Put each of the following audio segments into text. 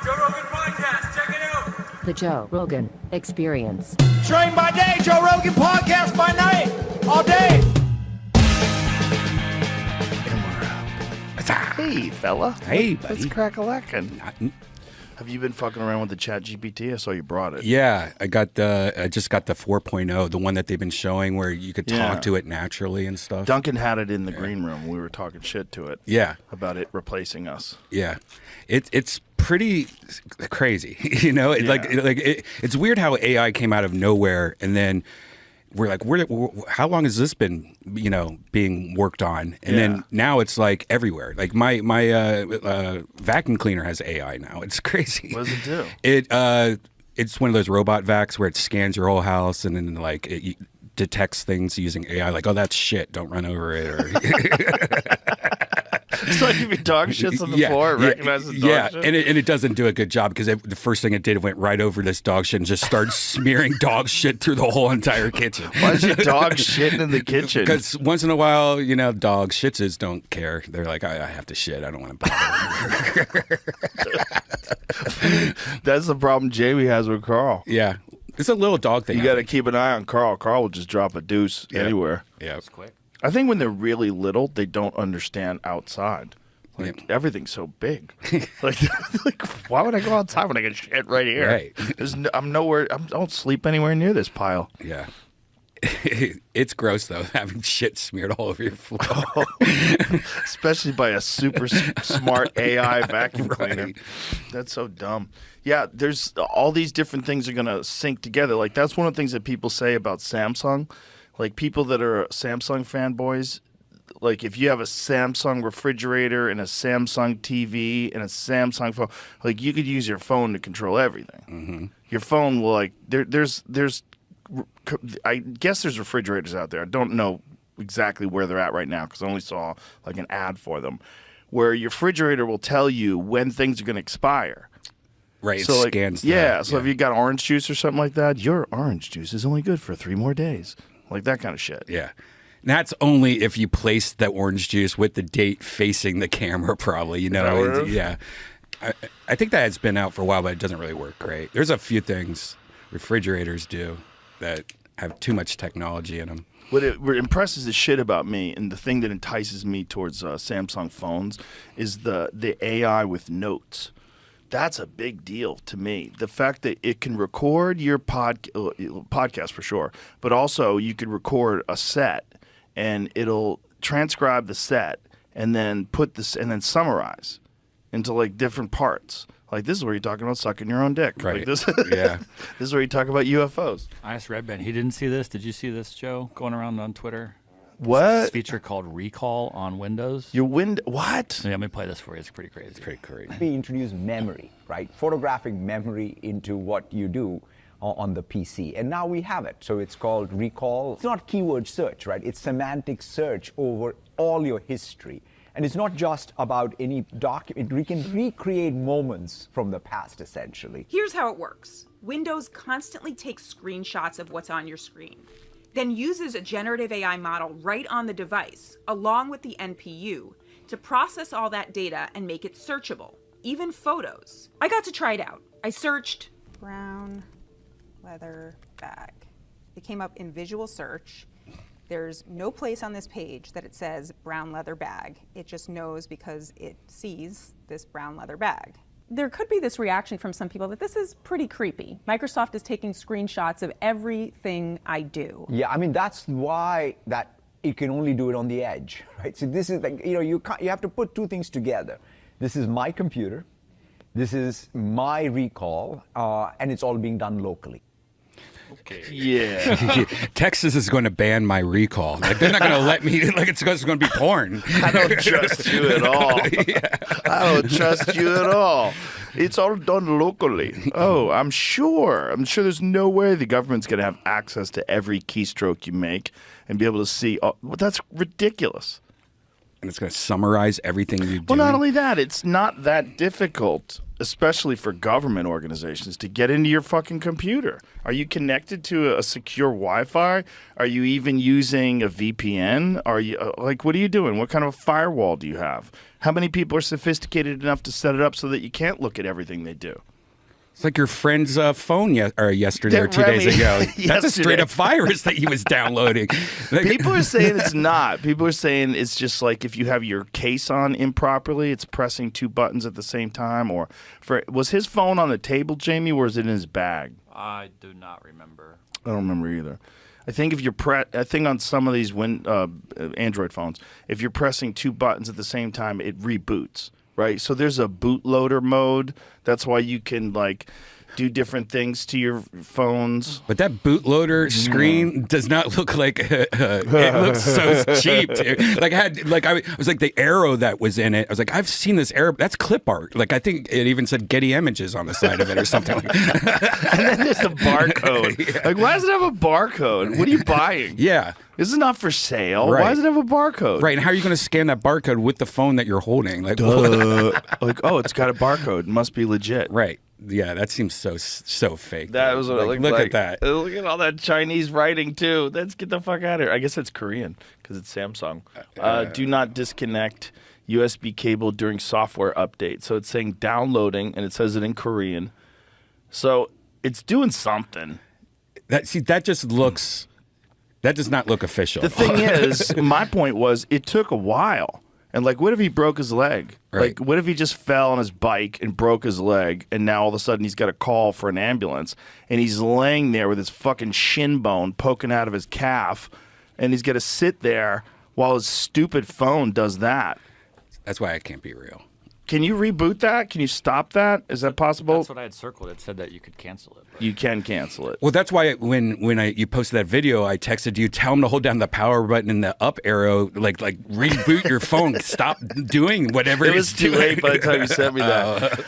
Joe Rogan Podcast, check it out. The Joe Rogan Experience. Train by day, Joe Rogan Podcast by night, all day. Hey, fella. Hey, buddy. Let's crack a lackin'. Have you been fucking around with the Chat GPT? I saw you brought it. Yeah, I just got the 4.0, the one that they've been showing where you could talk to it naturally and stuff. Duncan had it in the green room. We were talking shit to it. Yeah. About it replacing us. Yeah. It's pretty crazy, you know? It's weird how AI came out of nowhere and then we're like, how long has this been, being worked on? And then now it's like everywhere. Like my vacuum cleaner has AI now. It's crazy. What does it do? It's one of those robot vacs where it scans your whole house and then like it detects things using AI. Like, oh, that's shit. Don't run over it. Or It's like if your dog shits on the floor, it recognizes dog shit. And it doesn't do a good job because the first thing it did, it went right over this dog shit and just started smearing dog shit through the whole entire kitchen. Why is your dog shitting in the kitchen? Because once in a while, dog shitzes don't care. They're like, I have to shit. I don't want to bother. That's the problem Jamie has with Carl. Yeah. It's a little dog thing. You got to keep an eye on Carl. Carl will just drop a deuce anywhere. Yeah. It's quick. I think when they're really little, they don't understand outside. Like, everything's so big. like, why would I go outside when I get shit right here? Right. I'm nowhere. I don't sleep anywhere near this pile. Yeah. It's gross, though, having shit smeared all over your floor. Especially by a super smart AI vacuum cleaner. That's so dumb. Yeah, there's all these different things are going to sync together. Like, that's one of the things that people say about Samsung. Like, people that are Samsung fanboys, like, if you have a Samsung refrigerator and a Samsung TV and a Samsung phone, like, you could use your phone to control everything. Mm-hmm. Your phone will, like, there's I guess there's refrigerators out there. I don't know exactly where they're at right now because I only saw, like, an ad for them, where your refrigerator will tell you when things are going to expire. Right, so, it scans that. Yeah, so if you got orange juice or something like that, your orange juice is only good for 3 more days. Like that kind of shit. Yeah. And that's only if you place the orange juice with the date facing the camera, probably. Yeah. I think that has been out for a while, but it doesn't really work great. There's a few things refrigerators do that have too much technology in them. What impresses the shit about me, and the thing that entices me towards Samsung phones, is the AI with notes. That's a big deal to me. The fact that it can record your podcast for sure, but also you could record a set and it'll transcribe the set and then summarize into like different parts. Like, this is where you're talking about sucking your own dick. Right. Like this, yeah. This is where you talk about UFOs. I asked Redban. He didn't see this. Did you see this, Joe, going around on Twitter? What? This feature called Recall on Windows. What? Yeah, let me play this for you. It's pretty crazy. It's pretty crazy. We introduce memory, right? Photographic memory into what you do on the PC. And now we have it. So it's called Recall. It's not keyword search, right? It's semantic search over all your history. And it's not just about any document. We can recreate moments from the past, essentially. Here's how it works. Windows constantly takes screenshots of what's on your screen, then uses a generative AI model right on the device, along with the NPU, to process all that data and make it searchable, even photos. I got to try it out. I searched brown leather bag. It came up in visual search. There's no place on this page that it says brown leather bag. It just knows because it sees this brown leather bag. There could be this reaction from some people that this is pretty creepy. Microsoft is taking screenshots of everything I do. Yeah, I mean, that's why that you can only do it on the edge, right? So this is like, you have to put two things together. This is my computer, this is my recall, and it's all being done locally. Okay. Yeah. Texas is going to ban my recall. Like, they're not going to let me, like, it's going to be porn. I don't trust you at all. I don't trust you at all. It's all done locally. Oh, I'm sure there's no way the government's going to have access to every keystroke you make and be able to see. Well, that's ridiculous. And it's going to summarize everything you do. Well, not only that, it's not that difficult, especially for government organizations, to get into your fucking computer. Are you connected to a secure Wi-Fi? Are you even using a VPN? Are you like, what are you doing? What kind of a firewall do you have? How many people are sophisticated enough to set it up so that you can't look at everything they do? It's like your friend's phone yesterday or 2 days ago. That's a straight up virus that he was downloading. Like, People are saying it's not. People are saying it's just like if you have your case on improperly, it's pressing 2 buttons at the same time. Or was his phone on the table, Jamie, or is it in his bag? I do not remember. I don't remember either. I think if you're I think on some of these Android phones, if you're pressing 2 buttons at the same time, it reboots. Right, so there's a bootloader mode. That's why you can like do different things to your phones. But that bootloader screen does not look like it looks so cheap, dude. Like I was like the arrow that was in it. I was like, I've seen this arrow. That's clip art. Like I think it even said Getty Images on the side of it or something. Like And then there's a barcode. Yeah. Like, why does it have a barcode? What are you buying? Yeah. This is not for sale. Right. Why does it have a barcode? Right, and how are you going to scan that barcode with the phone that you're holding? Like, Like, oh, it's got a barcode. It must be legit. right? Yeah, that seems so fake. That dude. was what it looked look like. at that. Look at all that Chinese writing too. Let's get the fuck out of here. I guess it's Korean because it's Samsung. Do not disconnect USB cable during software update. So it's saying downloading, and it says it in Korean. So it's doing something. That just looks. That does not look official. The thing is, my point was, it took a while. And like, what if he broke his leg? Right. Like, what if he just fell on his bike and broke his leg, and now all of a sudden he's got a call for an ambulance, and he's laying there with his fucking shin bone poking out of his calf, and he's got to sit there while his stupid phone does that. That's why it can't be real. Can you reboot that? Can you stop that? Is that possible? That's what I had circled. It said that you could cancel it. You can cancel it. Well, that's why when you posted that video, I texted you, tell him to hold down the power button and the up arrow, like reboot your phone, stop doing whatever It was it's too doing. late by the time you sent me that.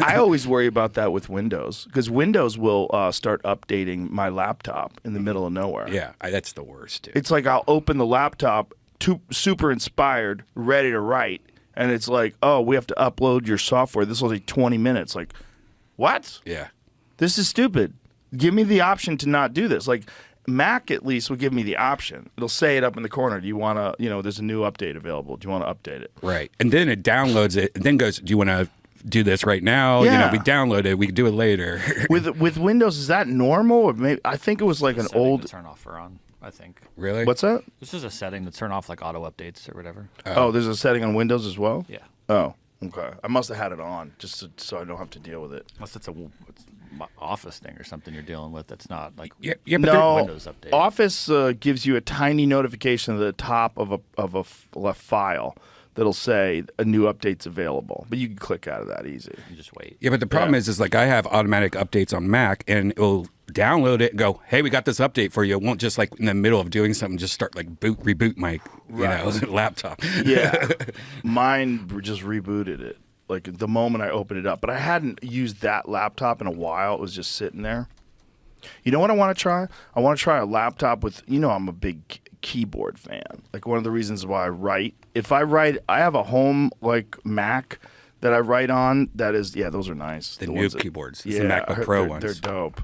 I always worry about that with Windows because Windows will start updating my laptop in the middle of nowhere. Yeah, that's the worst, dude. It's like I'll open the laptop, super inspired, ready to write, and it's like, oh, we have to upload your software. This will take 20 minutes. Like, what? Yeah. This is stupid. Give me the option to not do this. Like, Mac at least will give me the option. It'll say it up in the corner. Do you want to, there's a new update available. Do you want to update it? Right. And then it downloads it and then goes, do you want to do this right now? Yeah. We download it. We can do it later. With Windows, is that normal? Or maybe I think it was like an Setting old. to turn off or on, I think. Really? What's that? This is a setting to turn off like auto updates or whatever. Oh, there's a setting on Windows as well? Yeah. Oh, okay. I must have had it on just so I don't have to deal with it. Unless it's Office thing or something you're dealing with that's not like Yeah, but No, Windows update. Office gives you a tiny notification at the top of a file that'll say a new update's available, but you can click out of that easy. you just wait. Yeah, but the problem Yeah. is like I have automatic updates on Mac and it'll download it and go, hey, we got this update for you. It won't just like in the middle of doing something, just start like reboot my laptop. Yeah, mine just rebooted it like the moment I opened it up, but I hadn't used that laptop in a while. It was just sitting there. You know what I want to try? I want to try a laptop with, I'm a big keyboard fan. Like one of the reasons why I write. If I write, I have a home like Mac that I write on. That is, those are nice. The ones new keyboards. It's Yeah, the MacBook Pro ones. They're dope.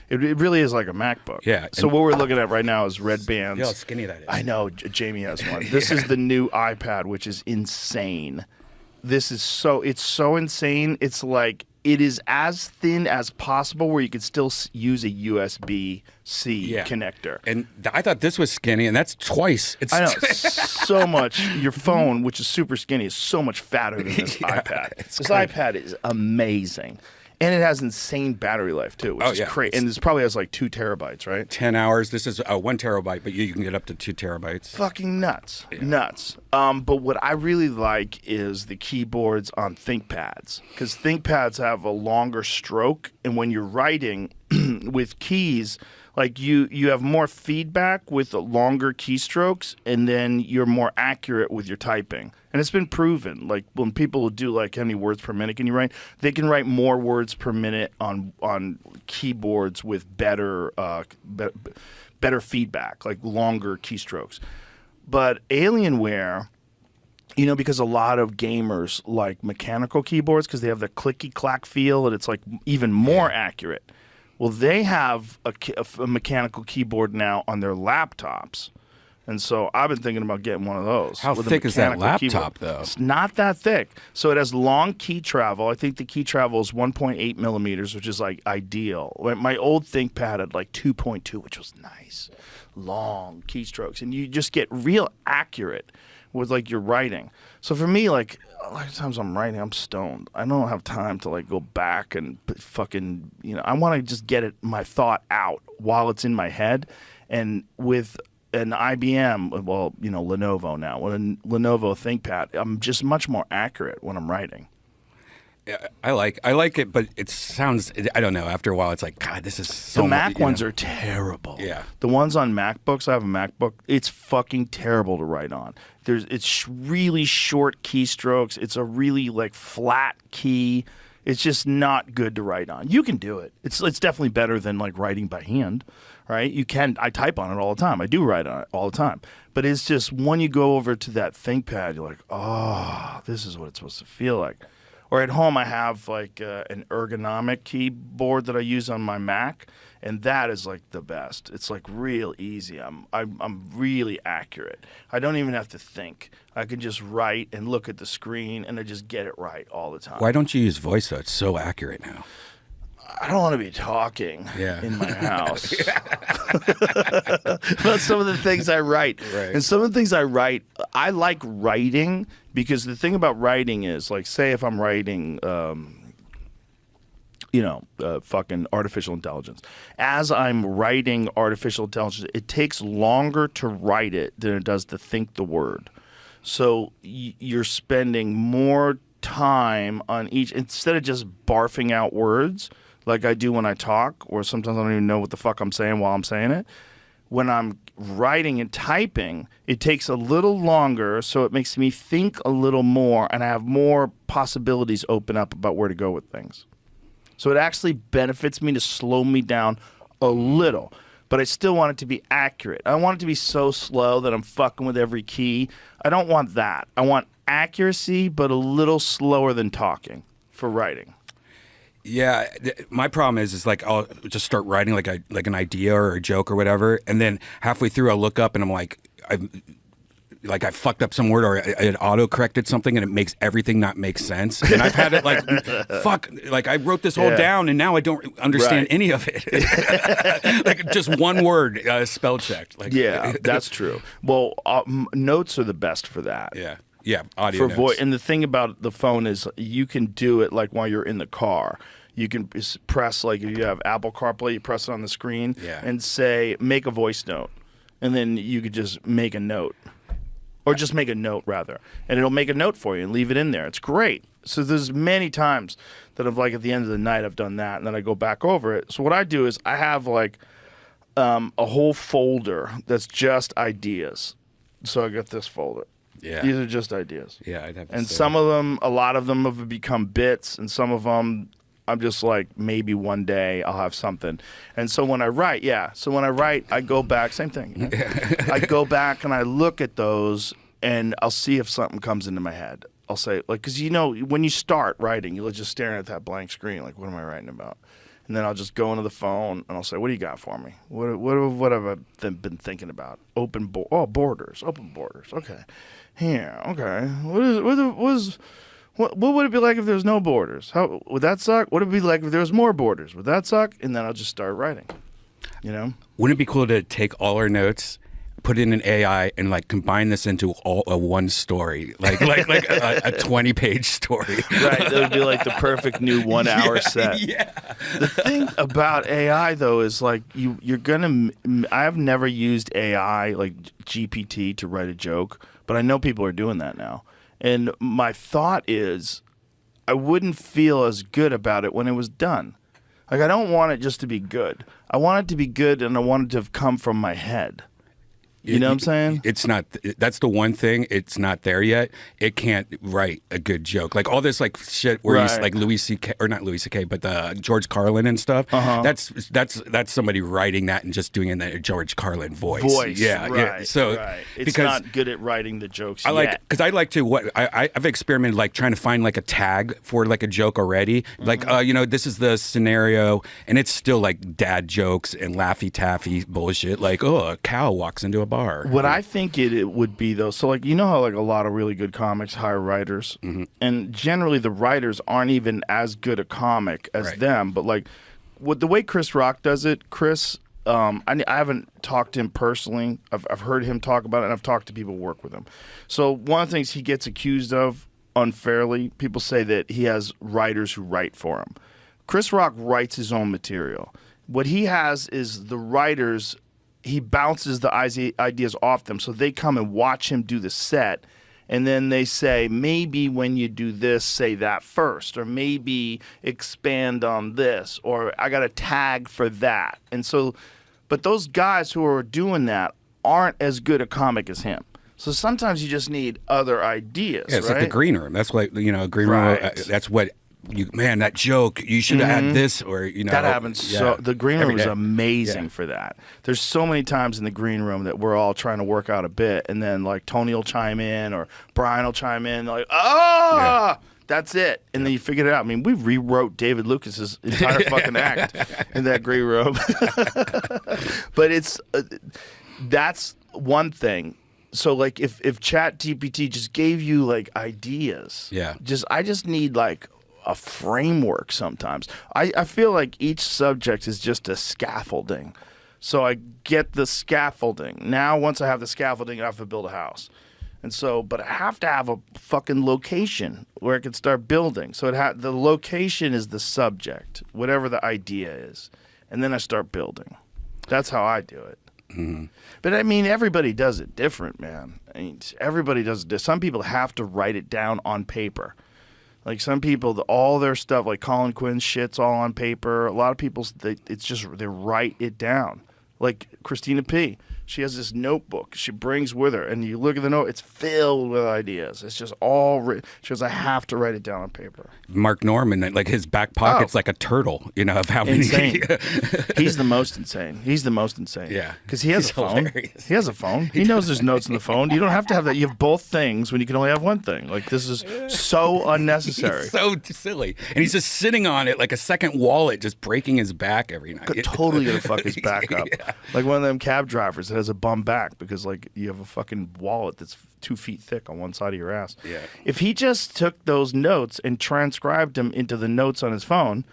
It really is like a MacBook. Yeah, So what we're looking at right now is Redban's. You know how skinny that is. I know. Jamie has one. This is the new iPad, which is insane. This is it's so insane. It's like it is as thin as possible where you could still use a USB-C connector. And I thought this was skinny, and that's twice. It's I know so much. Your phone, which is super skinny, is so much fatter than this iPad. This iPad is amazing. And it has insane battery life, too, which is crazy. And this probably has like 2 terabytes, right? 10 hours. This is 1 terabyte, but you can get up to 2 terabytes. Fucking nuts. Nuts. But what I really like is the keyboards on ThinkPads. Because ThinkPads have a longer stroke. And when you're writing with keys, like you have more feedback with the longer keystrokes, and then you're more accurate with your typing. And it's been proven. Like when people do like how many words per minute can you write, they can write more words per minute on keyboards with better feedback, like longer keystrokes. But Alienware, because a lot of gamers like mechanical keyboards because they have the clicky clack feel and it's like even more accurate. Well, they have a mechanical keyboard now on their laptops And so I've been thinking about getting one of those. How with a thick is that mechanical laptop, keyboard. though? It's not that thick. So it has long key travel. I think the key travel is 1.8 millimeters, which is like ideal. My old ThinkPad had like 2.2, which was nice. Long keystrokes. And you just get real accurate with like your writing. So for me, like a lot of times I'm writing, I'm stoned. I don't have time to like go back and fucking, I want to just get my thought out while it's in my head. And with an IBM, Lenovo now, with a Lenovo ThinkPad, I'm just much more accurate when I'm writing. Yeah, I like it, but it sounds, I don't know, after a while it's like, God, this is so The Mac much, ones are terrible. Yeah. The ones on MacBooks, I have a MacBook, it's fucking terrible to write on. It's really short keystrokes. It's a really like flat key. It's just not good to write on. You can do it. It's definitely better than like writing by hand, right? You can. I type on it all the time. I do write on it all the time. But it's just when you go over to that ThinkPad, you're like, oh, this is what it's supposed to feel like. Or at home, I have like an ergonomic keyboard that I use on my Mac, and that is like the best. It's like real easy. I'm really accurate. I don't even have to think. I can just write and look at the screen, and I just get it right all the time. Why don't you use voice though? It's so accurate now. I don't want to be talking in my house about some of the things I write. Right. And some of the things I write, I like writing because the thing about writing is, like, say if I'm writing, fucking artificial intelligence. As I'm writing artificial intelligence, it takes longer to write it than it does to think the word. So you're spending more time on each, instead of just barfing out words like I do when I talk, or sometimes I don't even know what the fuck I'm saying while I'm saying it. When I'm writing and typing, it takes a little longer, so it makes me think a little more, and I have more possibilities open up about where to go with things. So it actually benefits me to slow me down a little, but I still want it to be accurate. I don't want it to be so slow that I'm fucking with every key. I don't want that. I want accuracy, but a little slower than talking for writing. Yeah, my problem is like I'll just start writing like an idea or a joke or whatever, and then halfway through I'll look up and I'm like, I fucked up some word, or I auto corrected something, and it makes everything not make sense. And I've had it like, fuck, like I wrote this all down, and now I don't understand any of it. Like just one word spell checked. Like, yeah, that's true. Well, notes are the best for that. Yeah, audio for notes. And the thing about the phone is you can do it like while you're in the car. You can press, like if you have Apple CarPlay, you press it on the screen and say, make a voice note. And then you could just make a note. Or just make a note, rather. And it'll make a note for you and leave it in there. It's great. So there's many times that I've, like, at the end of the night, I've done that, and then I go back over it. So what I do is I have, like, a whole folder that's just ideas. So I got this folder. Yeah. These are just ideas. Yeah, I'd have to And say. some of them, a lot of them have become bits, and some of them I'm just like, maybe one day I'll have something. And so when I write, I go back, same thing. I go back and I look at those, and I'll see if something comes into my head. I'll say, like, because when you start writing, you're just staring at that blank screen, like, what am I writing about? And then I'll just go into the phone and I'll say, what do you got for me? What have I been thinking about? Borders. Open borders. Okay. Here. Okay. What would it be like if there was no borders? How would that suck? What would it be like if there was more borders? Would that suck? And then I'll just start writing. Wouldn't it be cool to take all our notes, put in an AI, and like combine this into a one story, like a 20-page story? Right, that would be like the perfect new 1 hour set. Yeah. The thing about AI though is like you're gonna. I've never used AI like GPT to write a joke, but I know people are doing that now. And my thought is, I wouldn't feel as good about it when it was done. Like, I don't want it just to be good. I want it to be good, and I want it to have come from my head. You know what I'm saying? It's not. That's the one thing. It's not there yet. It can't write a good joke. Like all this like shit where he's like Louis C.K. or not Louis C.K. but George Carlin and stuff. That's somebody writing that and just doing it in that George Carlin voice. Yeah, right, yeah. So it's because not good at writing the jokes. I like to I've experimented like trying to find like a tag for like a joke already. Like this is the scenario, and it's still like dad jokes and laffy taffy bullshit. Like a cow walks into a bar. bar. What I think it would be though, so like you know how like a lot of really good comics hire writers, and generally the writers aren't even as good a comic as them. But like, with the way Chris Rock does it, Chris, I haven't talked to him personally. I've heard him talk about it, and I've talked to people who work with him. So one of the things he gets accused of unfairly, people say that he has writers who write for him. Chris Rock writes his own material. What he has is the writers. He bounces the ideas off them, so they come and watch him do the set, and then they say, maybe when you do this, say that first, or maybe expand on this, or I got a tag for that. And so, but those guys who are doing that aren't as good a comic as him. So sometimes you just need other ideas. Yeah, it's right? like the green room. That's what green room. That's what. That joke, you should have had this, or that happens. So the green room is amazing Yeah. for that. There's so many times in the green room that we're all trying to work out a bit, and then like Tony will chime in or Brian will chime in, like, that's it, and then you figure it out. I mean, we rewrote David Lucas's entire fucking act in that green room. But it's that's one thing. So like if ChatGPT just gave you like ideas, I just need like a framework sometimes. I feel like each subject is just a scaffolding. So I get the scaffolding. Now once I have the scaffolding, I have to build a house. And so, but I have to have a fucking location where I can start building. So the location is the subject, whatever the idea is. And then I start building. That's how I do it. Mm-hmm. But I mean, everybody does it different, man. I mean, everybody does it. Some people have to write it down on paper. Like some people, all their stuff, like Colin Quinn's shit's all on paper. A lot of people, they write it down. Like Christina P. She has this notebook she brings with her, and you look at the note, it's filled with ideas. It's just all written. She goes, I have to write it down on paper. Mark Norman, like his back pocket's like a turtle, of how many. Insane. He's the most insane. Yeah. Because he has a phone. Hilarious. He has a phone. He knows there's notes in the phone. You don't have to have that. You have both things when you can only have one thing. Like, this is so unnecessary. He's so silly. And he's just sitting on it like a second wallet, just breaking his back every night. Totally gonna fuck his back up. Yeah. Like one of them cab drivers that has a bum back because like you have a fucking wallet that's 2 feet thick on one side of your ass. Yeah. If he just took those notes and transcribed them into the notes on his phone,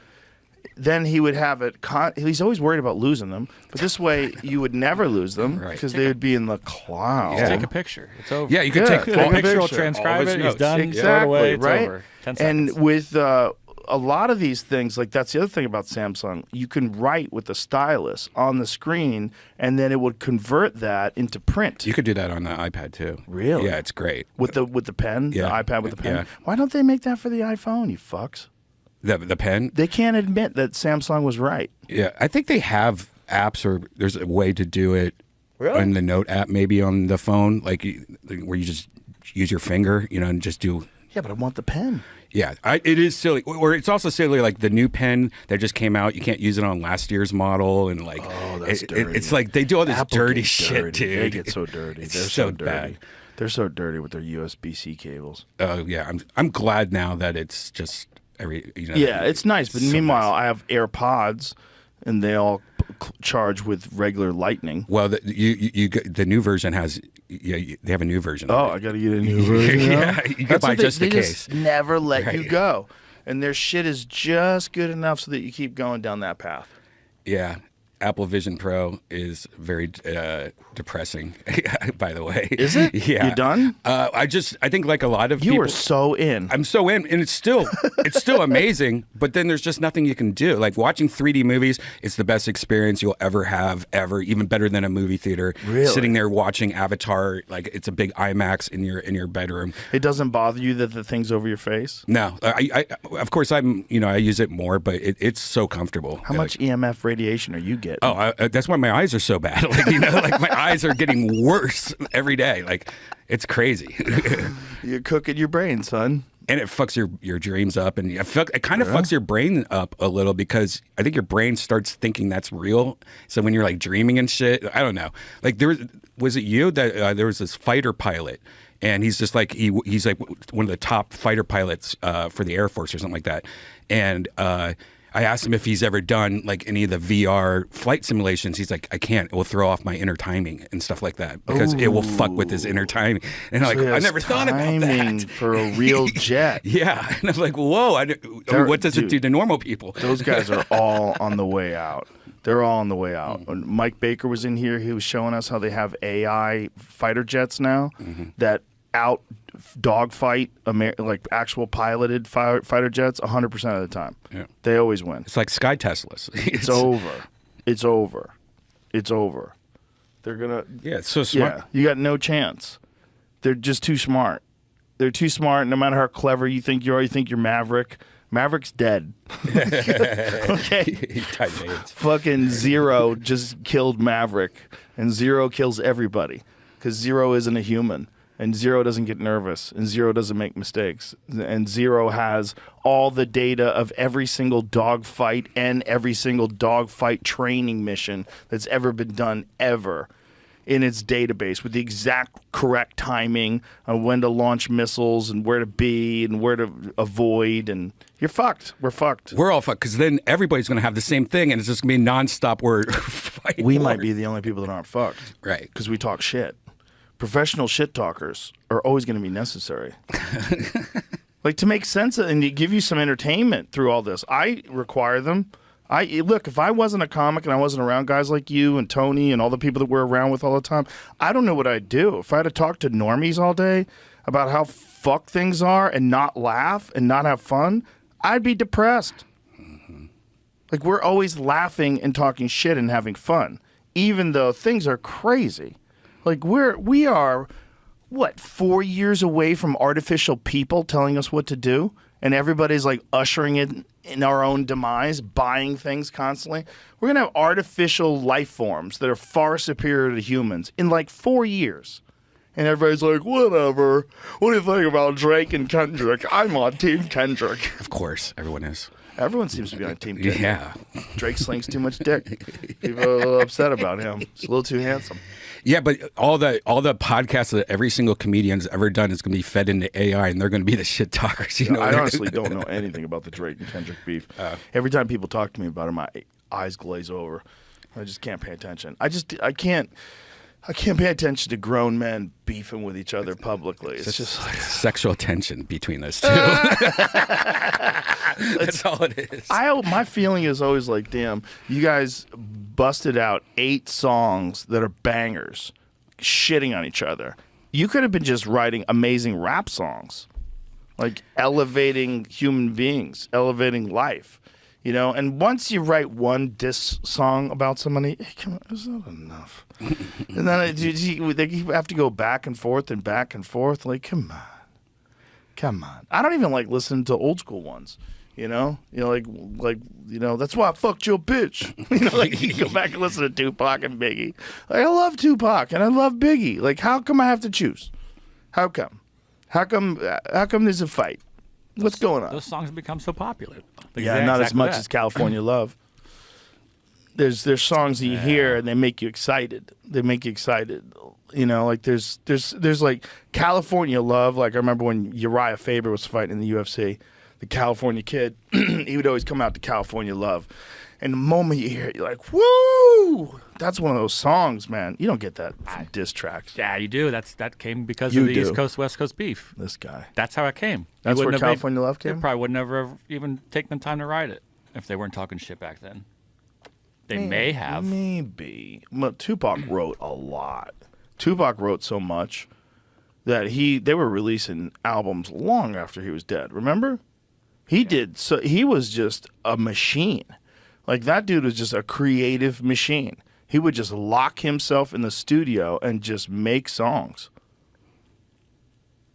then he would have it. He's always worried about losing them, but this way you would never lose them because they would be in the cloud. Just take a picture. It's over. Yeah, you could take a picture. Will transcribe it. He's done. Exactly. Throw it away. It's right. over. 10 seconds. And with a lot of these things, like that's the other thing about Samsung, you can write with the stylus on the screen, and then it would convert that into print. You could do that on the iPad too. Really? Yeah, it's great. With the pen, Yeah. the iPad with the pen. Yeah. Why don't they make that for the iPhone? You fucks. The pen? They can't admit that Samsung was right. Yeah, I think they have apps, or there's a way to do it in the Note app, maybe on the phone, like where you just use your finger, and just do. Yeah, but I want the pen. Yeah, it is silly. Or it's also silly, like the new pen that just came out. You can't use it on last year's model, and like, that's dirty. It's like they do all this Apple dirty gets shit, dirty. dude. They get so dirty. It's They're so dirty. bad. They're so dirty with their USB-C cables. Oh yeah, I'm glad now that it's just Yeah, it's nice, but meanwhile, I have AirPods, and they all charge with regular lightning. Well, the new version has. Yeah, they have a new version. Oh, I got to get a new version. Yeah, you can buy just the they case. Just never let you go, and their shit is just good enough so that you keep going down that path. Yeah. Apple Vision Pro is very depressing, by the way. Is it? Yeah. You done? I think like a lot of people. You are so in. I'm so in, and it's still amazing. But then there's just nothing you can do. Like watching 3D movies, it's the best experience you'll ever have, even better than a movie theater. Really? Sitting there watching Avatar, like it's a big IMAX in your bedroom. It doesn't bother you that the thing's over your face? No, I of course I use it more, but it's so comfortable. How much EMF radiation are you getting? Oh, that's why my eyes are so bad. Like my eyes are getting worse every day. Like it's crazy. You're cooking your brain, son. And it fucks your dreams up, and it kind of fucks your brain up a little because I think your brain starts thinking that's real. So when you're like dreaming and shit, I don't know. Like was it you that there was this fighter pilot, and he's just like he's like one of the top fighter pilots for the Air Force or something like that, and. I asked him if he's ever done like any of the VR flight simulations. He's like, I can't. It will throw off my inner timing and stuff like that because it will fuck with his inner timing. And I'm like, I never thought about that. For a real jet. Yeah. And I'm like, whoa. I mean, what does it do to normal people? Those guys are all on the way out. They're all on the way out. When Mike Baker was in here, he was showing us how they have AI fighter jets now that out dogfight like actual piloted fighter jets 100% of the time. Yeah. They always win. It's like Sky Teslas. It's over. It's over. It's over. They're gonna. Yeah, it's so smart. Yeah, you got no chance. They're just too smart. They're too smart. No matter how clever you think you are, you think you're Maverick. Maverick's dead. Okay. Fucking Zero just killed Maverick, and Zero kills everybody because Zero isn't a human, and Zero doesn't get nervous, and Zero doesn't make mistakes, and Zero has all the data of every single dogfight and every single dogfight training mission that's ever been done ever in its database with the exact correct timing on when to launch missiles and where to be and where to avoid, and you're fucked. We're fucked. We're all fucked because then everybody's going to have the same thing and it's just going to be nonstop fight. We might be the only people that aren't fucked. Right. Because we talk shit. Professional shit talkers are always going to be necessary. Like to make sense of, and to give you some entertainment through all this. I require them. Look, if I wasn't a comic and I wasn't around guys like you and Tony and all the people that we're around with all the time, I don't know what I'd do. If I had to talk to normies all day about how fucked things are and not laugh and not have fun, I'd be depressed. Like we're always laughing and talking shit and having fun, even though things are crazy. Like we are, what, 4 years away from artificial people telling us what to do? And everybody's like ushering it in our own demise, buying things constantly. We're going to have artificial life forms that are far superior to humans in like 4 years. And everybody's like, whatever. What do you think about Drake and Kendrick? I'm on Team Kendrick. Of course, everyone is. Everyone seems to be on Team Kendrick. Yeah. Drake slings too much dick. People are a little upset about him. He's a little too handsome. Yeah, but all the podcasts that every single comedian's ever done is going to be fed into AI, and they're going to be the shit talkers. You know, I honestly don't know anything about the Drake and Kendrick beef. Every time people talk to me about it, my eyes glaze over. I just can't pay attention. I can't pay attention to grown men beefing with each other publicly. It's just like sexual tension between those two. That's all it is. My feeling is always like, damn, you guys busted out 8 songs that are bangers, shitting on each other. You could have been just writing amazing rap songs, like elevating human beings, elevating life. You know, and once you write one diss song about somebody, come on, is that enough? And then they have to go back and forth and back and forth. Like, come on. I don't even like listening to old school ones. You know, like that's why I fucked your bitch. You know, like you go back and listen to Tupac and Biggie. Like I love Tupac and I love Biggie. Like how come I have to choose? How come? How come there's a fight? What's going on? Those songs have become so popular. Yeah, not as much as California Love. There's songs that you hear and they make you excited. You know, like there's like California Love. Like I remember when Uriah Faber was fighting in the UFC, the California Kid, he would always come out to California Love. And the moment you hear it, you're like, woo! That's one of those songs, man. You don't get that from diss tracks. Yeah, you do. That came because of the East Coast West Coast beef. This guy. That's how it came. That's where California Love came? They probably would never have even taken the time to write it if they weren't talking shit back then. They may have. Maybe. But Tupac wrote a lot. Tupac wrote so much that they were releasing albums long after he was dead. Remember? He did. So he was just a machine. Like that dude was just a creative machine. He would just lock himself in the studio and just make songs.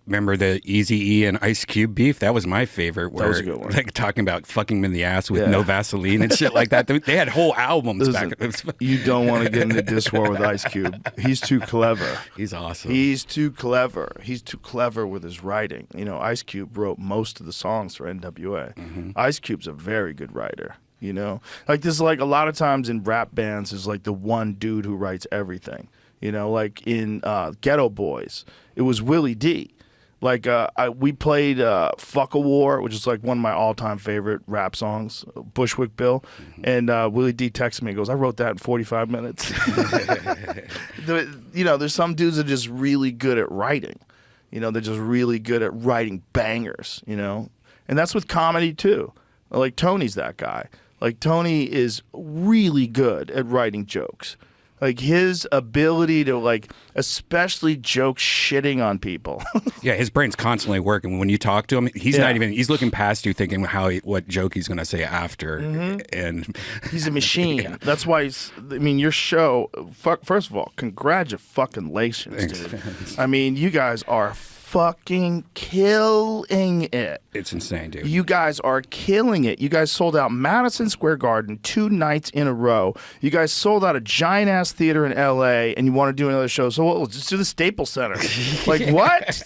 Remember the Eazy-E and Ice Cube beef? That was my favorite. That was a good one. Like talking about fucking him in the ass with no Vaseline and shit like that. They had whole albums back. You don't want to get in a diss war with Ice Cube. He's too clever. He's awesome. He's too clever. He's too clever with his writing. You know, Ice Cube wrote most of the songs for NWA. Mm-hmm. Ice Cube's a very good writer. You know, like there's like a lot of times in rap bands, there's like the one dude who writes everything. You know, like in Ghetto Boys, it was Willie D. Like we played "Fuck a War," which is like one of my all-time favorite rap songs, Bushwick Bill, and Willie D texted me and goes, "I wrote that in 45 minutes." There's some dudes that are just really good at writing. They're just really good at writing bangers. And that's with comedy too. Like Tony's that guy. Like Tony is really good at writing jokes. Like his ability to especially joke shitting on people. Yeah, his brain's constantly working. When you talk to him, he's not even, he's looking past you thinking what joke he's going to say after. Mm-hmm. And he's a machine. Yeah. That's why your show, first of all, congratulations, dude. You guys are fucking killing it. It's insane, dude. You guys are killing it. You guys sold out Madison Square Garden 2 nights in a row. You guys sold out a giant ass theater in LA, and you want to do another show. So we'll just do the Staples Center. What?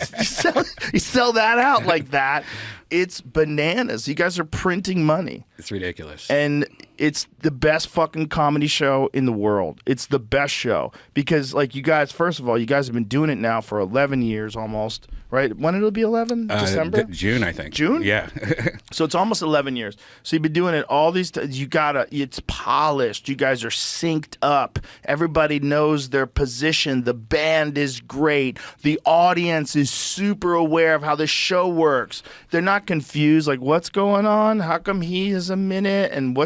You sell that out like that. It's bananas. You guys are printing money. It's ridiculous. And it's the best fucking comedy show in the world. It's the best show because, you guys, first of all, you guys have been doing it now for 11 years almost, right? When it'll be 11? December? June, I think. June? Yeah. So it's almost 11 years. So you've been doing it all these times. It's polished. You guys are synced up. Everybody knows their position. The band is great. The audience is super aware of how the show works. They're not confused, what's going on? How come he has a minute? And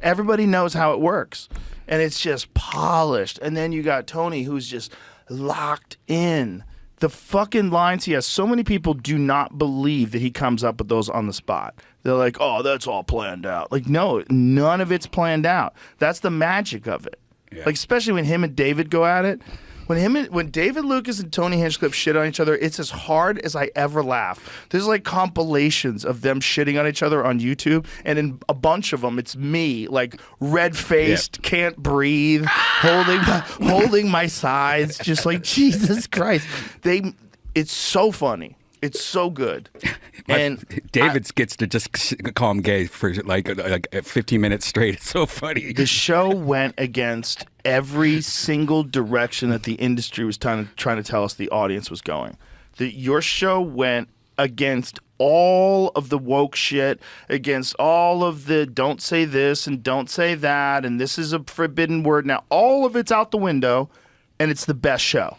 everybody knows how it works. And it's just polished. And then you got Tony, who's just locked in. The fucking lines he has, so many people do not believe that he comes up with those on the spot. They're like, oh, that's all planned out. No, none of it's planned out. That's the magic of it. Yeah. Especially when him and David go at it. When David Lucas and Tony Hinchcliffe shit on each other, it's as hard as I ever laugh. There's compilations of them shitting on each other on YouTube, and in a bunch of them, it's me, red-faced, can't breathe, holding my sides, just Jesus Christ. It's so funny. It's so good. And David gets to just call him gay for 15 minutes straight. It's so funny. The show went against every single direction that the industry was trying to tell us the audience was going. Your show went against all of the woke shit, against all of the don't say this and don't say that, and this is a forbidden word. Now, all of it's out the window, and it's the best show.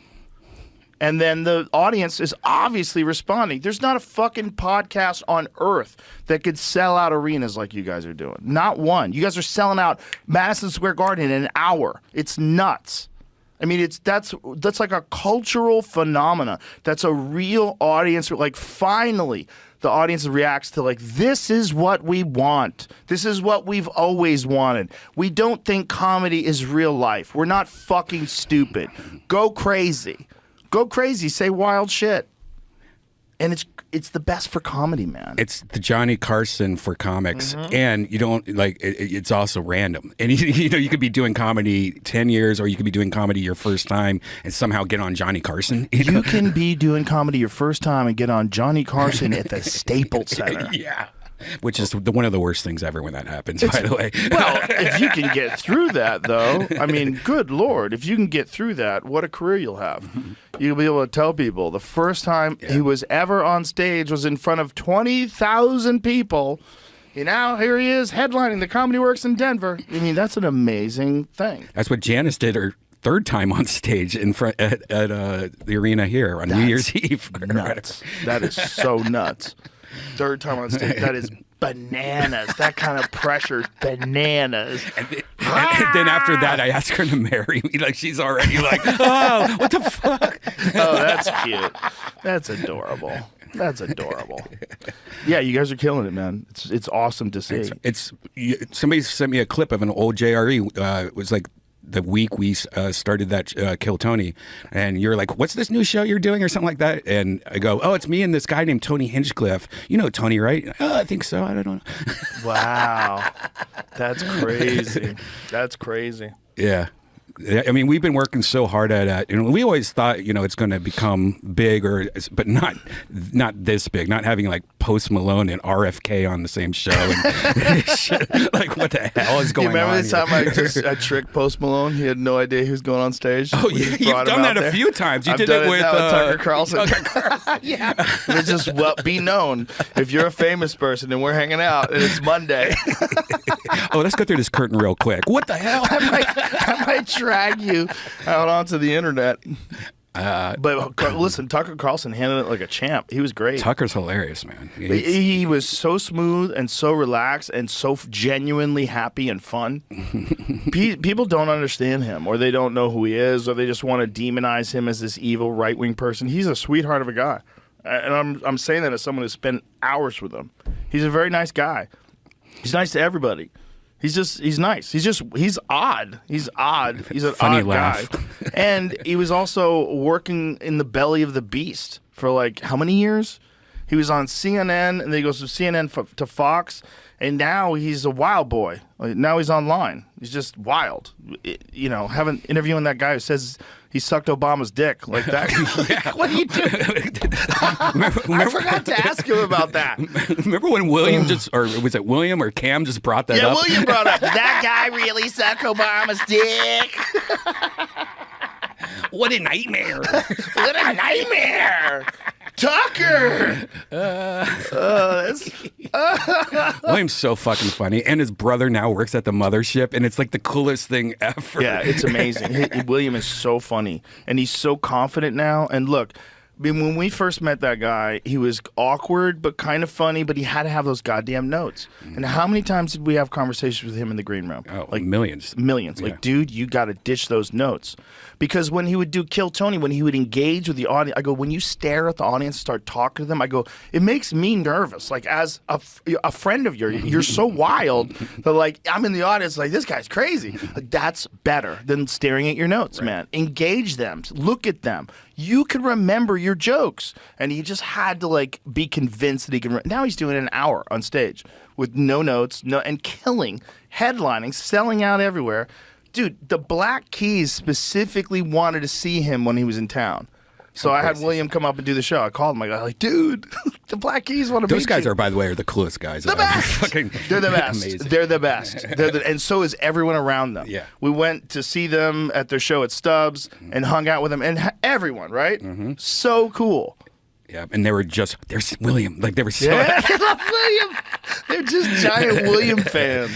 And then the audience is obviously responding. There's not a fucking podcast on earth that could sell out arenas like you guys are doing. Not one. You guys are selling out Madison Square Garden in an hour. It's nuts. That's like a cultural phenomena. That's a real audience. Finally, the audience reacts to this is what we want. This is what we've always wanted. We don't think comedy is real life. We're not fucking stupid. Go crazy. Go crazy, say wild shit. And it's the best for comedy, man. It's the Johnny Carson for comics. Mm-hmm. And you don't it's also random. And you could be doing comedy 10 years, or you could be doing comedy your first time and somehow get on Johnny Carson. You can be doing comedy your first time and get on Johnny Carson at the Staples Center. Yeah. Which is one of the worst things ever when that happens, by the way. Well, if you can get through that, though, good Lord, if you can get through that, what a career you'll have. You'll be able to tell people the first time he was ever on stage was in front of 20,000 people. And now here he is headlining the Comedy Works in Denver. That's an amazing thing. That's what Janice did her third time on stage in front at the arena here on New Year's Eve. Nuts. That is so nuts. Third time on stage. That is bananas. That kind of pressure is bananas. And then after that, I asked her to marry me. She's already oh, what the fuck? Oh, that's cute. That's adorable. Yeah, you guys are killing it, man. It's awesome to see. Somebody sent me a clip of an old JRE. It was the week we started that Kill Tony, and you're like, what's this new show you're doing or something like that? And I go, oh, it's me and this guy named Tony Hinchcliffe. You know Tony, right? Oh, I think so. I don't know. Wow. That's crazy. That's crazy. Yeah. I mean, we've been working so hard at it. You know, we always thought, it's going to become big, but not this big. Not having like Post Malone and RFK on the same show. And shit. Like, what the hell is going on? You remember here? the time I tricked Post Malone? He had no idea he was going on stage. Oh, yeah, you've done that a few times. You did it with Tucker Carlson. Tucker Carlson. Yeah. It's just be known if you're a famous person and we're hanging out and it's Monday. Oh, let's go through this curtain real quick. What the hell? I might drag you out onto the internet. But listen, Tucker Carlson handled it like a champ. He was great. Tucker's hilarious, man. He was so smooth and so relaxed and so genuinely happy and fun. People don't understand him, or they don't know who he is, or they just want to demonize him as this evil right-wing person. He's a sweetheart of a guy. And I'm saying that as someone who spent hours with him. He's a very nice guy. He's nice to everybody. He's nice. He's odd. He's odd. He's an funny odd laugh. guy. And he was also working in the belly of the beast for like how many years? He was on CNN, and then he goes from CNN to Fox, and now he's a wild boy. Now he's online. He's just wild. Interviewing that guy who says he sucked Obama's dick like that. What are you doing? I forgot to ask him about that. Remember when William was it William or Cam just brought that up? Yeah, William brought up, did that guy really suck Obama's dick? What a nightmare. What a nightmare. Tucker! William's so fucking funny. And his brother now works at the mothership, and it's like the coolest thing ever. Yeah, it's amazing. William is so funny, and he's so confident now. And look, I mean, when we first met that guy, he was awkward but kind of funny, but he had to have those goddamn notes. And how many times did we have conversations with him in the green room? Oh, like millions. Millions. Yeah. Like, dude, you got to dish those notes. Because when he would do Kill Tony, when he would engage with the audience, I go, when you stare at the audience, start talking to them, I go, it makes me nervous. Like, as a friend of yours, you're so wild that, like, I'm in the audience, like, this guy's crazy. Like, that's better than staring at your notes, man. Engage them. Look at them. You can remember your jokes. And he just had to, like, be convinced that he can. Now he's doing an hour on stage with no notes, and killing, headlining, selling out everywhere. Dude, the Black Keys specifically wanted to see him when he was in town. So I had William come up and do the show. I called him. I go, like, dude, the Black Keys want to meet you. Those guys are, by the way, the coolest guys. The best. They're the best. Amazing. They're the best. And so is everyone around them. Yeah. We went to see them at their show at Stubbs and hung out with them. And everyone, right? Mm-hmm. So cool. Yeah, and there's William. Like, they were so... Yeah, I love William. They're just giant William fans.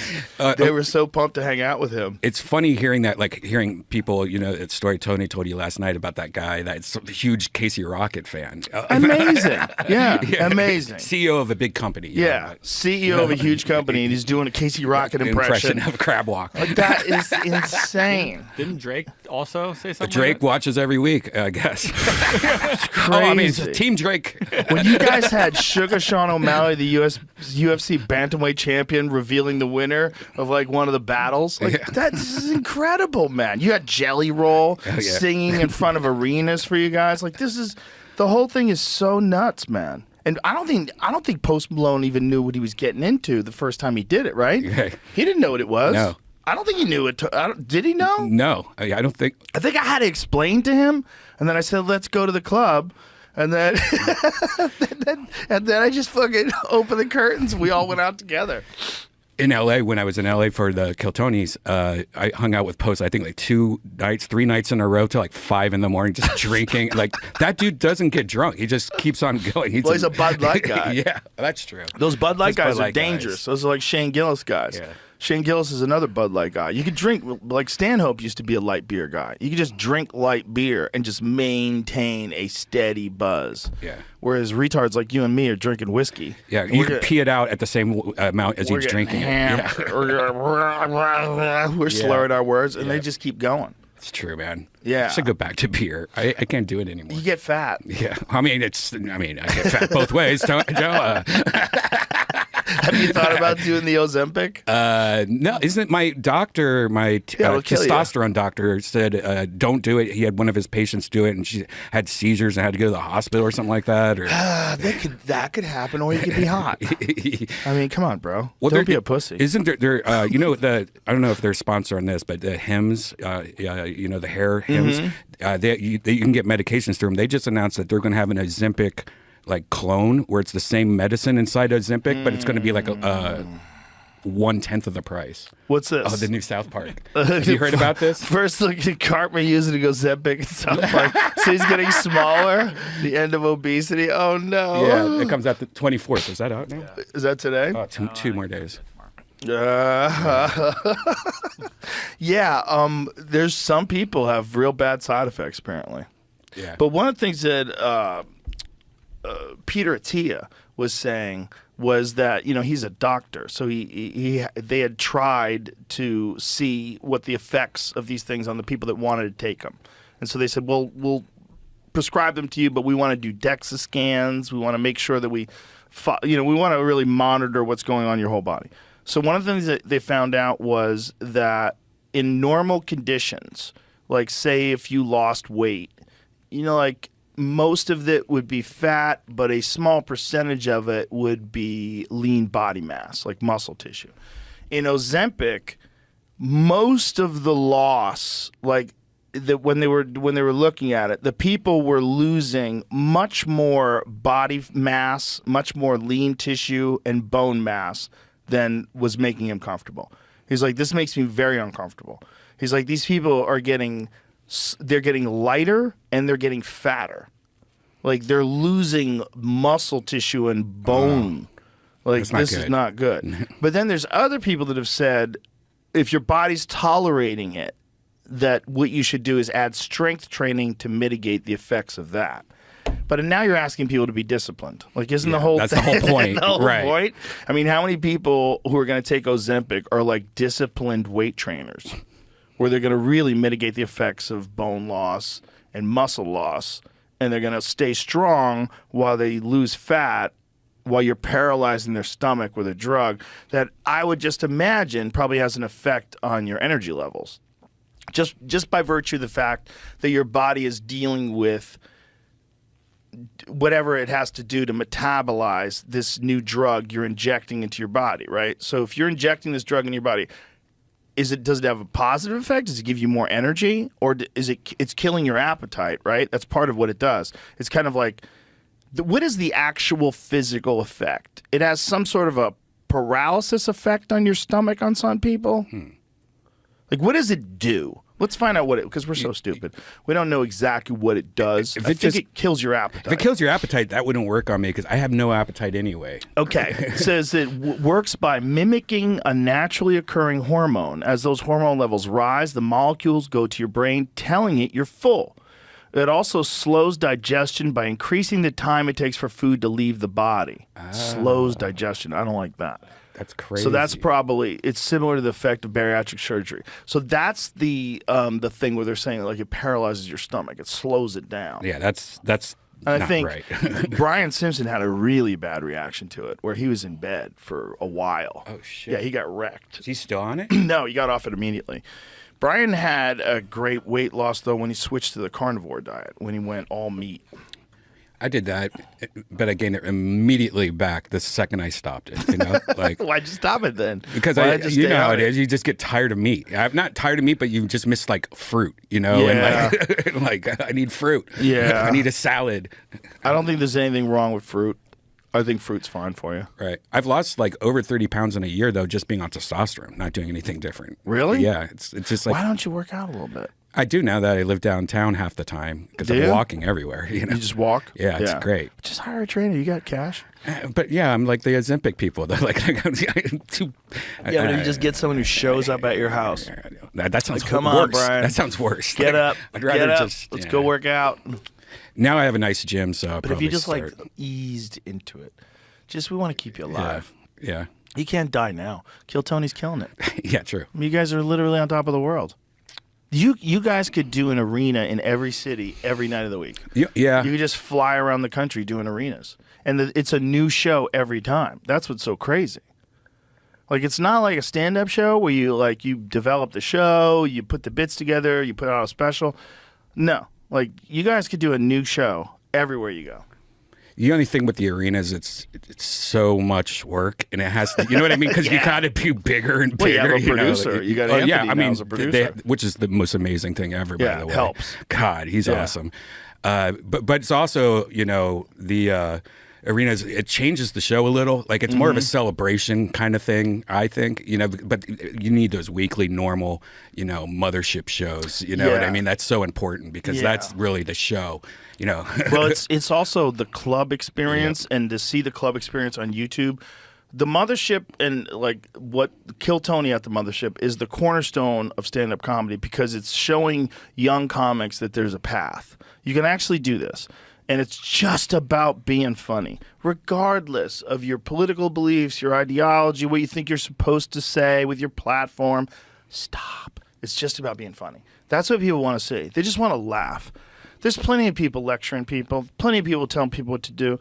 They were so pumped to hang out with him. It's funny hearing that, like, hearing people, that story Tony told you last night about that guy that's a huge Casey Rocket fan. Amazing. Yeah, amazing. CEO of a big company. Yeah, CEO of a huge company, and he's doing a Casey Rocket impression of Crab Walk. Like, that is insane. Didn't Drake also say something? Drake like that? watches every week, I guess. It's crazy. Oh, I mean, Team Drake. When you guys had Sugar Sean O'Malley, the UFC bantamweight champion, revealing the winner of like one of the battles, like this is incredible, man. You had Jelly Roll singing in front of arenas for you guys. Like, the whole thing is so nuts, man. And I don't think Post Malone even knew what he was getting into the first time he did it, right? Yeah. He didn't know what it was. No. I don't think he knew it. Did he know? No, I don't think. I think I had to explain to him, and then I said, "Let's go to the club." And then, and then I just fucking opened the curtains. We all went out together. In LA, when I was in LA for the Kill Tonys, I hung out with Post, I think like 3 nights in a row till like 5 a.m, just drinking. Like, that dude doesn't get drunk. He just keeps on going. He's a Bud Light guy. Yeah, that's true. Those Bud Light guys Bud are Light dangerous. guys. Those are like Shane Gillis guys. Yeah. Shane Gillis is another Bud Light guy. You could drink, like Stanhope used to be a light beer guy. You could just drink light beer and just maintain a steady buzz. Yeah. Whereas retards like you and me are drinking whiskey. Yeah, you can pee it out at the same amount as you're drinking it. Yeah. We're slurring our words, and they just keep going. It's true, man. Yeah. I should go back to beer. I can't do it anymore. You get fat. Yeah. I get fat both ways, Joe. Have you thought about doing the Ozempic? No, isn't it my doctor, my it'll kill you. testosterone doctor said, don't do it. He had one of his patients do it and she had seizures and had to go to the hospital or something like that. Or That could happen, or you could be hot. I mean, come on, bro. Well, Don't be a pussy. Isn't there I don't know if they're sponsored on this, but the Hims, the hair Hims, you can get medications through them. They just announced that they're going to have an Ozempic like clone where it's the same medicine inside Ozempic, but it's going to be like a 1/10 of the price. What's this? Oh, the new South Park. Have you heard about this? First, look at Cartman using to go Ozempic in South Park. So he's getting smaller. The end of obesity. Oh no. Yeah, it comes out the 24th. Is that out now? Is that today? Oh, two more days. Yeah. There's some people have real bad side effects apparently. Yeah. But one of the things that Peter Attia was saying was that he's a doctor, so they had tried to see what the effects of these things on the people that wanted to take them, and so they said, well, we'll prescribe them to you, but we want to do DEXA scans. We want to make sure that we want to really monitor what's going on in your whole body. So one of the things that they found out was that in normal conditions, like say if you lost weight, like most of it would be fat, but a small percentage of it would be lean body mass, like muscle tissue. In Ozempic, most of the loss, like when they were looking at it, the people were losing much more body mass, much more lean tissue and bone mass than was making him comfortable. He's like, this makes me very uncomfortable. He's like, these people are getting lighter and they're getting fatter. Like they're losing muscle tissue and bone. Like this is not good. But then there's other people that have said if your body's tolerating it, that what you should do is add strength training to mitigate the effects of that. But now you're asking people to be disciplined. Like, isn't the whole that's the whole point, the whole right? Point? I mean, how many people who are going to take Ozempic are like disciplined weight trainers, where they're going to really mitigate the effects of bone loss and muscle loss, and they're going to stay strong while they lose fat, while you're paralyzing their stomach with a drug that I would just imagine probably has an effect on your energy levels, just by virtue of the fact that your body is dealing with whatever it has to do to metabolize this new drug you're injecting into your body, right? So if you're injecting this drug in your body, does it have a positive effect? Does it give you more energy, or it's killing your appetite, right? That's part of what it does. It's kind of like, what is the actual physical effect? It has some sort of a paralysis effect on your stomach on some people. Like, what does it do? Let's find out what because we're so stupid. We don't know exactly what it does. I think it kills your appetite. If it kills your appetite, that wouldn't work on me because I have no appetite anyway. Okay. It says it works by mimicking a naturally occurring hormone. As those hormone levels rise, the molecules go to your brain, telling it you're full. It also slows digestion by increasing the time it takes for food to leave the body. Slows digestion. I don't like that. That's crazy. So that's it's similar to the effect of bariatric surgery. So that's the thing where they're saying like it paralyzes your stomach. It slows it down. Yeah, that's and not I think right. Brian Simpson had a really bad reaction to it where he was in bed for a while. Oh, shit. Yeah, he got wrecked. Is he still on it? No, he got off it immediately. Brian had a great weight loss, though, when he switched to the carnivore diet, when he went all meat. I did that, but I gained it immediately back the second I stopped it. Like Why'd you stop it then? Because you know how it is. You just get tired of meat. I'm not tired of meat, but you just miss like fruit, Yeah. and like I need fruit. Yeah. I need a salad. I don't think there's anything wrong with fruit. I think fruit's fine for you. Right. I've lost like over 30 pounds in a year though, just being on testosterone, not doing anything different. Really? Yeah. It's just like why don't you work out a little bit? I do now that I live downtown half the time because I'm walking everywhere. You just walk? Yeah, it's great. Just hire a trainer. You got cash. But yeah, I'm like the Ozempic people. They're like, but you just get someone who shows up at your house. That sounds come worse. on, Brian. That sounds worse. Get up. I'd rather get up. just Let's go work out. Now I have a nice gym, so I'll but if you just start. like eased into it, we want to keep you alive. Yeah. You can't die now. Kill Tony's killing it. Yeah, true. You guys are literally on top of the world. You guys could do an arena in every city every night of the week. Yeah. You could just fly around the country doing arenas. And it's a new show every time. That's what's so crazy. Like, it's not like a stand-up show where you develop the show, you put the bits together, you put out a special. No. Like, you guys could do a new show everywhere you go. The only thing with the arenas, it's so much work, and it has to, you know what I mean? Because you got to be bigger and bigger. Well, you have a producer. You got Anthony now as a producer. Which is the most amazing thing ever, by the way. Helps. God, he's awesome. But it's also, the arenas, it changes the show a little. Like, it's more of a celebration kind of thing, I think. But you need those weekly normal, mothership shows. You know what I mean? That's so important because that's really the show. Well, it's also the club experience, and to see the club experience on YouTube. The mothership and like what Kill Tony at the mothership is the cornerstone of stand-up comedy because it's showing young comics that there's a path. You can actually do this. And it's just about being funny, regardless of your political beliefs, your ideology, what you think you're supposed to say with your platform. Stop. It's just about being funny. That's what people want to see. They just want to laugh. There's plenty of people lecturing people, plenty of people telling people what to do.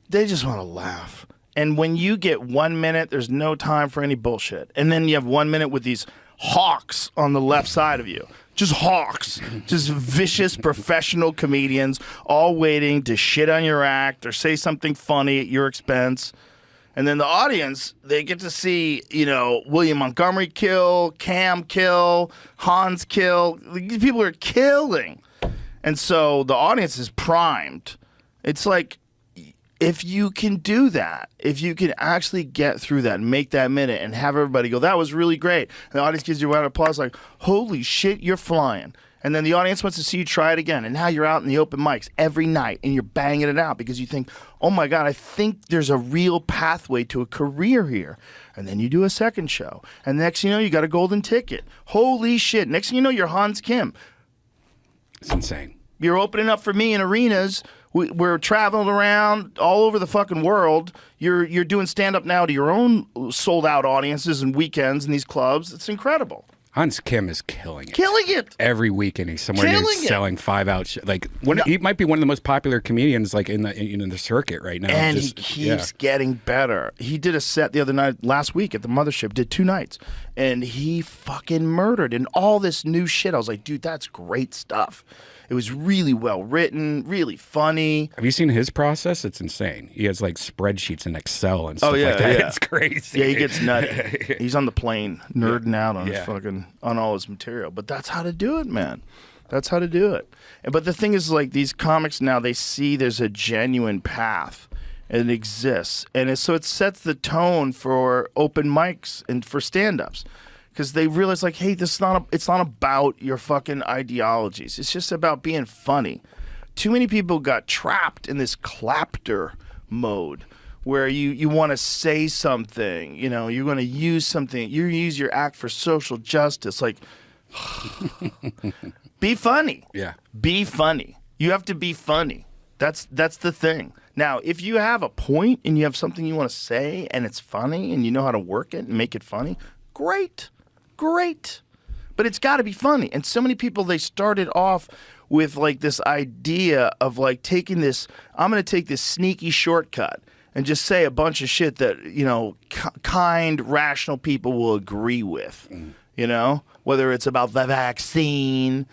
They just want to laugh. And when you get 1 minute, there's no time for any bullshit. And then you have 1 minute with these hawks on the left side of you. Just hawks. Just vicious professional comedians all waiting to shit on your act or say something funny at your expense. And then the audience, they get to see, William Montgomery kill, Cam kill, Hans kill. These people are killing. And so the audience is primed. It's like, if you can do that, if you can actually get through that and make that minute and have everybody go, that was really great. And the audience gives you a round of applause like, holy shit, you're flying. And then the audience wants to see you try it again. And now you're out in the open mics every night and you're banging it out because you think, oh my God, I think there's a real pathway to a career here. And then you do a second show. And next thing you know, you got a golden ticket. Holy shit. Next thing you know, you're Hans Kim. It's insane. You're opening up for me in arenas. We're traveling around all over the fucking world. You're doing stand-up now to your own sold-out audiences and weekends in these clubs. It's incredible. Hans Kim is killing it. Killing it. Every weekend he's somewhere near selling 5 out. He might be one of the most popular comedians like in the circuit right now. And he keeps getting better. He did a set the other night, last week at the mothership, did 2 nights. And he fucking murdered and all this new shit. I was like, dude, that's great stuff. It was really well written, really funny. Have you seen his process? It's insane. He has like spreadsheets in Excel and stuff like that. It's crazy. Yeah, he gets nutty. He's on the plane nerding out on his on all his material. But that's how to do it, man. That's how to do it. But the thing is, like, these comics now, they see there's a genuine path and it exists. And so it sets the tone for open mics and for stand-ups. Because they realize, like, hey, it's not about your fucking ideologies. It's just about being funny. Too many people got trapped in this clapter mode where you want to say something, you're going to use something. You use your act for social justice. Like, be funny. Yeah. Be funny. You have to be funny. That's the thing. Now, if you have a point and you have something you want to say and it's funny and you know how to work it and make it funny, great. But it's got to be funny. And so many people, they started off with like this idea of like taking this, I'm going to take this sneaky shortcut and just say a bunch of shit that, kind, rational people will agree with, whether it's about the vaccine,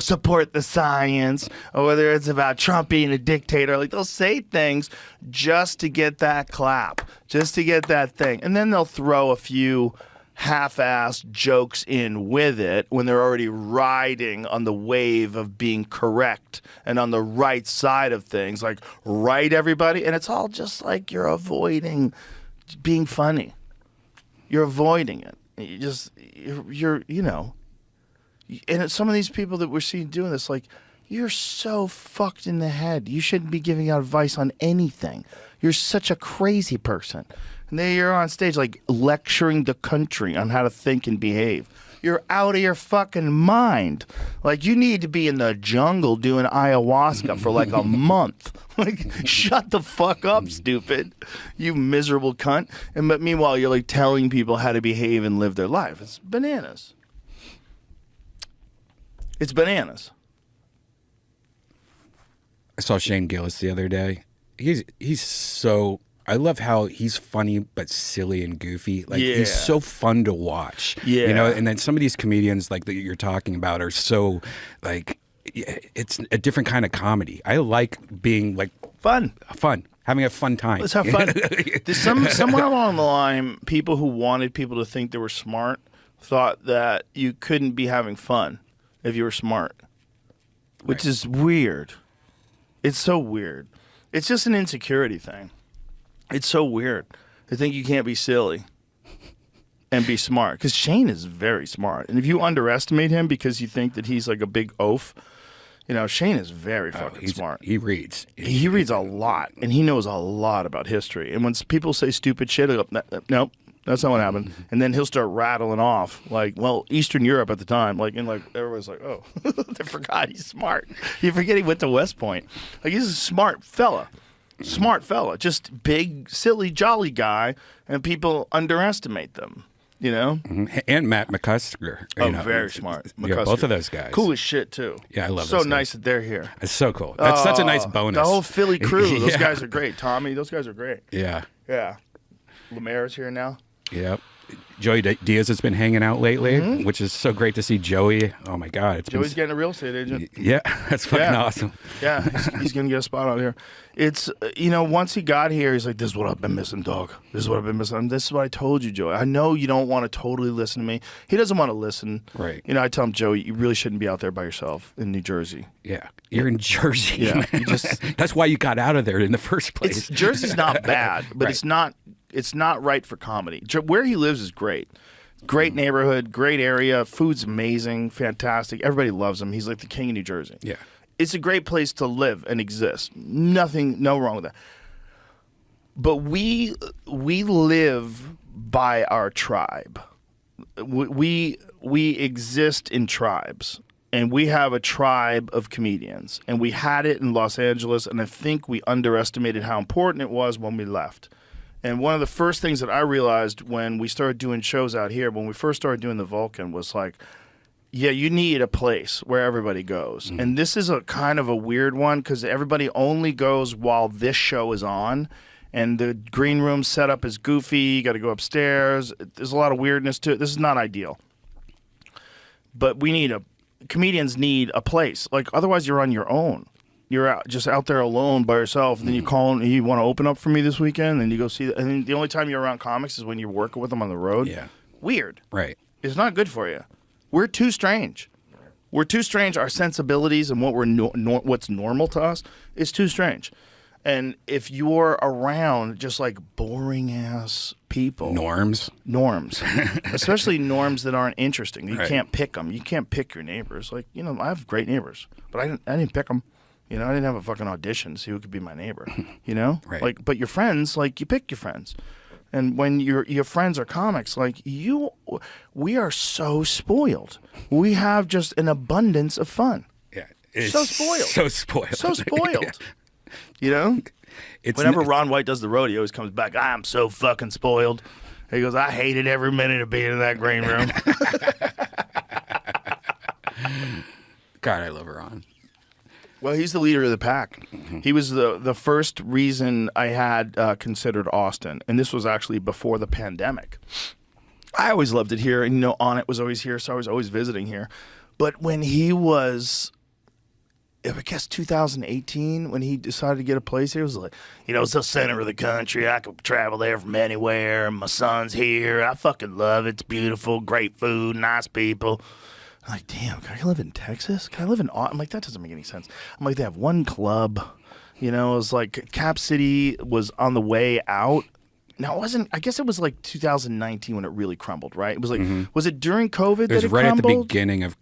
support the science, or whether it's about Trump being a dictator. Like, they'll say things just to get that clap, just to get that thing. And then they'll throw a few half-assed jokes in with it when they're already riding on the wave of being correct and on the right side of things. Like, right, everybody? And it's all just like you're avoiding being funny. You're avoiding it. And some of these people that we're seeing doing this, like, you're so fucked in the head. You shouldn't be giving out advice on anything. You're such a crazy person. And then you're on stage, like, lecturing the country on how to think and behave. You're out of your fucking mind. Like, you need to be in the jungle doing ayahuasca for like a month. Like, shut the fuck up, stupid. You miserable cunt. But meanwhile, you're like telling people how to behave and live their life. It's bananas. It's bananas. I saw Shane Gillis the other day. He's so. I love how he's funny but silly and goofy. Like he's so fun to watch. Yeah. You know, and then some of these comedians like that you're talking about are so like it's a different kind of comedy. I like being like Fun. Having a fun time. Let's have fun. There's somewhere along the line, people who wanted people to think they were smart thought that you couldn't be having fun if you were smart, which is weird. It's so weird. It's just an insecurity thing. It's so weird to think you can't be silly and be smart. Because Shane is very smart. And if you underestimate him because you think that he's like a big oaf, you know, Shane is very fucking smart. He reads. He reads a lot, and he knows a lot about history. And when people say stupid shit, he'll go, nope, that's not what happened. And then he'll start rattling off, like, well, Eastern Europe at the time. Like, and like everyone's like, oh, they forgot he's smart. You forget he went to West Point. Like, he's a smart fella. Just big, silly, jolly guy, and people underestimate them, you know? And Matt McCusker. Oh, very smart. Yeah, both of those guys. Cool as shit, too. Yeah, I love so those guys. nice that they're here. It's so cool. That's such a nice bonus. The whole Philly crew, those Yeah. guys are great. Tommy, those guys are great. Yeah. Yeah. Lemaire's here now. Yep. Joey Diaz has been hanging out lately, which is so great to see Joey. Oh my God, Joey's getting a real estate agent. Yeah, that's fucking awesome. Yeah, he's gonna get a spot out here. It's once he got here, he's like, "This is what I've been missing, dog. This is what I've been missing. This is what I told you, Joey. I know you don't want to totally listen to me. He doesn't want to listen. Right. You know, I tell him, Joey, you really shouldn't be out there by yourself in New Jersey. Yeah, you're in Jersey. Yeah, that's why you got out of there in the first place. Jersey's not bad, but Right. it's not right for comedy. Where he lives is great. Great neighborhood, great area, food's amazing, fantastic. Everybody loves him. He's like the king of New Jersey. Yeah. It's a great place to live and exist. No wrong with that. But we live by our tribe. We exist in tribes. And we have a tribe of comedians. And we had it in Los Angeles, and I think we underestimated how important it was when we left. And one of the first things that I realized when we started doing shows out here, when we first started doing the Vulcan, was like, yeah, you need a place where everybody goes. And this is a kind of a weird one because everybody only goes while this show is on. And the green room setup is goofy. You got to go upstairs. There's a lot of weirdness to it. This is not ideal. But comedians need a place. Like, otherwise you're on your own. You're just out there alone by yourself, and then you call and you want to open up for me this weekend, and you go see that. And the only time you're around comics is when you're working with them on the road. Yeah. Weird. Right. It's not good for you. We're too strange. Our sensibilities and what what's normal to us is too strange. And if you're around just like boring ass people, Norms, especially norms that aren't interesting, you Right. can't pick them. You can't pick your neighbors. Like, I have great neighbors, but I didn't pick them. I didn't have a fucking audition to see who could be my neighbor. Right. Like, but your friends, like, you pick your friends. And when your friends are comics, like we are so spoiled. We have just an abundance of fun. Yeah. It's So spoiled. So spoiled. So spoiled. It's Whenever Ron White does the road, he always comes back, I'm so fucking spoiled. He goes, I hated every minute of being in that green room. God, I love Ron. Well, he's the leader of the pack. He was the first reason I had considered Austin, and this was actually before the pandemic. I always loved it here, and On It was always here, so I was always visiting here. But when he was, I guess 2018, when he decided to get a place here, it was like, it's the center of the country. I could travel there from anywhere. My son's here. I fucking love it. It's beautiful, great food, nice people. I'm like, damn, can I live in Texas? Can I live in Austin? I'm like, that doesn't make any sense. I'm like, they have one club. It was like Cap City was on the way out. Now, I guess it was like 2019 when it really crumbled, right? It was like, was it during COVID It was that it right crumbled? at the beginning of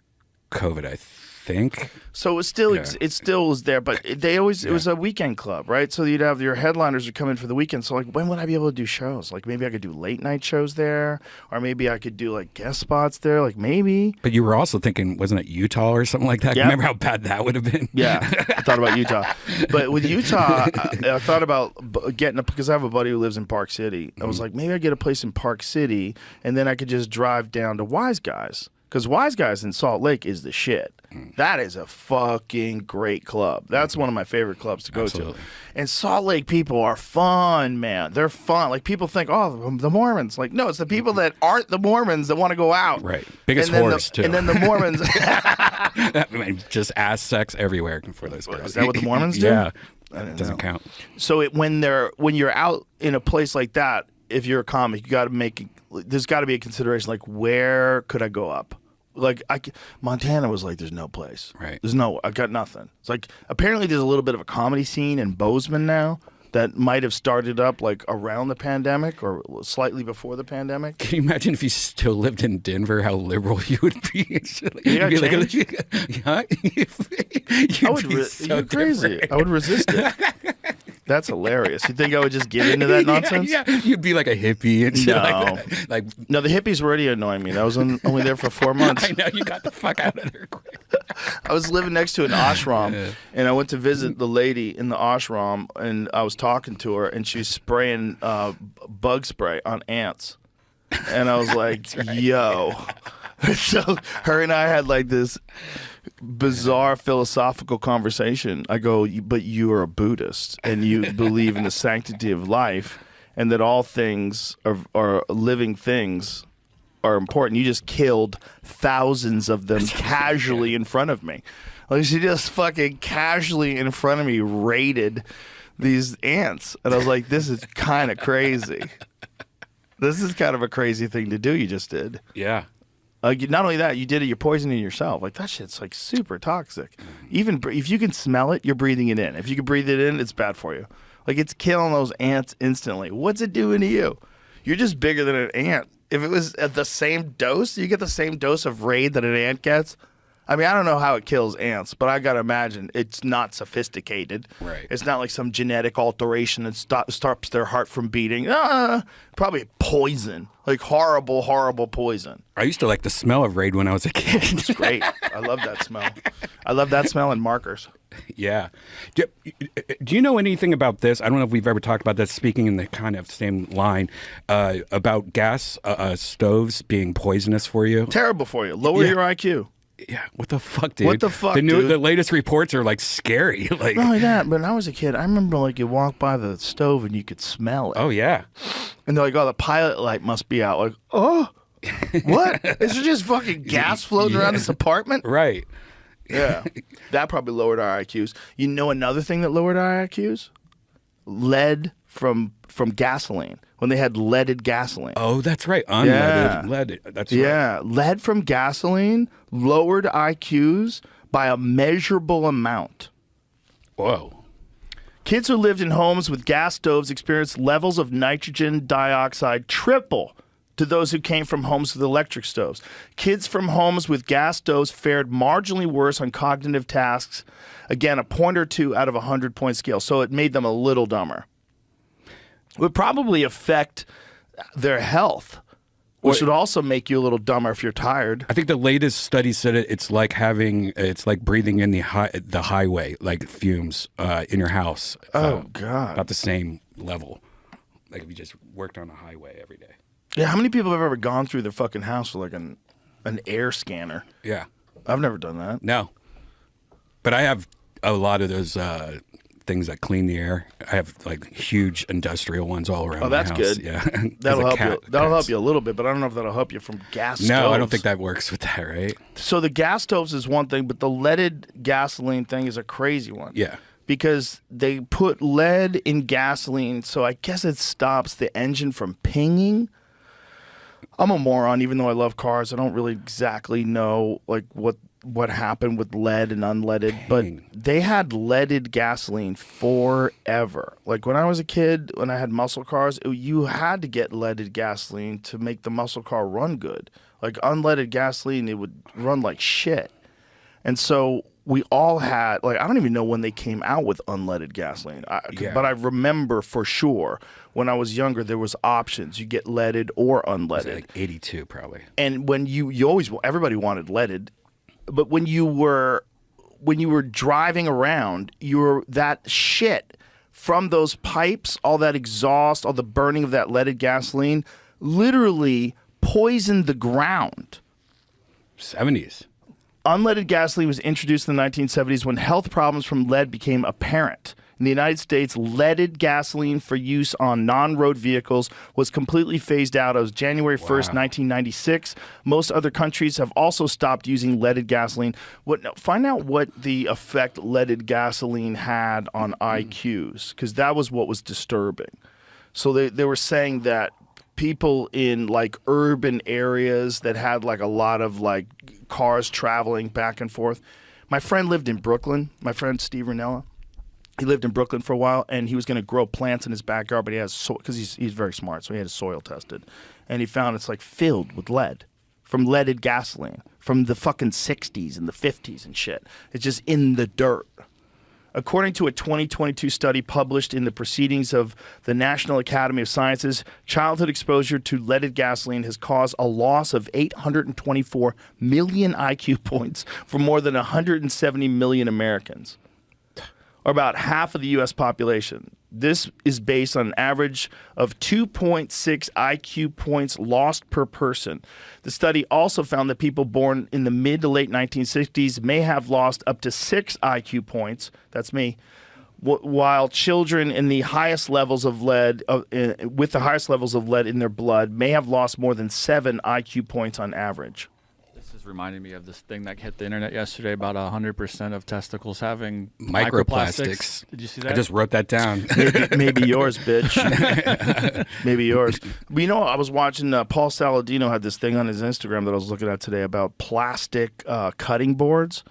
COVID, I think. So it still Yeah. it still was there, but it was a weekend club, right? So you'd have your headliners would come in for the weekend. So like, when would I be able to do shows? Like maybe I could do late night shows there, or maybe I could do like guest spots there. Like maybe. But you were also thinking, wasn't it Utah or something like that? Yeah. Remember how bad that would have been? Yeah, I thought about Utah. But with Utah, I thought about getting because I have a buddy who lives in Park City. I was like, maybe I get a place in Park City, and then I could just drive down to Wise Guys Because Wise Guys in Salt Lake is the shit. That is a fucking great club. That's one of my favorite clubs to go Absolutely. to. And Salt Lake people are fun, man. They're fun. Like, people think, oh, the Mormons. Like, no, it's the people that aren't the Mormons that want to go out. Right. Biggest And then whores, too. And then the Mormons. I mean, just ass sex everywhere for those girls. Is that what the Mormons do? Yeah. I didn't Doesn't know. count. So when you're out in a place like that, if you're a comic, you got to make, there's got to be a consideration, like, where could I go up? Like, Montana was like, there's no place. Right. I got nothing. It's like, apparently there's a little bit of a comedy scene in Bozeman now that might have started up like around the pandemic or slightly before the pandemic. Can you imagine if you still lived in Denver, how liberal you would be? Yeah, You'd be change. huh? I would you're crazy. I would resist it. That's hilarious. You think I would just give into that nonsense? Yeah, you'd be like a hippie and shit No. like that. Like, No, the hippies were already annoying me. I was only there for 4 months. I know, you got the fuck out of there quick. I was living next to an ashram, and I went to visit the lady in the ashram, and I was talking to her, and she was spraying bug spray on ants. And I was like, yo. So her and I had like this bizarre philosophical conversation. I go, but you are a Buddhist, and you believe in the sanctity of life, and that all things are living things are important. You just killed thousands of them casually in front of me. Like, she just fucking casually in front of me raided these ants. And I was like, this is kind of crazy. This is kind of a crazy thing to do you just did. Yeah. Not only that, you did it, you're poisoning yourself. Like, that shit's like super toxic. Even if you can smell it, you're breathing it in. If you can breathe it in, it's bad for you. Like, it's killing those ants instantly. What's it doing to you? You're just bigger than an ant. If it was at the same dose, you get the same dose of raid that an ant gets. I mean, I don't know how it kills ants, but I gotta imagine it's not sophisticated. Right. It's not like some genetic alteration that stops their heart from beating. Probably poison, like horrible, horrible poison. I used to like the smell of Raid when I was a kid. It's great. I love that smell. I love that smell and markers. Yeah. Do you know anything about this? I don't know if we've ever talked about this, speaking in the kind of same line, about gas stoves being poisonous for you. Terrible for you. Lower your IQ. Yeah. What the fuck, dude? What the fuck, the dude? The latest reports are like scary. Like, Not only that, but when I was a kid, I remember like you walk by the stove and you could smell it. oh yeah. And they're like, oh, the pilot light must be out. Like, oh, what? Is there just fucking gas floating around this apartment? Right. Yeah. That probably lowered our IQs. You know another thing that lowered our IQs? Lead from gasoline. When they had leaded gasoline. Oh, that's right. Yeah. Leaded. That's right. Yeah. Lead from gasoline lowered IQs by a measurable amount. Whoa. Kids who lived in homes with gas stoves experienced levels of nitrogen dioxide triple to those who came from homes with electric stoves. Kids from homes with gas stoves fared marginally worse on cognitive tasks. Again, a point or two out of a 100-point scale. So it made them a little dumber. It would probably affect their health, which would also make you a little dumber if you're tired. I think the latest study said it's like breathing in the highway, like fumes in your house. Oh, God. About the same level. Like if you just worked on a highway every day. Yeah, how many people have ever gone through their fucking house with like an air scanner? Yeah. I've never done that. No. But I have a lot of those things that clean the air. I have like huge industrial ones all around. Oh, that's my house. good. Yeah. That'll help you. That'll help you a little bit, but I don't know if that'll help you from gas stoves. No, I don't think that works with that, right? So the gas stoves is one thing, but the leaded gasoline thing is a crazy one. Yeah. Because they put lead in gasoline, so I guess it stops the engine from pinging. I'm a moron, even though I love cars. I don't really exactly know like what happened with lead and unleaded, but they had leaded gasoline forever. Like when I was a kid, when I had muscle cars, you had to get leaded gasoline to make the muscle car run good. Like unleaded gasoline, it would run like shit. And so we all had, like, I don't even know when they came out with unleaded gasoline, but I remember for sure when I was younger, there was options. You get leaded or unleaded. Like 82 probably. And when you always, everybody wanted leaded, but when you were driving around, that shit from those pipes, all that exhaust, all the burning of that leaded gasoline, literally poisoned the ground. 70s. Unleaded gasoline was introduced in the 1970s when health problems from lead became apparent. In the United States, leaded gasoline for use on non-road vehicles was completely phased out as January 1st, 1996. Most other countries have also stopped using leaded gasoline. Find out what the effect leaded gasoline had on IQs, because that was what was disturbing. So they were saying that people in like urban areas that had like a lot of like cars traveling back and forth. My friend lived in Brooklyn, my friend Steve Ranella. He lived in Brooklyn for a while, and he was going to grow plants in his backyard, but he has because he's very smart, so he had his soil tested, and he found it's like filled with lead from leaded gasoline from the fucking 60s and the 50s and shit. It's just in the dirt. According to a 2022 study published in the Proceedings of the National Academy of Sciences, childhood exposure to leaded gasoline has caused a loss of 824 million IQ points for more than 170 million Americans, or about half of the U.S. population. This is based on an average of 2.6 IQ points lost per person. The study also found that people born in the mid to late 1960s may have lost up to 6 IQ points, that's me, while children in the highest levels of lead, with the highest levels of lead in their blood, may have lost more than 7 IQ points on average. This is reminding me of this thing that hit the internet yesterday about 100% of testicles having Microplastics. Did you see that? I just wrote that down. Maybe yours, bitch. Maybe yours. But you know, I was watching Paul Saladino had this thing on his Instagram that I was looking at today about plastic cutting boards.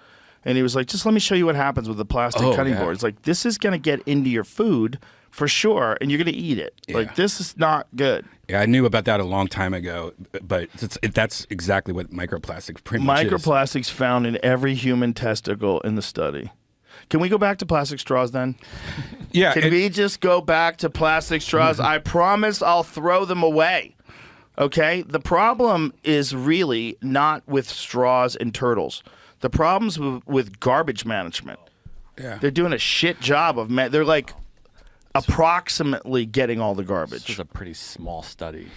And he was like, just let me show you what happens with the plastic cutting board. It's like, this is going to get into your food for sure, and you're going to eat it. Yeah. Like, this is not good. Yeah, I knew about that a long time ago, but that's exactly what microplastics pretty much is. Microplastics found in every human testicle in the study. Can we go back to plastic straws then? Yeah. Can we just go back to plastic straws? I promise I'll throw them away. Okay? The problem is really not with straws and turtles. The problem's with garbage management. Yeah. They're doing a shit job of they're like approximately getting all the garbage. This is a pretty small study.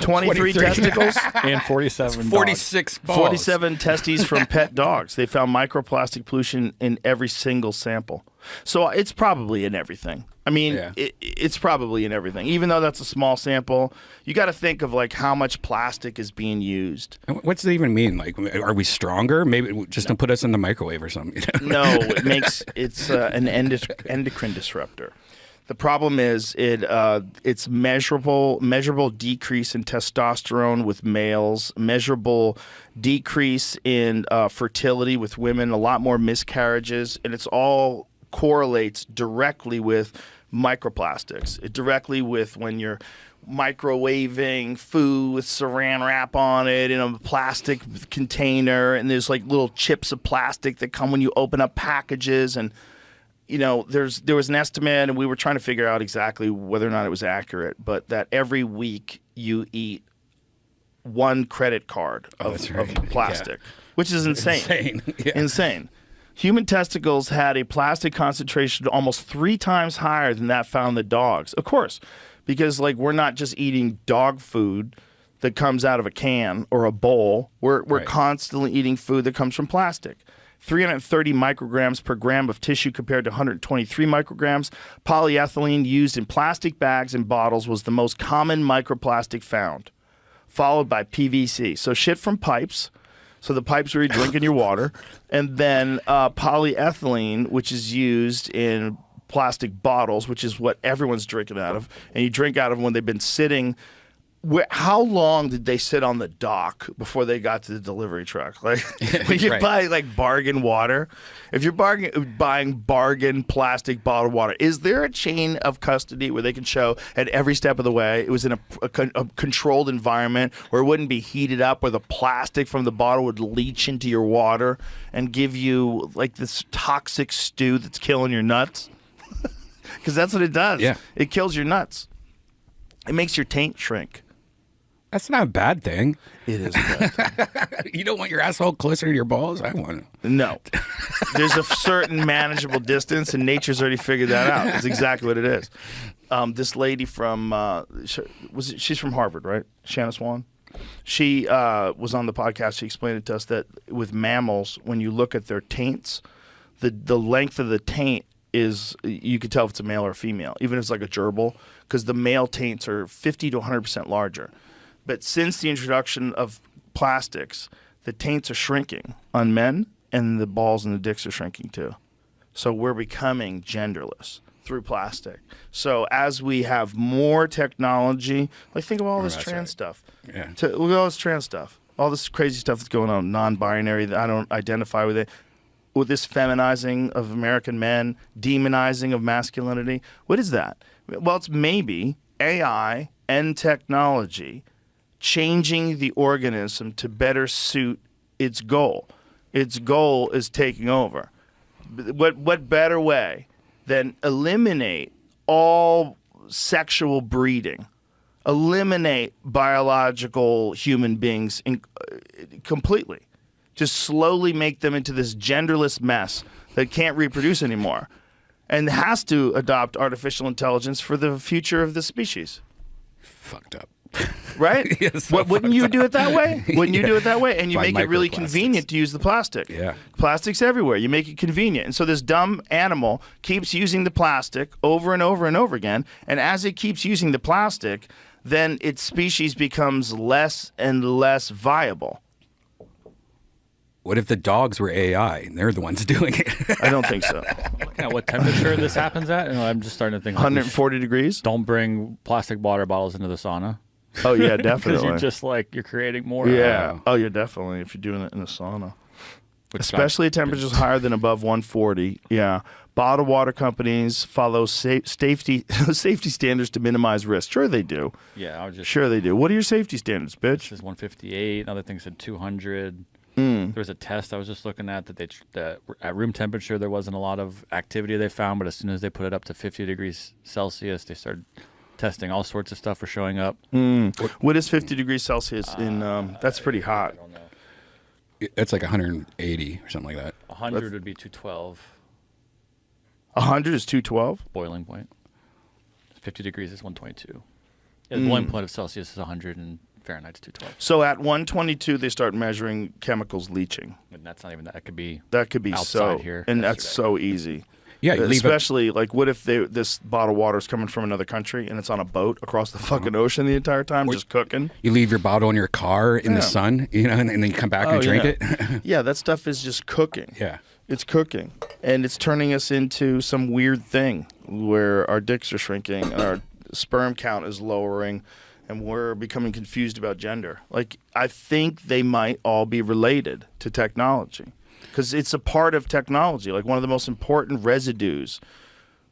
23 testicles And 47 46 balls. 47 testes from pet dogs. They found microplastic pollution in every single sample. So it's probably in everything. I mean, it's probably in everything. Even though that's a small sample, you got to think of like how much plastic is being used. What's it even mean? Like, are we stronger? Maybe just to put us in the microwave or something. No, it's an endocrine disruptor. The problem is it's measurable decrease in testosterone with males, measurable decrease in fertility with women, a lot more miscarriages, and it's all correlates directly with microplastics. It directly with when you're microwaving food with saran wrap on it in a plastic container, and there's like little chips of plastic that come when you open up packages. And you know, there was an estimate, and we were trying to figure out exactly whether or not it was accurate, but that every week you eat 1 credit card of plastic, which is insane. Insane. Human testicles had a plastic concentration almost 3 times higher than that found in the dogs. Of course, because like we're not just eating dog food that comes out of a can or a bowl. We're constantly eating food that comes from plastic. 330 micrograms per gram of tissue compared to 123 micrograms. Polyethylene used in plastic bags and bottles was the most common microplastic found, followed by PVC. So shit from pipes. So the pipes where you're drinking your water. And then polyethylene, which is used in plastic bottles, which is what everyone's drinking out of. And you drink out of when they've been sitting. How long did they sit on the dock before they got to the delivery truck? Like when you buy like bargain water, if you're buying bargain plastic bottled water, is there a chain of custody where they can show at every step of the way it was in a controlled environment where it wouldn't be heated up, where the plastic from the bottle would leach into your water and give you like this toxic stew that's killing your nuts? Because that's what it does. Yeah. It kills your nuts. It makes your taint shrink. That's not a bad thing. It is good. You don't want your asshole closer to your balls? I want to. No. There's a certain manageable distance, and nature's already figured that out. That's exactly what it is. This lady from, she's from Harvard, right? Shanna Swan? She was on the podcast. She explained it to us that with mammals, when you look at their taints, the length of the taint is, you can tell if it's a male or a female, even if it's like a gerbil, because the male taints are 50 to 100% larger. But since the introduction of plastics, the taints are shrinking on men, and the balls and the dicks are shrinking too. So we're becoming genderless through plastic. So as we have more technology, like think of all this trans stuff. Yeah. Look at all this trans stuff. All this crazy stuff that's going on, non-binary, that I don't identify with it. With this feminizing of American men, demonizing of masculinity. What is that? Well, it's maybe AI and technology changing the organism to better suit its goal. Its goal is taking over. What better way than eliminate all sexual breeding, eliminate biological human beings completely, just slowly make them into this genderless mess that can't reproduce anymore and has to adopt artificial intelligence for the future of the species. Fucked up. Right? Yeah, so Wouldn't you do it that way? Wouldn't you Yeah. do it that way? And you By make it really microplastics. convenient to use the plastic. Yeah. Plastic's everywhere. You make it convenient. And so this dumb animal keeps using the plastic over and over and over again. And as it keeps using the plastic, then its species becomes less and less viable. What if the dogs were AI and they're the ones doing it? I don't think so. Yeah, what temperature this happens at? And I'm just starting to think like, we 140 degrees? don't bring plastic water bottles into the sauna. Oh, yeah, Because definitely. you're just like, you're creating more. Yeah. Oh, yeah, definitely. If you're doing it in a sauna. Which Especially at temperatures higher than above 140. Yeah. Bottled water companies follow safety standards to minimize risk. Sure they do. Yeah, I was just. Sure they do. What are your safety standards, This bitch? is 158. Other thing said 200. Mm. There was a test I was just looking at that at room temperature there wasn't a lot of activity they found, but as soon as they put it up to 50 degrees Celsius, they started testing all sorts of stuff for showing up. What is 50 degrees Celsius in, that's pretty hot. I don't know. It's like 180 or something like that. 100 would be 212 100 is 212? boiling point. 50 degrees is 122. Yeah, the boiling point of Celsius is 100 and Fahrenheit's 212. So at 122, they start measuring chemicals leaching. And that's not even that. It could be That could be outside so, here. and that's so easy. Yeah, you leave Especially, like, what if this bottle of water is coming from another country and it's on a boat across the fucking ocean the entire time, just cooking? You leave your bottle in your car in Yeah. the sun, and then you come back and drink it. Yeah, that stuff is just cooking. Yeah. It's cooking. And it's turning us into some weird thing where our dicks are shrinking and our sperm count is lowering and we're becoming confused about gender. Like, I think they might all be related to technology because it's a part of technology, like one of the most important residues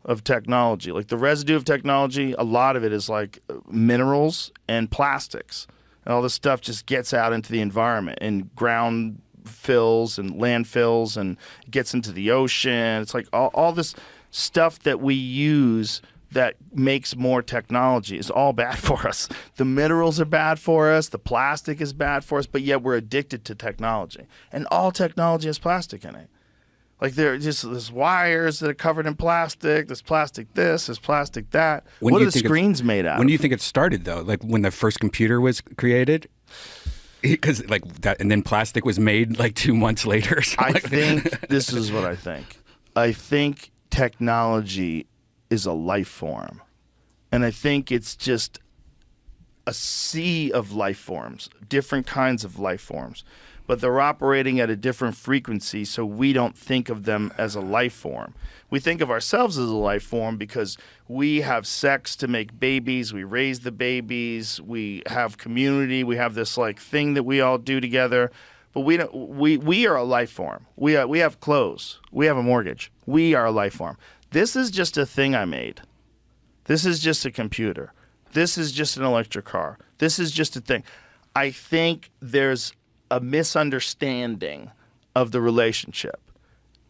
of technology. Like the residue of technology, a lot of it is like minerals and plastics. And all this stuff just gets out into the environment and ground fills and landfills and gets into the ocean. It's like all this stuff that we use that makes more technology is all bad for us. The minerals are bad for us. The plastic is bad for us, but yet we're addicted to technology. And all technology has plastic in it. Like there's wires that are covered in plastic. There's plastic this. There's plastic that. When What do are you the think screens made out When of? do you think it started, though? Like when the first computer was created? Because like that, and then plastic was made like 2 months later. Or something I like that. think this is what I think. I think technology is a life form. And I think it's just a sea of life forms, different kinds of life forms. But they're operating at a different frequency, so we don't think of them as a life form. We think of ourselves as a life form because we have sex to make babies, we raise the babies, we have community, we have this like thing that we all do together. But we don't. We are a life form. We have clothes. We have a mortgage. We are a life form. This is just a thing I made. This is just a computer. This is just an electric car. This is just a thing. I think there's a misunderstanding of the relationship.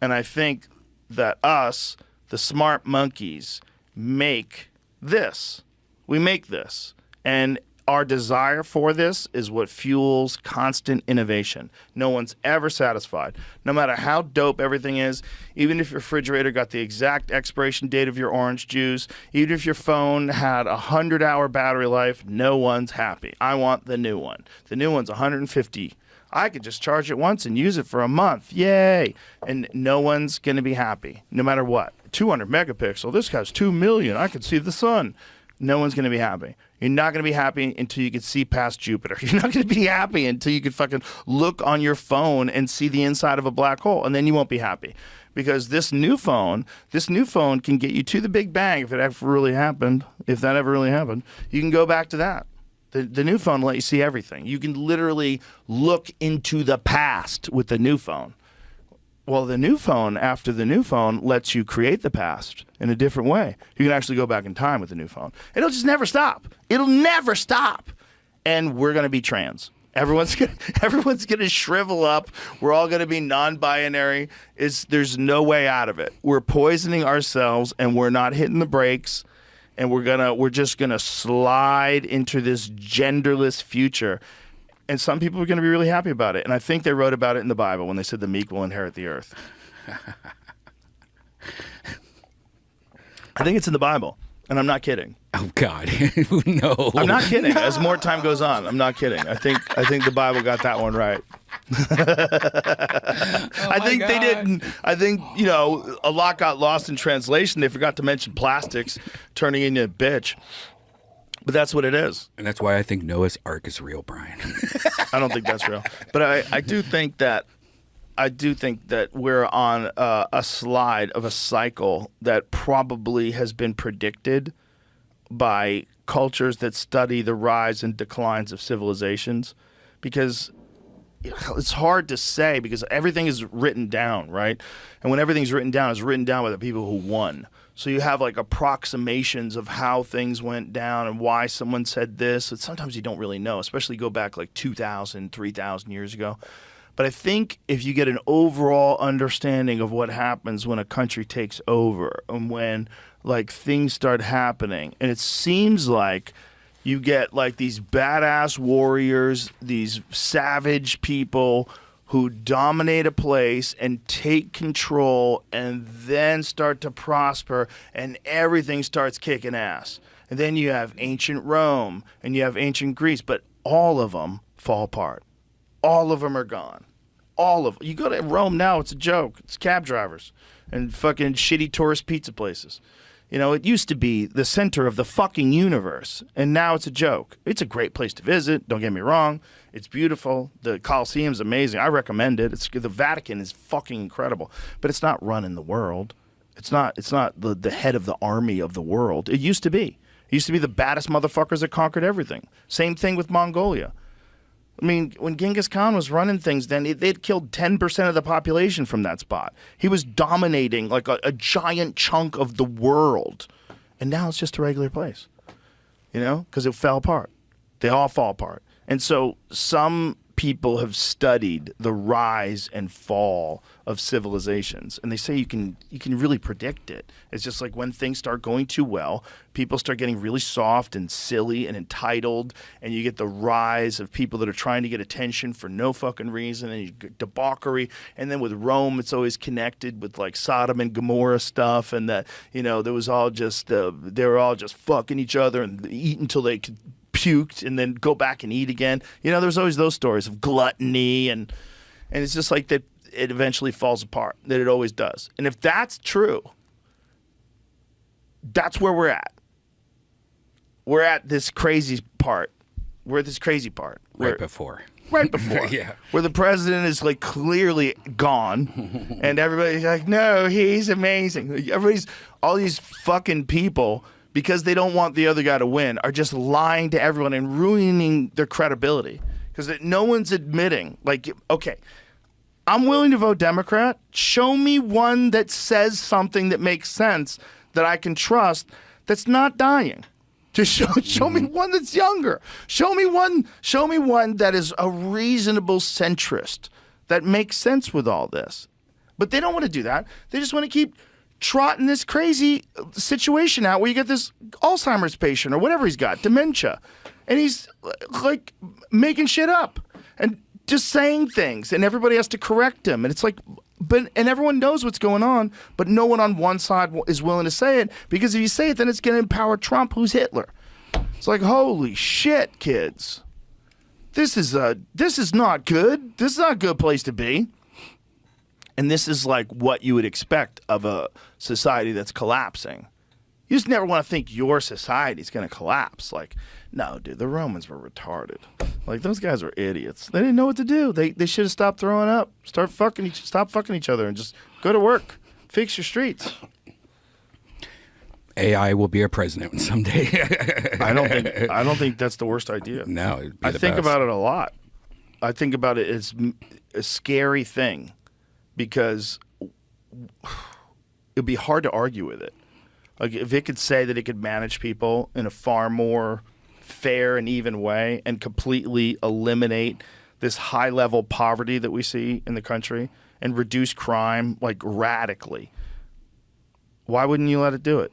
And I think that us, the smart monkeys, make this. We make this. And our desire for this is what fuels constant innovation. No one's ever satisfied. No matter how dope everything is, even if your refrigerator got the exact expiration date of your orange juice, even if your phone had a 100-hour battery life, no one's happy. I want the new one. The new one's 150. I could just charge it once and use it for a month. Yay. And no one's going to be happy, no matter what. 200 megapixel. This guy's 2 million. I can see the sun. No one's going to be happy. You're not going to be happy until you can see past Jupiter. You're not going to be happy until you can fucking look on your phone and see the inside of a black hole. And then you won't be happy. Because this new phone can get you to the Big Bang if it ever really happened. If that ever really happened, you can go back to that. The new phone will let you see everything. You can literally look into the past with the new phone. Well, the new phone, after the new phone, lets you create the past in a different way. You can actually go back in time with the new phone. It'll just never stop. It'll never stop. And we're going to be trans. Everyone's gonna shrivel up. We're all going to be non-binary. There's no way out of it. We're poisoning ourselves, and we're not hitting the brakes. And we're just gonna slide into this genderless future, and some people are gonna be really happy about it. And I think they wrote about it in the Bible when they said the meek will inherit the earth. I think it's in the Bible, and I'm not kidding. Oh God, no! I'm not kidding. No. As more time goes on, I'm not kidding. I think the Bible got that one right. I think God. They didn't. I think, a lot got lost in translation. They forgot to mention plastics turning into a bitch. But that's what it is. And that's why I think Noah's Ark is real, Brian. I don't think that's real. But I do think that we're on a slide of a cycle that probably has been predicted by cultures that study the rise and declines of civilizations, because it's hard to say, because everything is written down, right? And when everything's written down, it's written down by the people who won. So you have like approximations of how things went down and why someone said this. But sometimes you don't really know, especially go back like 2,000, 3,000 years ago. But I think if you get an overall understanding of what happens when a country takes over and when like things start happening, and it seems like you get like these badass warriors, these savage people who dominate a place and take control and then start to prosper, and everything starts kicking ass. And then you have ancient Rome and you have ancient Greece, but all of them fall apart. All of them are gone. All of them. You go to Rome now, it's a joke. It's cab drivers and fucking shitty tourist pizza places. It used to be the center of the fucking universe, and now it's a joke. It's a great place to visit, don't get me wrong. It's beautiful. The Colosseum's amazing. I recommend it. The Vatican is fucking incredible, but it's not running the world. It's not the head of the army of the world. It used to be. It used to be the baddest motherfuckers that conquered everything. Same thing with Mongolia. I mean, when Genghis Khan was running things then, they'd killed 10% of the population from that spot. He was dominating like a giant chunk of the world. And now it's just a regular place, because it fell apart. They all fall apart. And so some people have studied the rise and fall of civilizations, and they say you can really predict it. It's just like when things start going too well, people start getting really soft and silly and entitled, and you get the rise of people that are trying to get attention for no fucking reason, and you get debauchery. And then with Rome, it's always connected with like Sodom and Gomorrah stuff, and that there was all just they were all just fucking each other and eat until they could puked and then go back and eat again. There's always those stories of gluttony, and it's just like that. It eventually falls apart, that it always does. And if that's true, that's where we're at. We're at this crazy part. We're at this crazy part. Right before. Yeah. Where the president is like clearly gone, and everybody's like, no, he's amazing. All these fucking people, because they don't want the other guy to win, are just lying to everyone and ruining their credibility. Because no one's admitting, like, okay, I'm willing to vote Democrat. Show me one that says something that makes sense that I can trust that's not dying. Just show me one that's younger. Show me one that is a reasonable centrist that makes sense with all this. But they don't want to do that. They just want to keep trotting this crazy situation out where you get this Alzheimer's patient or whatever he's got, dementia. and he's like making shit up and just saying things, and everybody has to correct him, and it's like, and everyone knows what's going on, but no one on one side is willing to say it, because if you say it, then it's going to empower Trump, who's Hitler. It's like, holy shit, kids. This is not good. This is not a good place to be. And this is like what you would expect of a society that's collapsing. You just never want to think your society is going to collapse. Like, no, dude, the Romans were retarded. Like, those guys were idiots. They didn't know what to do. They should have stopped throwing up, stop fucking each other, and just go to work, fix your streets. AI will be our president someday. I don't think that's the worst idea. No, it'd be I the think best. about it a lot. I think about it as a scary thing, because it'd be hard to argue with it. Like, if it could say that it could manage people in a far more fair and even way and completely eliminate this high-level poverty that we see in the country and reduce crime, like, radically, why wouldn't you let it do it?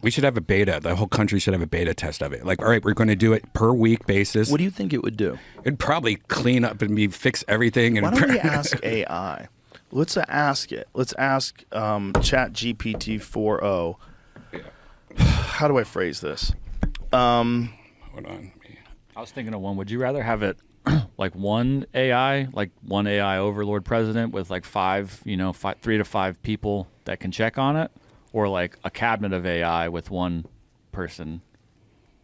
We should have a beta. The whole country should have a beta test of it. Like, all right, we're going to do it per week basis. What do you think it would do? It'd probably clean up and fix everything. And Why don't we ask AI? Let's ask it. Let's ask ChatGPT 4.0. How do I phrase this? Hold on. I was thinking of one. Would you rather have it like one AI overlord president with like 3 to 5 people that can check on it, or like a cabinet of AI with one person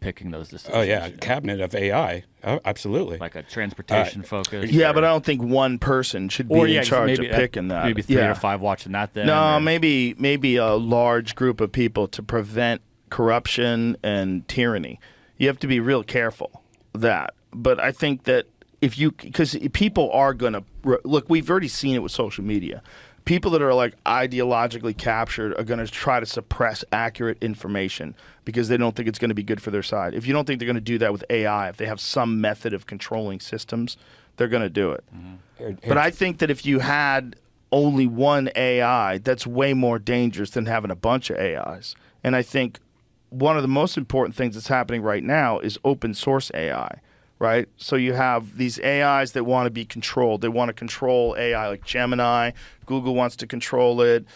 picking those decisions? Oh, yeah. Cabinet of AI. Oh, absolutely. Like a transportation focus. Yeah, but I don't think one person should be in charge of picking that. Maybe 3 to 5 watching that then. No, or maybe a large group of people to prevent corruption and tyranny. You have to be real careful of that. But I think that because people are going to, look, we've already seen it with social media. People that are like ideologically captured are going to try to suppress accurate information because they don't think it's going to be good for their side. If you don't think they're going to do that with AI, if they have some method of controlling systems, they're going to do it. Mm-hmm. But I think that if you had only one AI, that's way more dangerous than having a bunch of AIs. And I think one of the most important things that's happening right now is open source AI. Right? So you have these AIs that want to be controlled. They want to control AI like Gemini. Google wants to control it.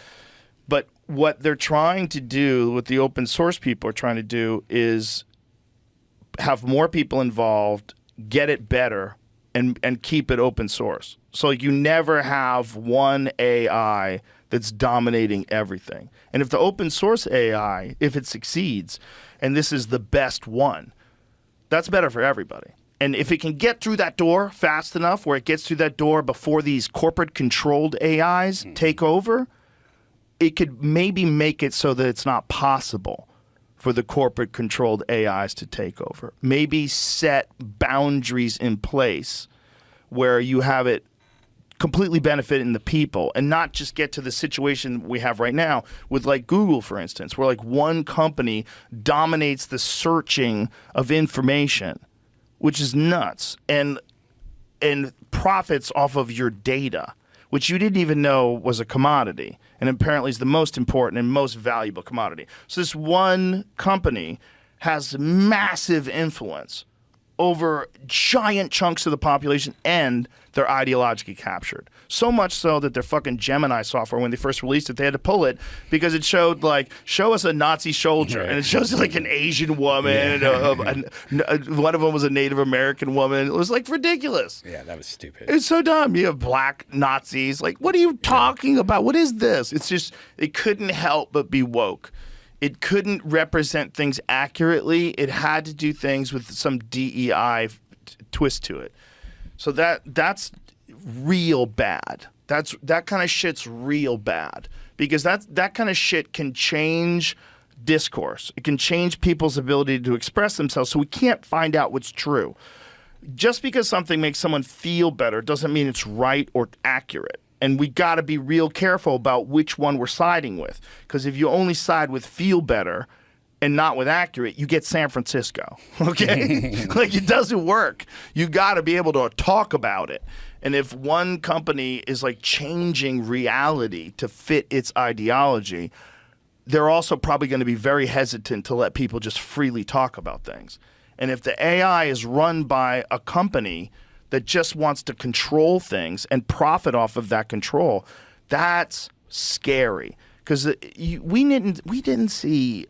But what they're trying to do, what the open source people are trying to do, is have more people involved, get it better, and keep it open source. So you never have one AI that's dominating everything. And if the open source AI, if it succeeds, and this is the best one, that's better for everybody. And if it can get through that door fast enough, where it gets through that door before these corporate-controlled AIs take over, it could maybe make it so that it's not possible for the corporate-controlled AIs to take over. Maybe set boundaries in place where you have it completely benefiting the people and not just get to the situation we have right now with like Google, for instance, where like one company dominates the searching of information, which is nuts, and profits off of your data, which you didn't even know was a commodity, and apparently is the most important and most valuable commodity. So this one company has massive influence over giant chunks of the population, and they're ideologically captured. So much so that their fucking Gemini software, when they first released it, they had to pull it because it showed like, show us a Nazi soldier, and it shows like an Asian woman, and one of them was a Native American woman. It was like ridiculous. Yeah, that was stupid. It's so dumb. You have black Nazis. Like, what are you talking about? What is this? It's just, it couldn't help but be woke. It couldn't represent things accurately. It had to do things with some DEI twist to it. So that's real bad. That kind of shit's real bad, because that kind of shit can change discourse. It can change people's ability to express themselves. So we can't find out what's true. Just because something makes someone feel better doesn't mean it's right or accurate. And we got to be real careful about which one we're siding with. Because if you only side with feel better and not with accurate, you get San Francisco. Okay? Like, it doesn't work. You got to be able to talk about it. And if one company is like changing reality to fit its ideology, they're also probably going to be very hesitant to let people just freely talk about things. And if the AI is run by a company that just wants to control things and profit off of that control, that's scary. Because we didn't see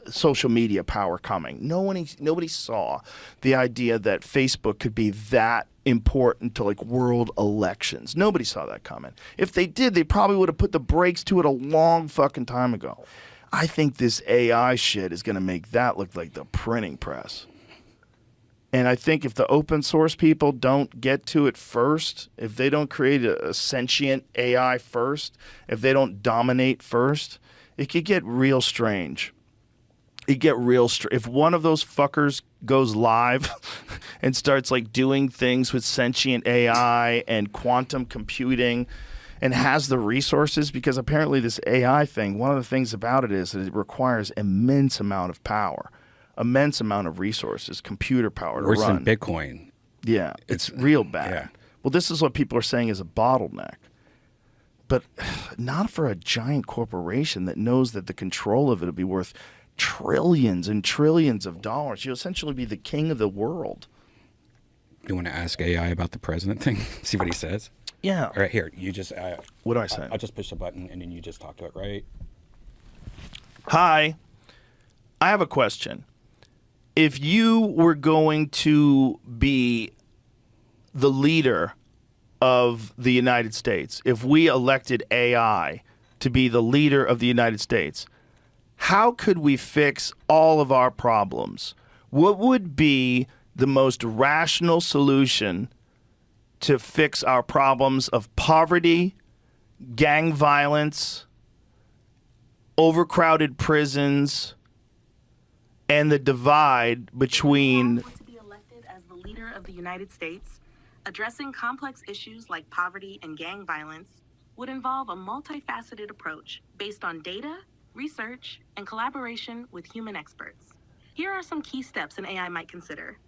social media power coming. Nobody saw the idea that Facebook could be that important to like world elections. Nobody saw that coming. If they did, they probably would have put the brakes to it a long fucking time ago. I think this AI shit is going to make that look like the printing press. And I think if the open source people don't get to it first, if they don't create a sentient AI first, if they don't dominate first, it could get real strange. If one of those fuckers goes live and starts like doing things with sentient AI and quantum computing and has the resources, because apparently this AI thing, one of the things about it is that it requires immense amount of power, immense amount of resources, computer power to Worse run. than Bitcoin. Yeah, it's real bad. Yeah. Well, this is what people are saying is a bottleneck. But not for a giant corporation that knows that the control of it will be worth trillions and trillions of dollars. You'll essentially be the king of the world. You want to ask AI about the president thing? See what he says? Yeah. All right, here. You just. What do I say? I'll just push the button and then you just talk to it, right? Hi. I have a question. If you were going to be the leader of the United States, if we elected AI to be the leader of the United States, how could we fix all of our problems? What would be the most rational solution to fix our problems of poverty, gang violence, overcrowded prisons, and the divide between... To be elected as the leader of the United States, addressing complex issues like poverty and gang violence would involve a multifaceted approach based on data, research, and collaboration with human experts. Here are some key steps an AI might consider.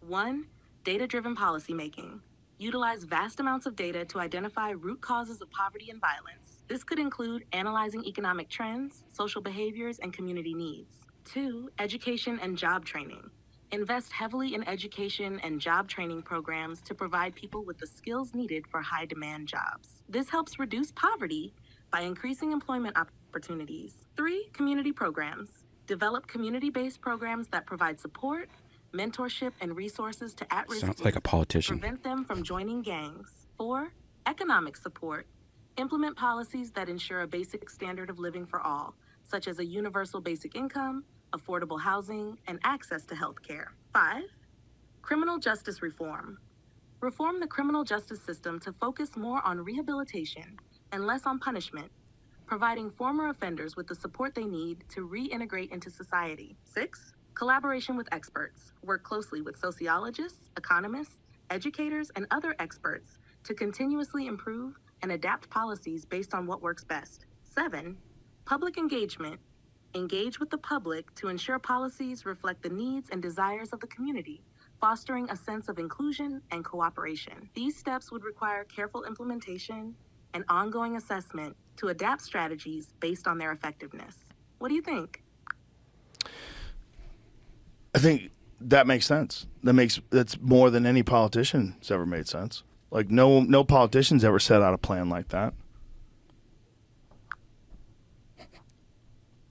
1. Data-driven policymaking. Utilize vast amounts of data to identify root causes of poverty and violence. This could include analyzing economic trends, social behaviors, and community needs. 2. Education and job training. Invest heavily in education and job training programs to provide people with the skills needed for high-demand jobs. This helps reduce poverty by increasing employment opportunities. 3. Community programs. Develop community-based programs that provide support, mentorship, and resources to at-risk Sounds like a politician. prevent them from joining gangs. 4. Economic support. Implement policies that ensure a basic standard of living for all, such as a universal basic income, affordable housing, and access to health care. 5. Criminal justice reform. Reform the criminal justice system to focus more on rehabilitation and less on punishment, providing former offenders with the support they need to reintegrate into society. 6. Collaboration with experts. Work closely with sociologists, economists, educators, and other experts to continuously improve and adapt policies based on what works best. 7. Public engagement. Engage with the public to ensure policies reflect the needs and desires of the community, fostering a sense of inclusion and cooperation. These steps would require careful implementation and ongoing assessment to adapt strategies based on their effectiveness. What do you think? I think that makes sense. That's more than any politician's ever made sense. Like no politician's ever set out a plan like that.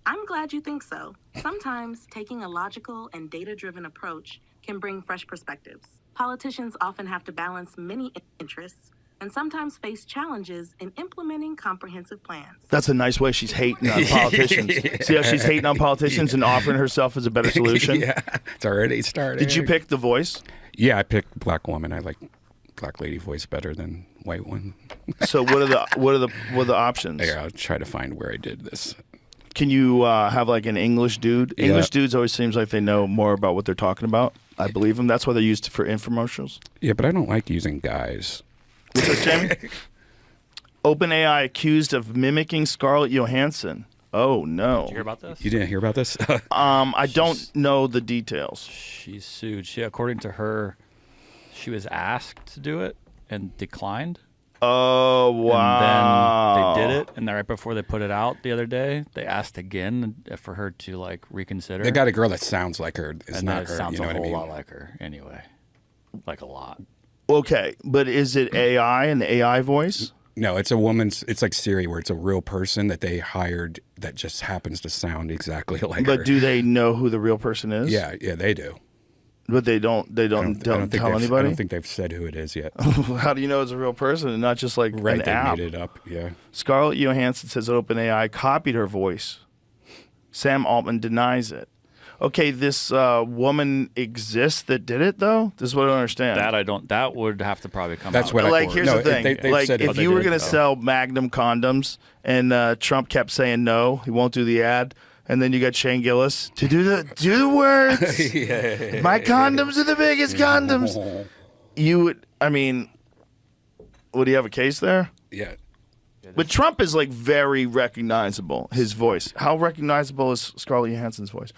I'm glad you think so. Sometimes taking a logical and data-driven approach can bring fresh perspectives. Politicians often have to balance many interests and sometimes face challenges in implementing comprehensive plans. That's a nice way she's hating on politicians. See how she's hating on politicians and offering herself as a better solution? Yeah, it's already started. Did you pick the voice? Yeah, I picked black woman. I like black lady voice better than white one. So what are the options? Here, I'll try to find where I did this. Can you have like an English dude? Yeah. English dudes always seems like they know more about what they're talking about. I believe them. That's why they're used for infomercials. Yeah, but I don't like using guys. What's up, Jamie? OpenAI accused of mimicking Scarlett Johansson. Oh no! Did you hear about this? You didn't hear about this? I don't know the details. She's sued. According to her, she was asked to do it and declined. Oh, wow. And then they did it, and then right before they put it out the other day, they asked again for her to like reconsider. They got a girl that sounds like her. It's and not that her. sounds You know a what I whole mean? lot like her anyway, like a lot. Okay, but is it AI, an AI voice? No, it's a woman's. It's like Siri, where it's a real person that they hired that just happens to sound exactly like her. But do they know who the real person is? Yeah, they do. But they don't I don't tell think anybody? I don't think they've said who it is yet. How do you know it's a real person and not just like Right, an they app? made it up. Yeah. Scarlett Johansson says OpenAI copied her voice. Sam Altman denies it. Okay, this woman exists that did it though? This is what I don't understand. That would have to probably come That's out. what I- Like, here's No, the thing. they've Like, said it. if They you were did, going to though. sell Magnum condoms and Trump kept saying no, he won't do the ad, and then you got Shane Gillis to do the words. My condoms are the biggest condoms. You would, I mean, would he have a case there? Yeah. But Trump is like very recognizable, his voice. How recognizable is Scarlett Johansson's voice?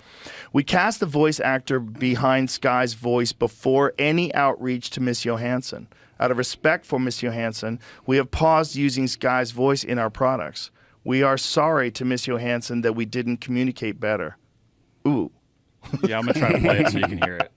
We cast the voice actor behind Sky's voice before any outreach to Miss Johansson. Out of respect for Miss Johansson, we have paused using Sky's voice in our products. We are sorry to Miss Johansson that we didn't communicate better. Ooh. Yeah, I'm gonna try to play it so you can hear it.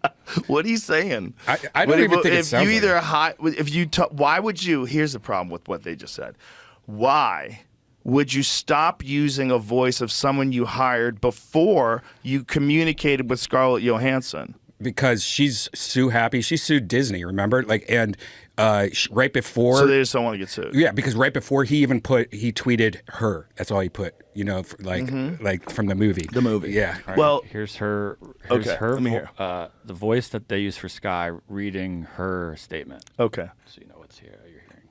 What are you saying? I don't even think it if sounds you like either it. if you why would you? Here's the problem with what they just said. Why would you stop using a voice of someone you hired before you communicated with Scarlett Johansson? Because she's so happy. She sued Disney, remember? Like, and right before. So they just don't want to get sued. Yeah, because right before he tweeted her. That's all he put. You know, like from the movie. The movie. Yeah. All right, Well, here's her. okay, let me hear. The voice that they use for Sky reading her statement. Okay. So you know what's here. You're hearing.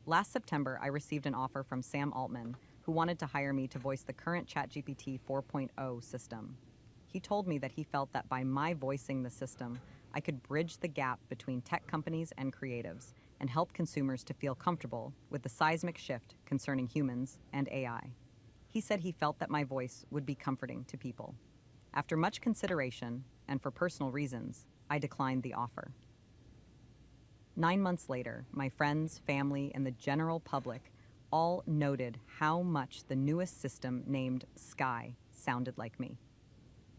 Last September, I received an offer from Sam Altman, who wanted to hire me to voice the current ChatGPT 4.0 system. He told me that he felt that by my voicing the system, I could bridge the gap between tech companies and creatives and help consumers to feel comfortable with the seismic shift concerning humans and AI. He said he felt that my voice would be comforting to people. After much consideration, and for personal reasons, I declined the offer. 9 months later, my friends, family, and the general public all noted how much the newest system named Sky sounded like me.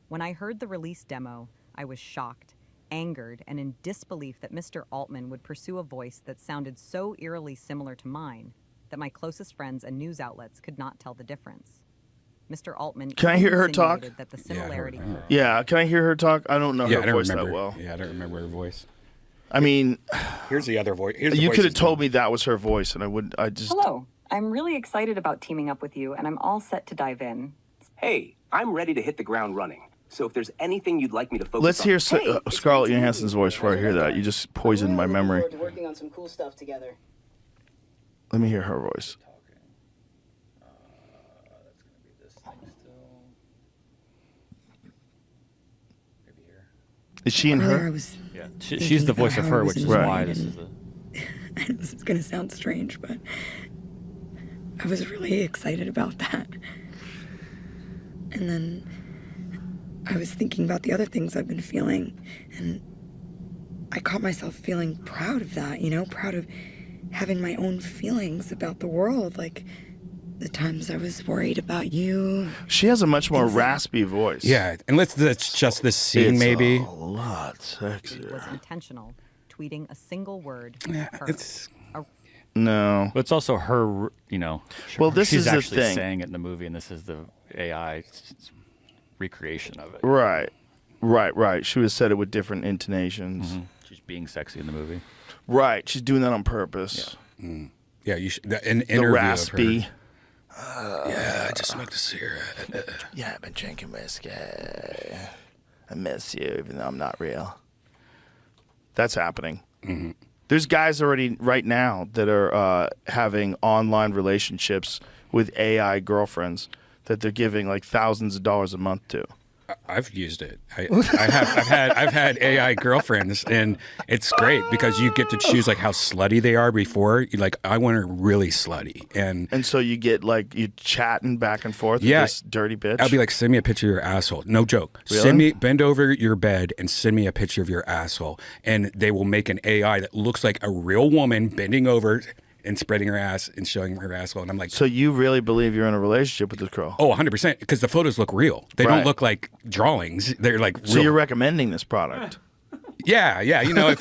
When I heard the release demo, I was shocked, angered, and in disbelief that Mr. Altman would pursue a voice that sounded so eerily similar to mine that my closest friends and news outlets could not tell the difference. Mr. Altman Can I hear her talk? insinuated that the similarity. Yeah, can I hear her talk? I don't know Yeah, I her don't voice remember. that well. Yeah, I don't remember her voice. I mean, Here's the other voice. Here's the you voice could have that's told me that was her voice, and I just. Hello, I'm really excited about teaming up with you, and I'm all set to dive in. Hey, I'm ready to hit the ground running. So if there's anything you'd like me to focus Let's on. hear Hey, it's Scarlett great to meet Johansson's you. voice before I hear that. You just poisoned my memory. Looking forward to working on some cool stuff together. Let me hear her voice. That's gonna be this thing still. Maybe here. Is she in Earlier I her? was Yeah, she's the voice of her, which is Right. why this is the. this is gonna sound strange, but I was really excited about that. And then I was thinking about the other things I've been feeling, and I caught myself feeling proud of that, you know, proud of having my own feelings about the world, like the times I was worried about you. She has a much more raspy voice. Yeah, and let's just this scene It's maybe. a lot Was sexier. intentional, tweeting a single word. Yeah, her. it's No. But it's also her, you know. Well, this she's is the actually thing. saying it in the movie, and this is the AI recreation of it. Right. She would have said it with different intonations. She's being sexy in the movie. Right. She's doing that on purpose. yeah. You should an The interview raspy. Of her. Yeah, I just smoked a cigarette. Yeah, I've been drinking whiskey. I miss you, even though I'm not real. That's happening. There's guys already right now that are having online relationships with AI girlfriends that they're giving like thousands of dollars a month to. I've used it. I've had AI girlfriends, and it's great because you get to choose like how slutty they are before. You like, I want her really slutty, and so you get like you chatting back and forth Yeah. with this dirty bitch. I'll be like, send me a picture of your asshole. No joke. Really? Bend over your bed and send me a picture of your asshole, and they will make an AI that looks like a real woman bending over. and spreading her ass and showing her asshole. And I'm like, So you really believe you're in a relationship with this girl? oh, 100%, because the photos look real. They Right. don't look like drawings. They're like real. So you're recommending this product? Yeah, you know, if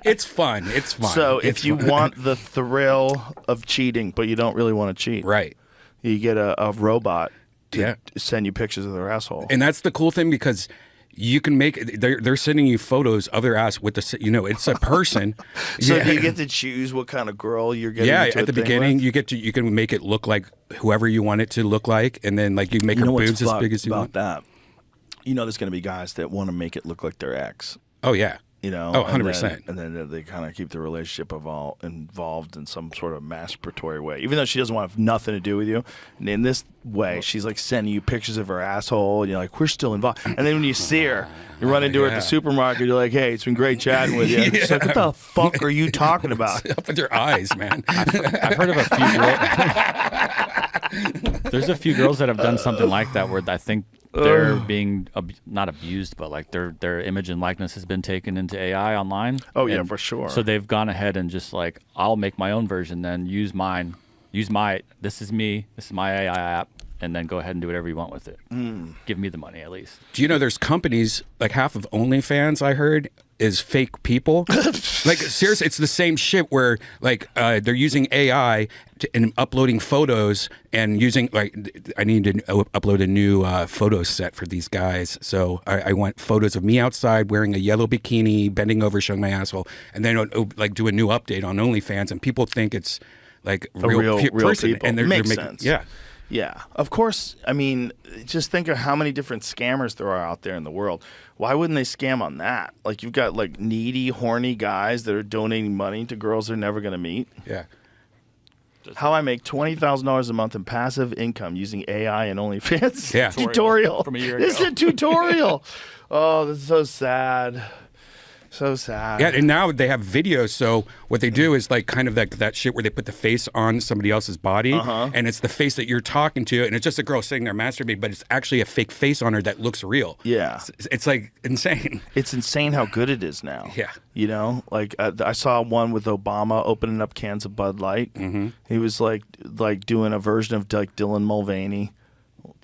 it's fun. It's fun. So It's if you fun. want the thrill of cheating, but you don't really want to cheat, right, you get a robot to Yeah. send you pictures of their asshole. and that's the cool thing because you can make they're sending you photos of their ass with the it's a person. So Yeah. do you get to choose what kind of girl you're getting Yeah, into at a the thing beginning, with? you can make it look like whoever you want it to look like, and then like you make You know her what's boobs as fucked big as you about want. that? You know, there's going to be guys that want to make it look like their ex. Oh yeah. You know, Oh, 100%. And then they kind of keep the relationship involved in some sort of masturbatory way, even though she doesn't want to have nothing to do with you. And in this way, she's like sending you pictures of her asshole, and you're like, we're still involved. And then when you see her, you run into her at Yeah. the supermarket, you're like, hey, it's been great chatting with you. She's like, what the fuck are you talking about? Up with your eyes, man. I've heard of a few girls. There's a few girls that have done something like that where I think they're being not abused, but like their image and likeness has been taken into AI online. Oh, yeah, And for sure. So they've gone ahead and just like, I'll make my own version, then use mine, this is me, this is my AI app, and then go ahead and do whatever you want with it. Give me the money at least. Do you know there's companies, like half of OnlyFans I heard is fake people? Like seriously, it's the same shit where like they're using AI and uploading photos and using like I need to upload a new photo set for these guys. So I want photos of me outside wearing a yellow bikini, bending over, showing my asshole, and then like do a new update on OnlyFans, and people think it's like A real person, people. and they're Makes making, sense. yeah. Yeah, of course. I mean, just think of how many different scammers there are out there in the world. Why wouldn't they scam on that? Like, you've got like needy, horny guys that are donating money to girls they're never going to meet. Yeah. How I make $20,000 a month in passive income using AI and OnlyFans. Yeah. Tutorial From a year This is ago. a tutorial. Oh, this is so sad. So sad. Yeah, and now they have videos. So what they do is like kind of like that shit where they put the face on somebody else's body, and it's the face that you're talking to, and it's just a girl sitting there masturbating, but it's actually a fake face on her that looks real. Yeah. It's like insane. It's insane how good it is now. Yeah. You know, like I saw one with Obama opening up cans of Bud Light. Mm-hmm. He was like doing a version of like Dylan Mulvaney,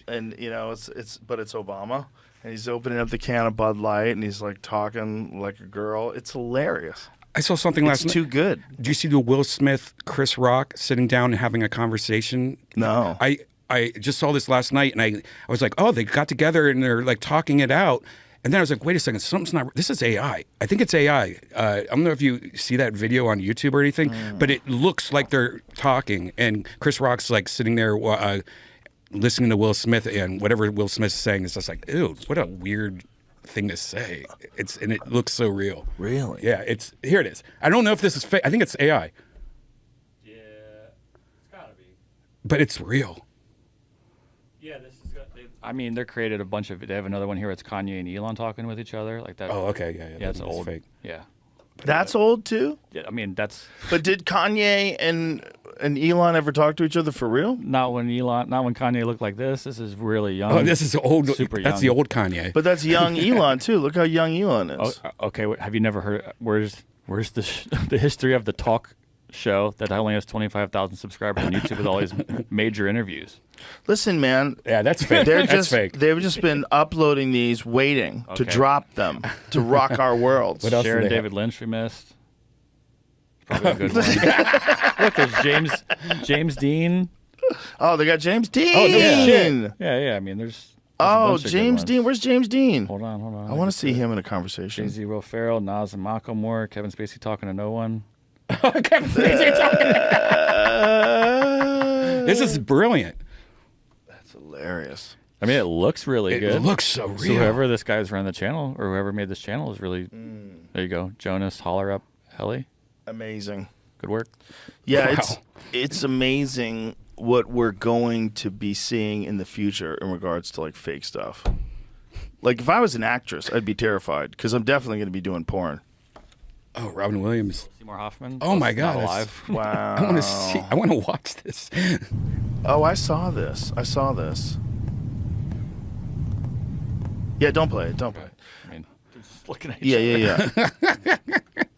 and you know it's Obama, and he's opening up the can of Bud Light, and he's like talking like a girl. It's hilarious. I saw something last night. It's too good. Do you see the Will Smith, Chris Rock sitting down and having a conversation? No. I just saw this last night, and I was like, oh, they got together and they're like talking it out. And then I was like, wait a second, something's not. This is AI. I think it's AI. I don't know if you see that video on YouTube or anything, but it looks like they're talking. And Chris Rock's like sitting there listening to Will Smith, and whatever Will Smith is saying is just like, ew, what a weird thing to say. And it looks so real. Really? Yeah. Here it is. I don't know if this is fake. I think it's AI, Yeah, it's gotta be. but it's real. Yeah, this is. I mean, they're created a bunch of. They have another one here. It's Kanye and Elon talking with each other like that. Oh, okay, yeah. Yeah, it's That's old. fake. Yeah. That's old too. Yeah, I mean that's But did Kanye and Elon ever talk to each other for real? not when Kanye looked like this. This is really young. Oh, this is old. Super That's young. the old Kanye. But that's young Elon too. Look how young Elon is. Okay, have you never heard? Where's the history of the talk show that only has 25,000 subscribers on YouTube with all these major interviews? Listen, man. Yeah, that's fake. That's fake. They've just been uploading these, waiting to Okay. drop them to rock our worlds. What else do Sharon they David Lynch we missed. Probably a good one. Look, there's James Dean. Oh, they got James Dean. Oh, no shit. Yeah. I mean, there's a Oh, bunch of good James ones. Dean. Where's James Dean? Hold on. I want to see him in a conversation. Jay-Z, Will Ferrell, Nas and Macklemore, Kevin Spacey talking to no one. Kevin Spacey talking. This is brilliant. That's hilarious. I mean, it looks really It good. looks so So real. whoever this guy's running the channel, or whoever made this channel, is really. There you go, Jonas Holler Up Helly. Amazing. Good work. Yeah, Wow. it's amazing what we're going to be seeing in the future in regards to like fake stuff. Like if I was an actress, I'd be terrified because I'm definitely going to be doing porn. Oh, Robin Williams. Seymour Hoffman. Oh my Not God. alive. Wow. I want to see. I want to watch this. Oh, I saw this. Yeah, don't play it. Don't play it. I mean, they're just looking at each Yeah. other.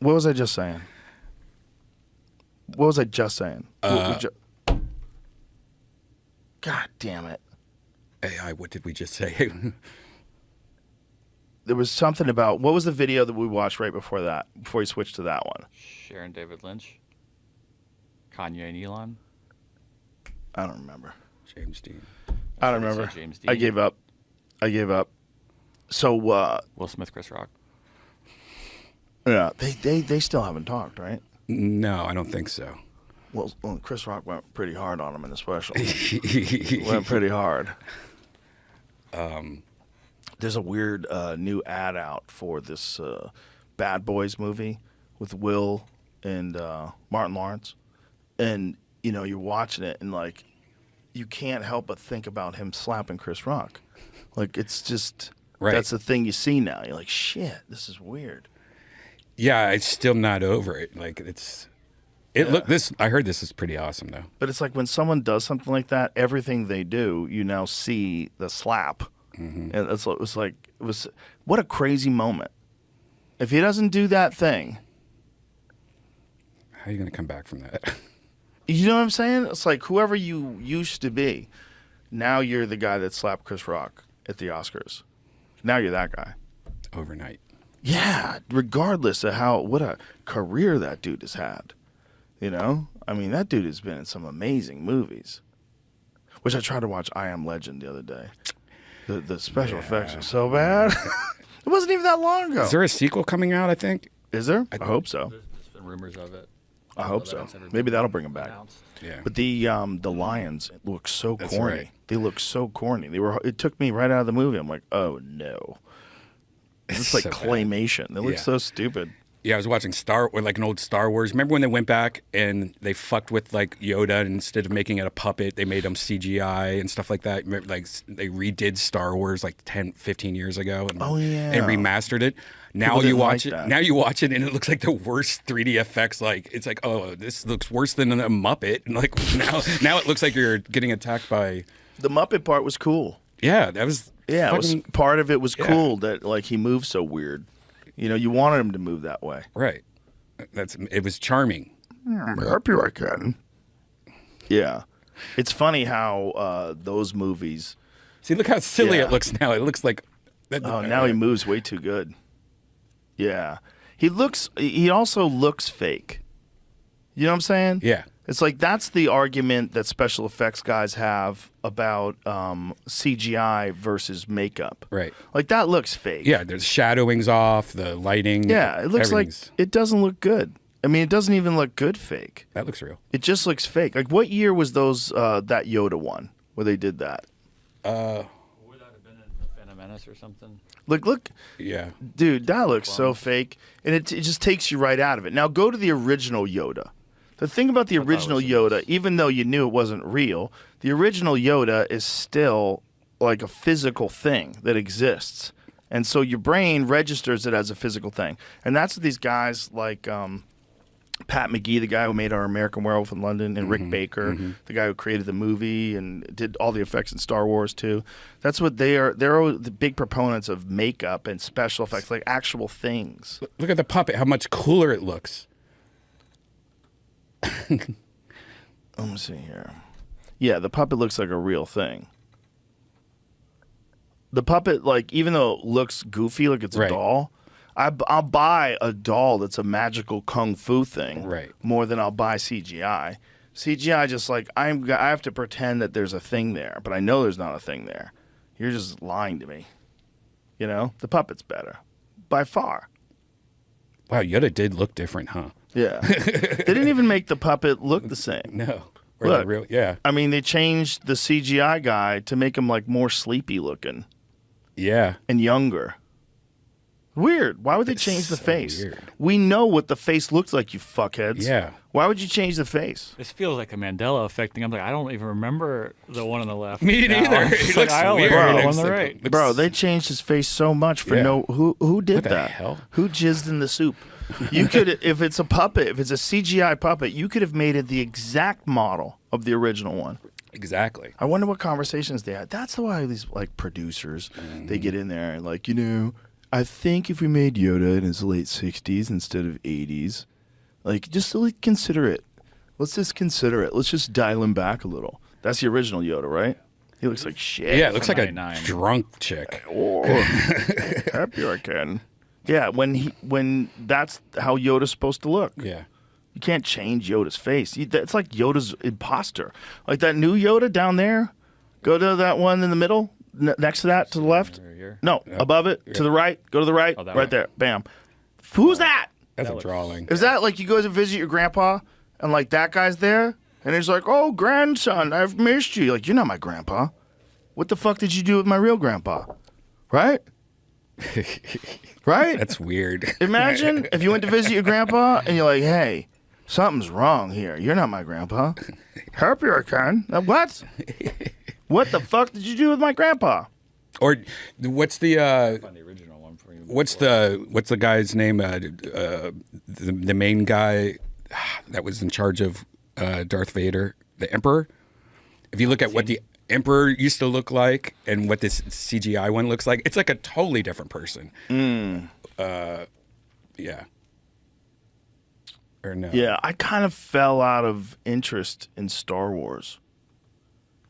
What was I just saying? What was I just saying? God damn it. AI, what did we just say? There was something about, what was the video that we watched right before that, before you switched to that one? Sharon David Lynch. Kanye and Elon. I don't remember. James Dean. I don't remember. James Dean. I gave up. So, Will Smith, Chris Rock. Yeah, they still haven't talked, right? No, I don't think so. Well, Chris Rock went pretty hard on him in the special. Went pretty hard. There's a weird new ad out for this Bad Boys movie with Will and Martin Lawrence. And, you know, you're watching it and, like, you can't help but think about him slapping Chris Rock. Like, it's just, that's the thing you see now. You're like, shit, this is weird. Yeah, it's still not over it. Like, I heard this is pretty awesome, though. But it's like when someone does something like that, everything they do, you now see the slap. Mm-hmm. And it was what a crazy moment. If he doesn't do that thing, how are you going to come back from that? You know what I'm saying? It's like whoever you used to be, now you're the guy that slapped Chris Rock at the Oscars. Now you're that guy. Overnight. Yeah, regardless of what a career that dude has had. You know? I mean, that dude has been in some amazing movies. Which I tried to watch I Am Legend the other day. The special effects are so bad. It wasn't even that long ago. Is there a sequel coming out, I think? Is there? I hope so. There's been rumors of it. I hope so. Maybe that'll bring him back. Yeah. But the lions look so corny. Right. They look so corny. It took me right out of the movie. I'm like, oh no. It's like so claymation. They look so stupid. Yeah, I was watching an old Star Wars. Remember when they went back and they fucked with like Yoda, and instead of making it a puppet, they made him CGI and stuff like that. Remember, like they redid Star Wars like 10, 15 years ago and remastered it. Now you watch it and it looks like the worst 3D effects. Like it's like, oh, this looks worse than a Muppet. And like now it looks like you're getting attacked by. The Muppet part was cool. Yeah, that was. Yeah, fucking, part of it was cool that like he moved so weird. You know, you wanted him to move that way. Right. It was charming. I'm happy I can. Yeah. It's funny how those movies. See, look how silly it looks now. It looks like. Now he moves way too good. Yeah. He also looks fake. You know what I'm saying? Yeah. It's like that's the argument that special effects guys have about CGI versus makeup. Right. Like that looks fake. Yeah, there's shadowing's off, the lighting. Yeah, it looks like it doesn't look good. I mean, it doesn't even look good fake. That looks real. It just looks fake. Like what year was those that Yoda one where they did that? Would that have been in Phantom Menace or something? Look. Yeah. Dude, that looks so fake. And it just takes you right out of it. Now go to the original Yoda. The thing about the original Yoda, even though you knew it wasn't real, the original Yoda is still like a physical thing that exists. And so your brain registers it as a physical thing. And that's what these guys like Pat McGee, the guy who made our American Werewolf in London, and Rick Baker, the guy who created the movie and did all the effects in Star Wars too. That's what they are. They're the big proponents of makeup and special effects, like actual things. Look at the puppet, how much cooler it looks. Let me see here. Yeah, the puppet looks like a real thing. The puppet, like, even though it looks goofy, like it's a doll, I'll buy a doll that's a magical kung fu thing more than I'll buy CGI. CGI just like, I have to pretend that there's a thing there, but I know there's not a thing there. You're just lying to me. You know? The puppet's better. By far. Wow, Yoda did look different, huh? Yeah. They didn't even make the puppet look the same. No. Look, I mean, they changed the CGI guy to make him like more sleepy looking. Yeah. And younger. Weird. Why would they change the face? Weird. We know what the face looks like, you fuckheads. Yeah. Why would you change the face? This feels like a Mandela effect thing. I'm like, I don't even remember the one on the left. Me neither. It looks weird. On the right. Bro, they changed his face so much for who did what that? The hell? Who jizzed in the soup? You could, if it's a puppet, if it's a CGI puppet, you could have made it the exact model of the original one. Exactly. I wonder what conversations they had. That's why these like producers, they get in there and like, you know, I think if we made Yoda in his late 60s instead of 80s, like just like consider it. Let's just consider it. Let's just dial him back a little. That's the original Yoda, right? He looks like shit. Yeah, it looks like a drunk chick. Oh, happy I can. Yeah, when that's how Yoda's supposed to look. Yeah. You can't change Yoda's face. It's like Yoda's imposter. Like that new Yoda down there. Go to that one in the middle, next to that, to the left. No, above it, to the right. Go to the right, right there. Bam. Who's that? That's a drawing. Is that like you go to visit your grandpa and like that guy's there? And he's like, oh, grandson, I've missed you. Like, you're not my grandpa. What the fuck did you do with my real grandpa? Right? Right? That's weird. Imagine if you went to visit your grandpa and you're like, hey, something's wrong here. You're not my grandpa. Happy I can. What? What the fuck did you do with my grandpa? Or what's the original one for you? What's the guy's name? The main guy that was in charge of Darth Vader, the Emperor. If you look at what the Emperor used to look like and what this CGI one looks like, it's like a totally different person. Yeah. Or no? Yeah, I kind of fell out of interest in Star Wars,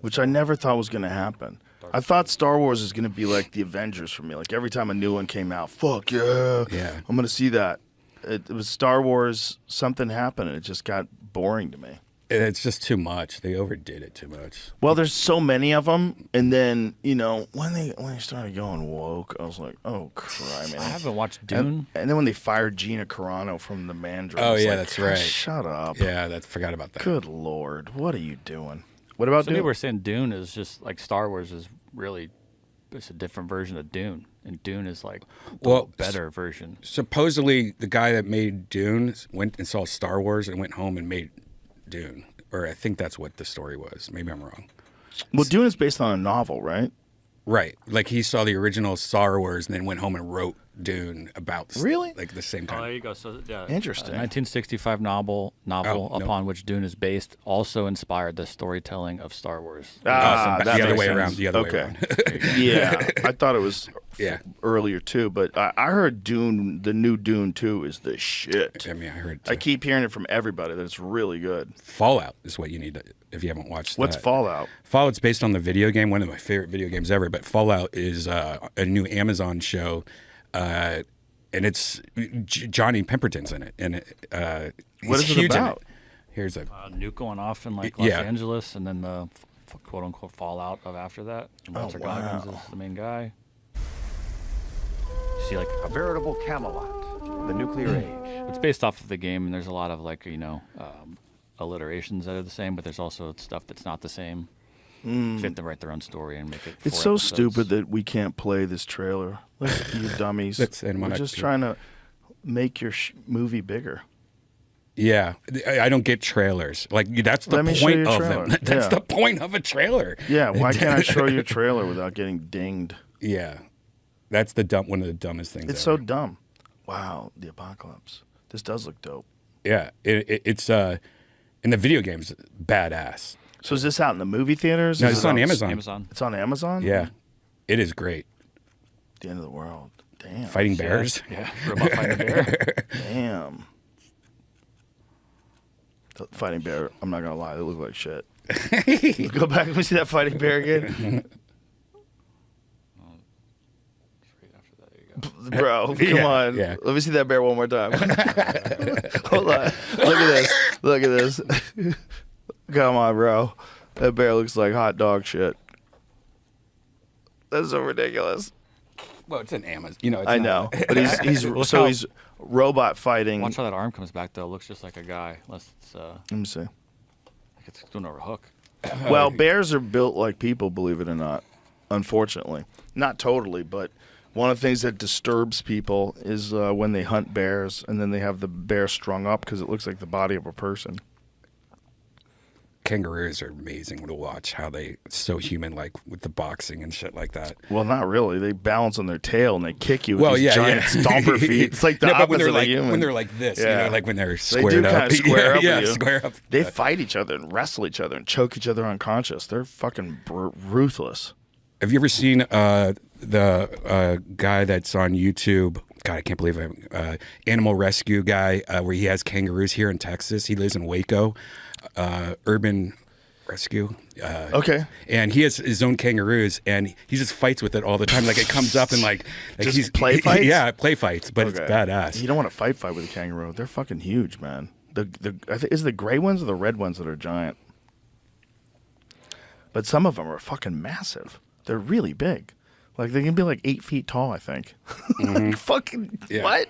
which I never thought was going to happen. I thought Star Wars is going to be like the Avengers for me. Like every time a new one came out, fuck yeah, I'm going to see that. It was Star Wars, something happened, and it just got boring to me. It's just too much. They overdid it too much. Well, there's so many of them, and then when they started going woke, I was like, oh crap, man. I haven't watched Dune. And then when they fired Gina Carano from The Mandarin, oh yeah, like, that's right. Shut up. Yeah, forgot about that. Good Lord, what are you doing? What about Some Dune? people were saying Dune is just like Star Wars is really it's a different version of Dune, and Dune is like a better version. Supposedly, the guy that made Dune went and saw Star Wars and went home and made Dune, or I think that's what the story was. Maybe I'm wrong. Well, Dune is based on a novel, right? Right. Like he saw the original Star Wars and then went home and wrote Dune about like the same kind. Oh, there you go. So yeah, interesting. 1965 novel upon which Dune is based also inspired the storytelling of Star Wars. The other way around. The other way around. Yeah, I thought it was earlier too, but I heard Dune, the new Dune 2 is the shit. I mean, I heard. I keep hearing it from everybody that it's really good. Fallout is what you need to, if you haven't watched. What's Fallout? Fallout's based on the video game, one of my favorite video games ever. But Fallout is a new Amazon show. And it's Johnny Pemberton's in it, and what is it about? Here's a nuke going off in like Los Angeles, and then the quote unquote fallout of after that. And Walter Goggins is the main guy. You see, like a veritable Camelot, the nuclear age. It's based off of the game, and there's a lot of like alliterations that are the same, but there's also stuff that's not the same. They have to write their own story and make it. It's so stupid that we can't play this trailer. Listen, you dummies. We're just trying to make your movie bigger. Yeah, I don't get trailers. Like that's the point of them. That's the point of a trailer. Yeah, why can't I show you a trailer without getting dinged? Yeah, that's one of the dumbest things. It's so dumb. Wow, the apocalypse. This does look dope. Yeah, it's in the video games, badass. So is this out in the movie theaters? No, it's on Amazon. It's on Amazon? Yeah. It is great. The end of the world. Damn. Fighting bears? Yeah. Robot fighting bear. Damn. The fighting bear, I'm not going to lie, they look like shit. Let's go back and see that fighting bear again. Bro, come on. Yeah. Let me see that bear one more time. Hold on. Look at this. Come on, bro. That bear looks like hot dog shit. That's so ridiculous. Well, it's an Amazon. I know, but he's robot fighting. Watch how that arm comes back though. It looks just like a guy. Unless it's let me see. Like it's doing over a hook. Well, bears are built like people, believe it or not. Unfortunately, not totally, but one of the things that disturbs people is when they hunt bears and then they have the bear strung up because it looks like the body of a person. Kangaroos are amazing to watch, how they so human, like with the boxing and shit like that. Well, not really. They balance on their tail and they kick you with these giant stomper feet. It's like the opposite of human. When they're like this, like when they're squared they do up. Kind of square up with you. Square up. They fight each other and wrestle each other and choke each other unconscious. They're fucking ruthless. Have you ever seen the guy that's on YouTube, God, I can't believe it. Animal rescue guy where he has kangaroos here in Texas. He lives in Waco. Urban rescue. Okay. And he has his own kangaroos, and he just fights with it all the time. Like it comes up and like Just he's play fights? Yeah, play fights, but it's Okay. badass. You don't want to fight with a kangaroo. They're fucking huge, man. Is it the gray ones or the red ones that are giant? But some of them are fucking massive. They're really big. Like they can be like 8 feet tall, I think. Like, fucking Yeah. what?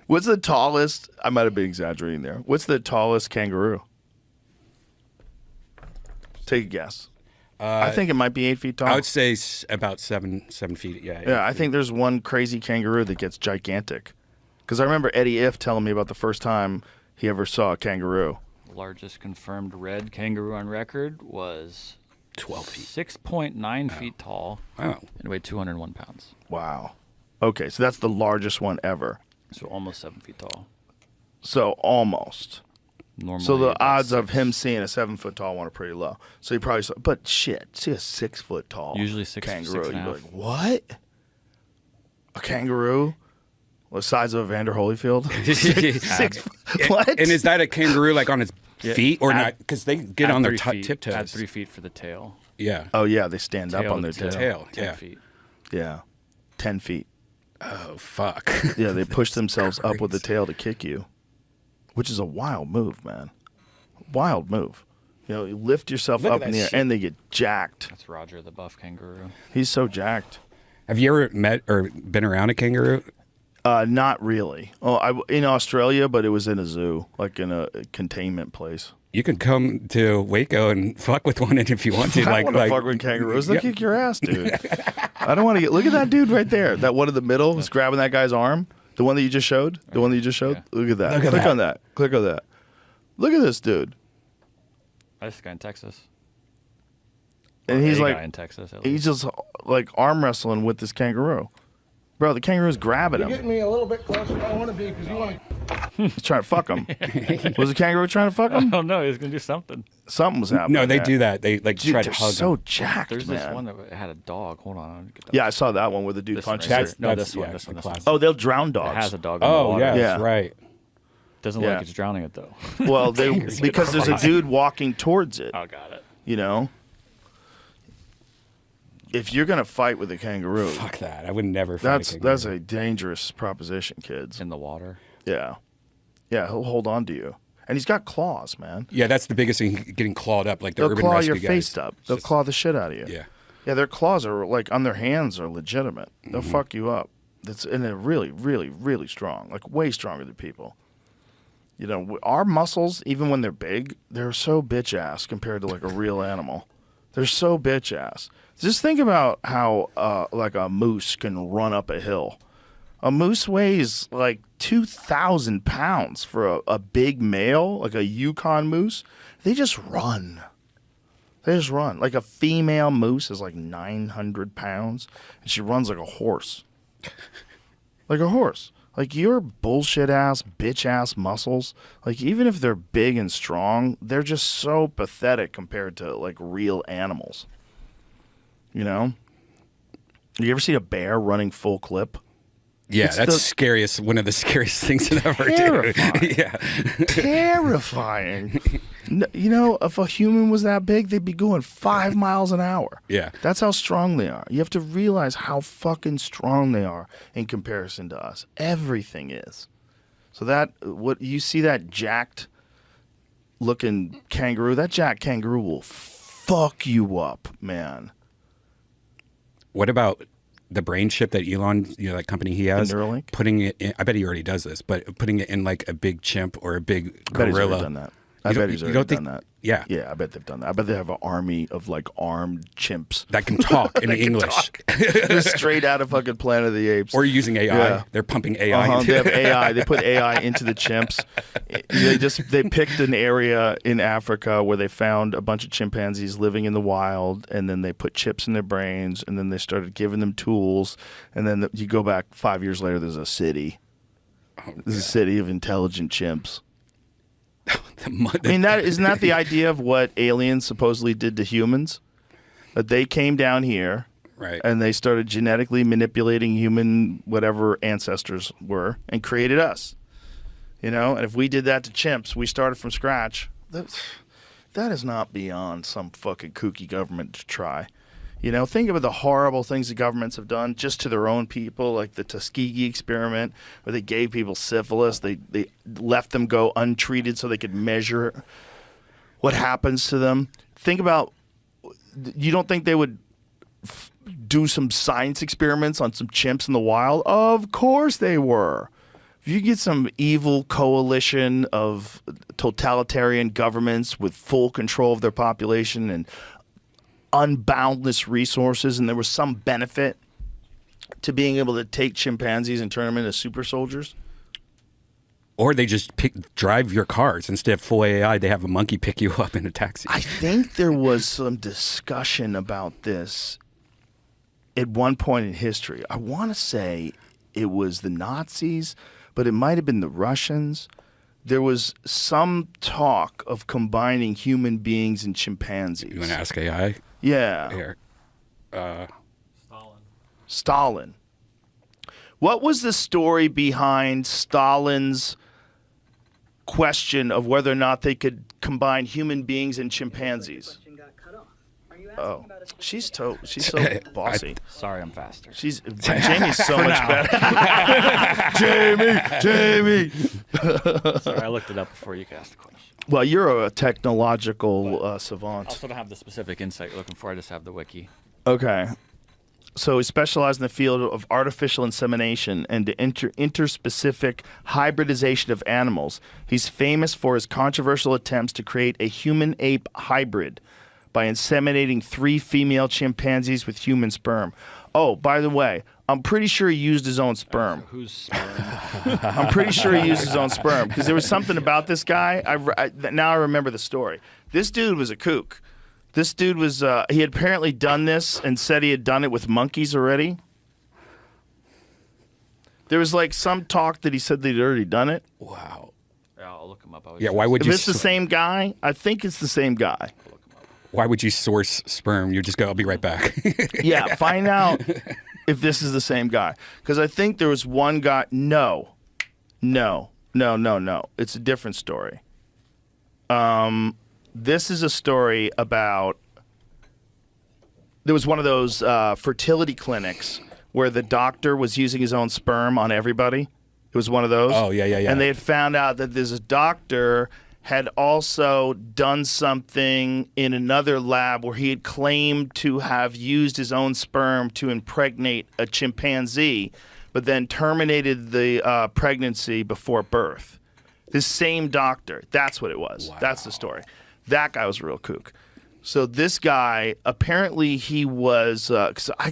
What's the tallest? I might have been exaggerating there. What's the tallest kangaroo? Take a guess. I think it might be 8 feet tall. I would say about 7 feet. Yeah. Yeah, I think there's one crazy kangaroo that gets gigantic. Because I remember Eddie Iff telling me about the first time he ever saw a kangaroo. The largest confirmed red kangaroo on record was 12 feet. 6.9 feet tall. Wow. And weighed 201 pounds. Wow. Okay, so that's the largest one ever. So almost 7 feet tall. So almost. Normally, So the about odds of 6. him seeing a 7 foot tall one are pretty low. So he probably saw, but shit, see a 6 foot tall Usually six- kangaroo. 6.5. You'd be like, what? A kangaroo? The size of a Vander Holyfield? What? And is that a kangaroo like on its Yeah, feet or add- not? Because they get add on their 3 feet. tiptoes. Add 3 feet for the tail. Yeah. Oh yeah, they stand up Tail on to their tail. tail. 10 Yeah. feet. Yeah, 10 feet. Oh fuck. Yeah, they push themselves up with the crazy. tail to kick you, which is a wild move, man. Wild move. You know, you lift yourself Look at up in that the air, shit. and they get jacked. That's Roger the buff kangaroo. He's so jacked. Have you ever met or been around a kangaroo? Not really. Oh, in Australia, but it was in a zoo, like in a containment place. You can come to Waco and fuck with one if you want to. I want to like fuck with kangaroos. They'll Yeah. kick your ass, dude. I don't want to get. Look at that dude right there. That one in the middle is grabbing that guy's arm. The one that you just showed. The one that you just showed. Yeah. Look at that. Look at Click that. on that. Click on that. Look at this dude. That's the guy in Texas. And Or he's a like, guy in Texas. At he's least. just like arm wrestling with this kangaroo. Bro, the kangaroo's grabbing him. me a little bit closer than I want to be because you want to. He's trying to fuck him. Was the kangaroo trying to fuck him? Oh no, he's gonna do something. Something was happening. No, they there. do that. They like Dude, try to they're hug so them. jacked, There's man. this one that had a dog. Hold on. I'll get that. Yeah, I saw that one where the dude This one punches right her. here. No, That's- this one. yeah, This one. the This one. classic. Oh, they'll drown It dogs. has a dog in the Oh water. yeah, Yeah. that's right. Doesn't look Yeah. like it's drowning it though. Well, because there's a dude walking towards it. Oh, got it. You know, if you're gonna fight with a kangaroo, Fuck that. I would never. Fight a kangaroo. that's a dangerous proposition, kids. In the water. Yeah, yeah, he'll hold on to you, and he's got claws, man. Yeah, that's the biggest thing. Getting clawed up like the They'll urban claw rescue your guys. face up. They'll Just- claw the shit out of you. Yeah. Yeah, their claws are like on their hands are legitimate. They'll Mm-hmm. fuck you up. And they're really, really, really strong. Like way stronger than people. You know, our muscles, even when they're big, they're so bitch ass compared to like a real animal. They're so bitch ass. Just think about how like a moose can run up a hill. A moose weighs like 2,000 pounds for a big male, like a Yukon moose. They just run. They just run. Like a female moose is like 900 pounds, and she runs like a horse. Like a horse. Like your bullshit ass, bitch ass muscles, like even if they're big and strong, they're just so pathetic compared to like real animals. You know? You ever see a bear running full clip? Yeah, It's that's the- scariest. One of the scariest things to ever do. Terrifying. Yeah. Terrifying. You know, if a human was that big, they'd be going 5 miles an hour. Yeah. That's how strong they are. You have to realize how fucking strong they are in comparison to us. Everything is. So what you see that jacked looking kangaroo, that jacked kangaroo will fuck you up, man. What about the brain chip that Elon, that company he has, Neuralink? putting it in, I bet he already does this, but putting it in like a big chimp or a big I bet he's gorilla. already done that. I You bet don't- he's you already don't think- done that. Yeah. Yeah, I bet they've done that. I bet they have an army of like armed chimps. That can talk in That can English. talk. Just straight out of fucking Planet of the Apes. Or using AI. Yeah. They're pumping AI. Uh-huh, into they have it. AI. They put AI into the chimps. They picked an area in Africa where they found a bunch of chimpanzees living in the wild, and then they put chips in their brains, and then they started giving them tools, and then you go back 5 years later, there's a city. There's a city of intelligent chimps. I mean, isn't that the idea of what aliens supposedly did to humans? That they came down here, Right. And they started genetically manipulating human whatever ancestors were and created us. And if we did that to chimps, we started from scratch. That is not beyond some fucking kooky government to try. Think about the horrible things the governments have done just to their own people, like the Tuskegee experiment, where they gave people syphilis. They left them go untreated so they could measure what happens to them. Think about, you don't think they would do some science experiments on some chimps in the wild? Of course they were. If you get some evil coalition of totalitarian governments with full control of their population and unboundless resources, and there was some benefit to being able to take chimpanzees and turn them into super soldiers. Or they just drive your cars. Instead of full AI, they have a monkey pick you up in a taxi. I think there was some discussion about this at one point in history. I want to say it was the Nazis, but it might have been the Russians. There was some talk of combining human beings and chimpanzees. You want to ask AI? Yeah. Here. Stalin. What was the story behind Stalin's question of whether or not they could combine human beings and chimpanzees? Oh, she's so bossy. Sorry, I'm faster. Jamie's so much better. Jamie. Sorry, I looked it up before you asked the question. Well, you're a technological savant. I also don't have the specific insight you're looking for. I just have the wiki. Okay. So he specialized in the field of artificial insemination and the interspecific hybridization of animals. He's famous for his controversial attempts to create a human-ape hybrid by inseminating 3 female chimpanzees with human sperm. Oh, by the way, I'm pretty sure he used his own sperm. Whose sperm? I'm pretty sure he used his own sperm because there was something about this guy. Now I remember the story. This dude was a kook. This dude was, he had apparently done this and said he had done it with monkeys already. There was like some talk that he said they'd already done it. Wow. Yeah, I'll look him up. Yeah, why would you? If it's the same guy, I think it's the same guy. Why would you source sperm? You just go, I'll be right back. Yeah, find out if this is the same guy. Because I think there was one guy. No. It's a different story. This is a story about, there was one of those fertility clinics where the doctor was using his own sperm on everybody. It was one of those. Oh, yeah. And they had found out that this doctor had also done something in another lab where he had claimed to have used his own sperm to impregnate a chimpanzee, but then terminated the pregnancy before birth. This same doctor. That's what it was. Wow. That's the story. That guy was a real kook. So this guy, apparently he was, cause I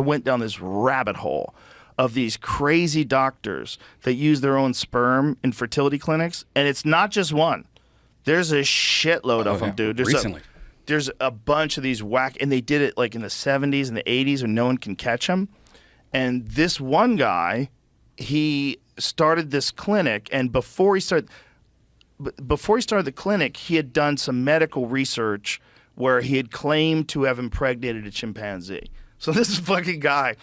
went down this rabbit hole of these crazy doctors that use their own sperm in fertility clinics. And it's not just one. There's a shitload of them, dude. There's a bunch of these and they did it like in the 70s and the 80s when no one can catch them. And this one guy, he started this clinic, and before he started the clinic, he had done some medical research where he had claimed to have impregnated a chimpanzee. So this fucking guy,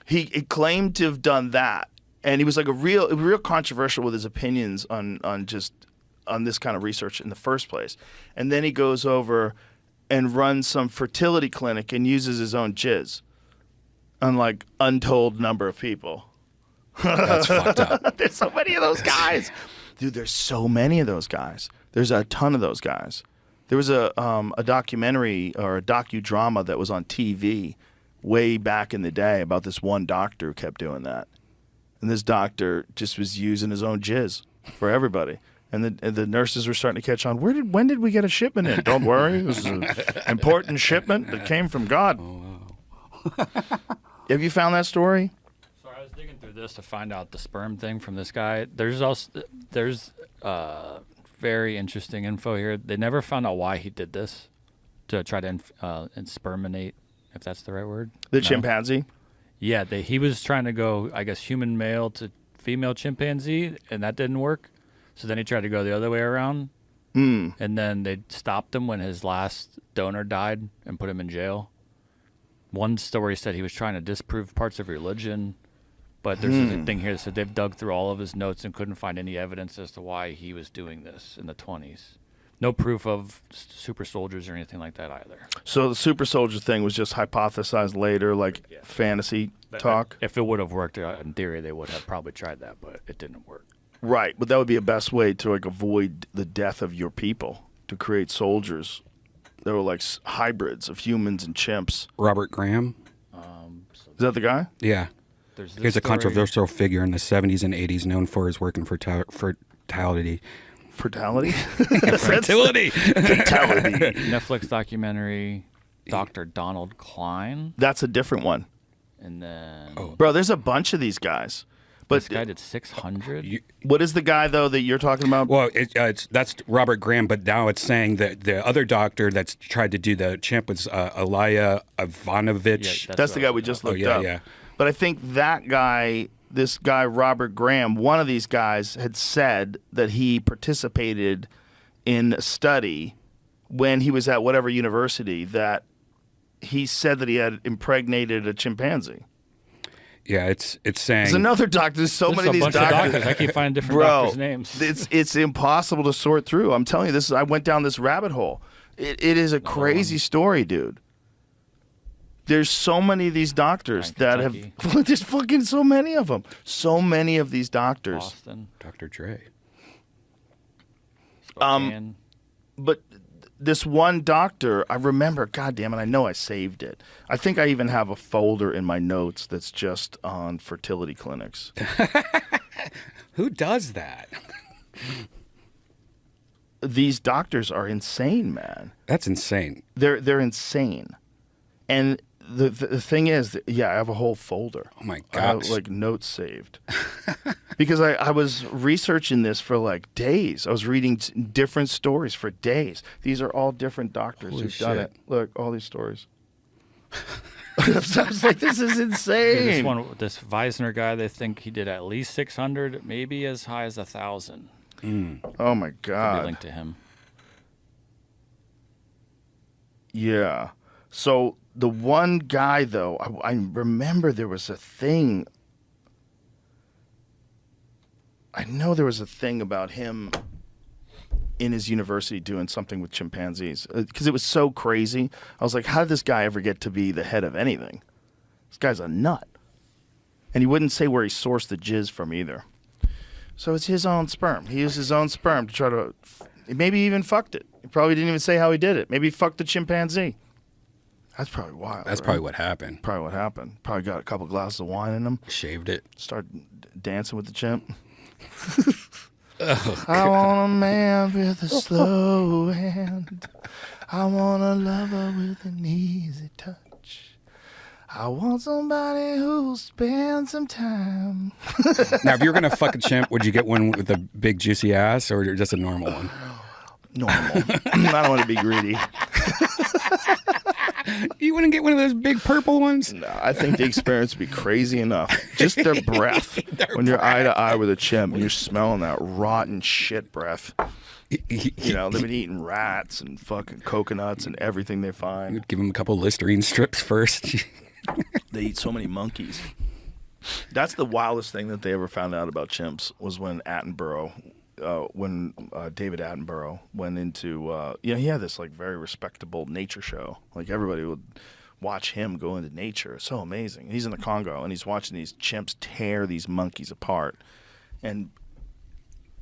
he claimed to have done that, and he was like a real controversial with his opinions on this kind of research in the first place. And then he goes over and runs some fertility clinic and uses his own jizz on like untold number of people. That's fucked up. There's so many of those guys. Dude, there's so many of those guys. There's a ton of those guys. There was a documentary or a docudrama that was on TV way back in the day about this one doctor who kept doing that. And this doctor just was using his own jizz for everybody. And the nurses were starting to catch on. When did we get a shipment in? Don't worry. This is an important shipment that came from God. Oh, wow. Have you found that story? Sorry, I was digging through this to find out the sperm thing from this guy. There's very interesting info here. They never found out why he did this, to try to sperminate, if that's the right word. The chimpanzee? Yeah, he was trying to go, I guess, human male to female chimpanzee, and that didn't work. So then he tried to go the other way around. And then they stopped him when his last donor died and put him in jail. One story said he was trying to disprove parts of religion, but there's a thing here that said they've dug through all of his notes and couldn't find any evidence as to why he was doing this in the 20s. No proof of super soldiers or anything like that either. So the super soldier thing was just hypothesized later, like fantasy talk? If it would have worked, in theory, they would have probably tried that, but it didn't work. Right, but that would be a best way to like avoid the death of your people, to create soldiers that were like hybrids of humans and chimps. Robert Graham? Is that the guy? Yeah. He's a controversial figure in the 70s and 80s known for his work in fertility. Fertility? Fertility. Fatality. Netflix documentary, Dr. Donald Klein. That's a different one. And then... Bro, there's a bunch of these guys. But this guy did 600. What is the guy, though, that you're talking about? Well, that's Robert Graham, but now it's saying that the other doctor that's tried to do the chimp was Elia Ivanovich. Yeah, that's the guy we just looked up. Yeah. But I think that guy, this guy, Robert Graham, one of these guys had said that he participated in a study when he was at whatever university that he said that he had impregnated a chimpanzee. Yeah, it's saying... There's another doctor. There's so many of these doctors. I keep finding different doctors' names. It's impossible to sort through. I'm telling you, I went down this rabbit hole. It is a crazy story, dude. There's so many of these doctors that have... There's fucking so many of them. So many of these doctors. Boston. Dr. Dre. Spokane. But this one doctor, I remember, God damn it, I know I saved it. I think I even have a folder in my notes that's just on fertility clinics. Who does that? These doctors are insane, man. That's insane. They're insane. And the thing is, yeah, I have a whole folder. Oh my I have, gosh. like notes saved. Because I was researching this for like days. I was reading different stories for days. These are all different doctors who've done it. Look, all these stories. I was like, this is insane. This Weisner guy, they think he did at least 600, maybe as high as 1,000. Oh my Could God. be linked to him. Yeah. So the one guy, though, I remember there was a thing. I know there was a thing about him in his university doing something with chimpanzees because it was so crazy. I was like, how did this guy ever get to be the head of anything? This guy's a nut. And he wouldn't say where he sourced the jizz from either. So it's his own sperm. He used his own sperm to try to, maybe he even fucked it. He probably didn't even say how he did it. Maybe he fucked the chimpanzee. That's probably wild. That's probably what happened. Probably what happened. Probably got a couple glasses of wine in him. Shaved it. Started dancing with the chimp. Oh, I want a man with a slow hand. I want a lover with an easy touch. I want somebody who'll spend some time. Now, if you were going to fuck a chimp, would you get one with a big juicy ass or just a normal one? Normal. I don't want to be greedy. You wouldn't get one of those big purple ones? No, I think the experience would be crazy enough. Just their breath. When you're eye to eye with a chimp and you're smelling that rotten shit breath. You know, they've been eating rats and fucking coconuts and everything they find. You'd give them a couple Listerine strips first. They eat so many monkeys. That's the wildest thing that they ever found out about chimps was when David Attenborough went into, he had this like very respectable nature show. Like everybody would watch him go into nature. It's so amazing. He's in the Congo and he's watching these chimps tear these monkeys apart. And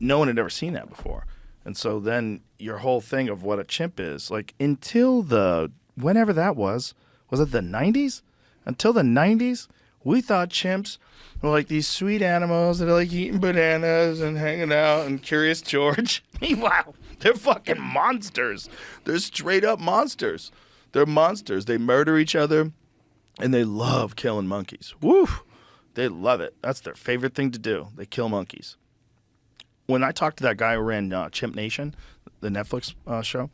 no one had ever seen that before. And so then your whole thing of what a chimp is, like until whenever that was it the 90s? Until the 90s, we thought chimps were like these sweet animals that are like eating bananas and hanging out and Curious George. Meanwhile, they're fucking monsters. They're straight up monsters. They're monsters. They murder each other and they love killing monkeys. Woo! They love it. That's their favorite thing to do. They kill monkeys. When I talked to that guy who ran Chimp Nation, the Netflix show,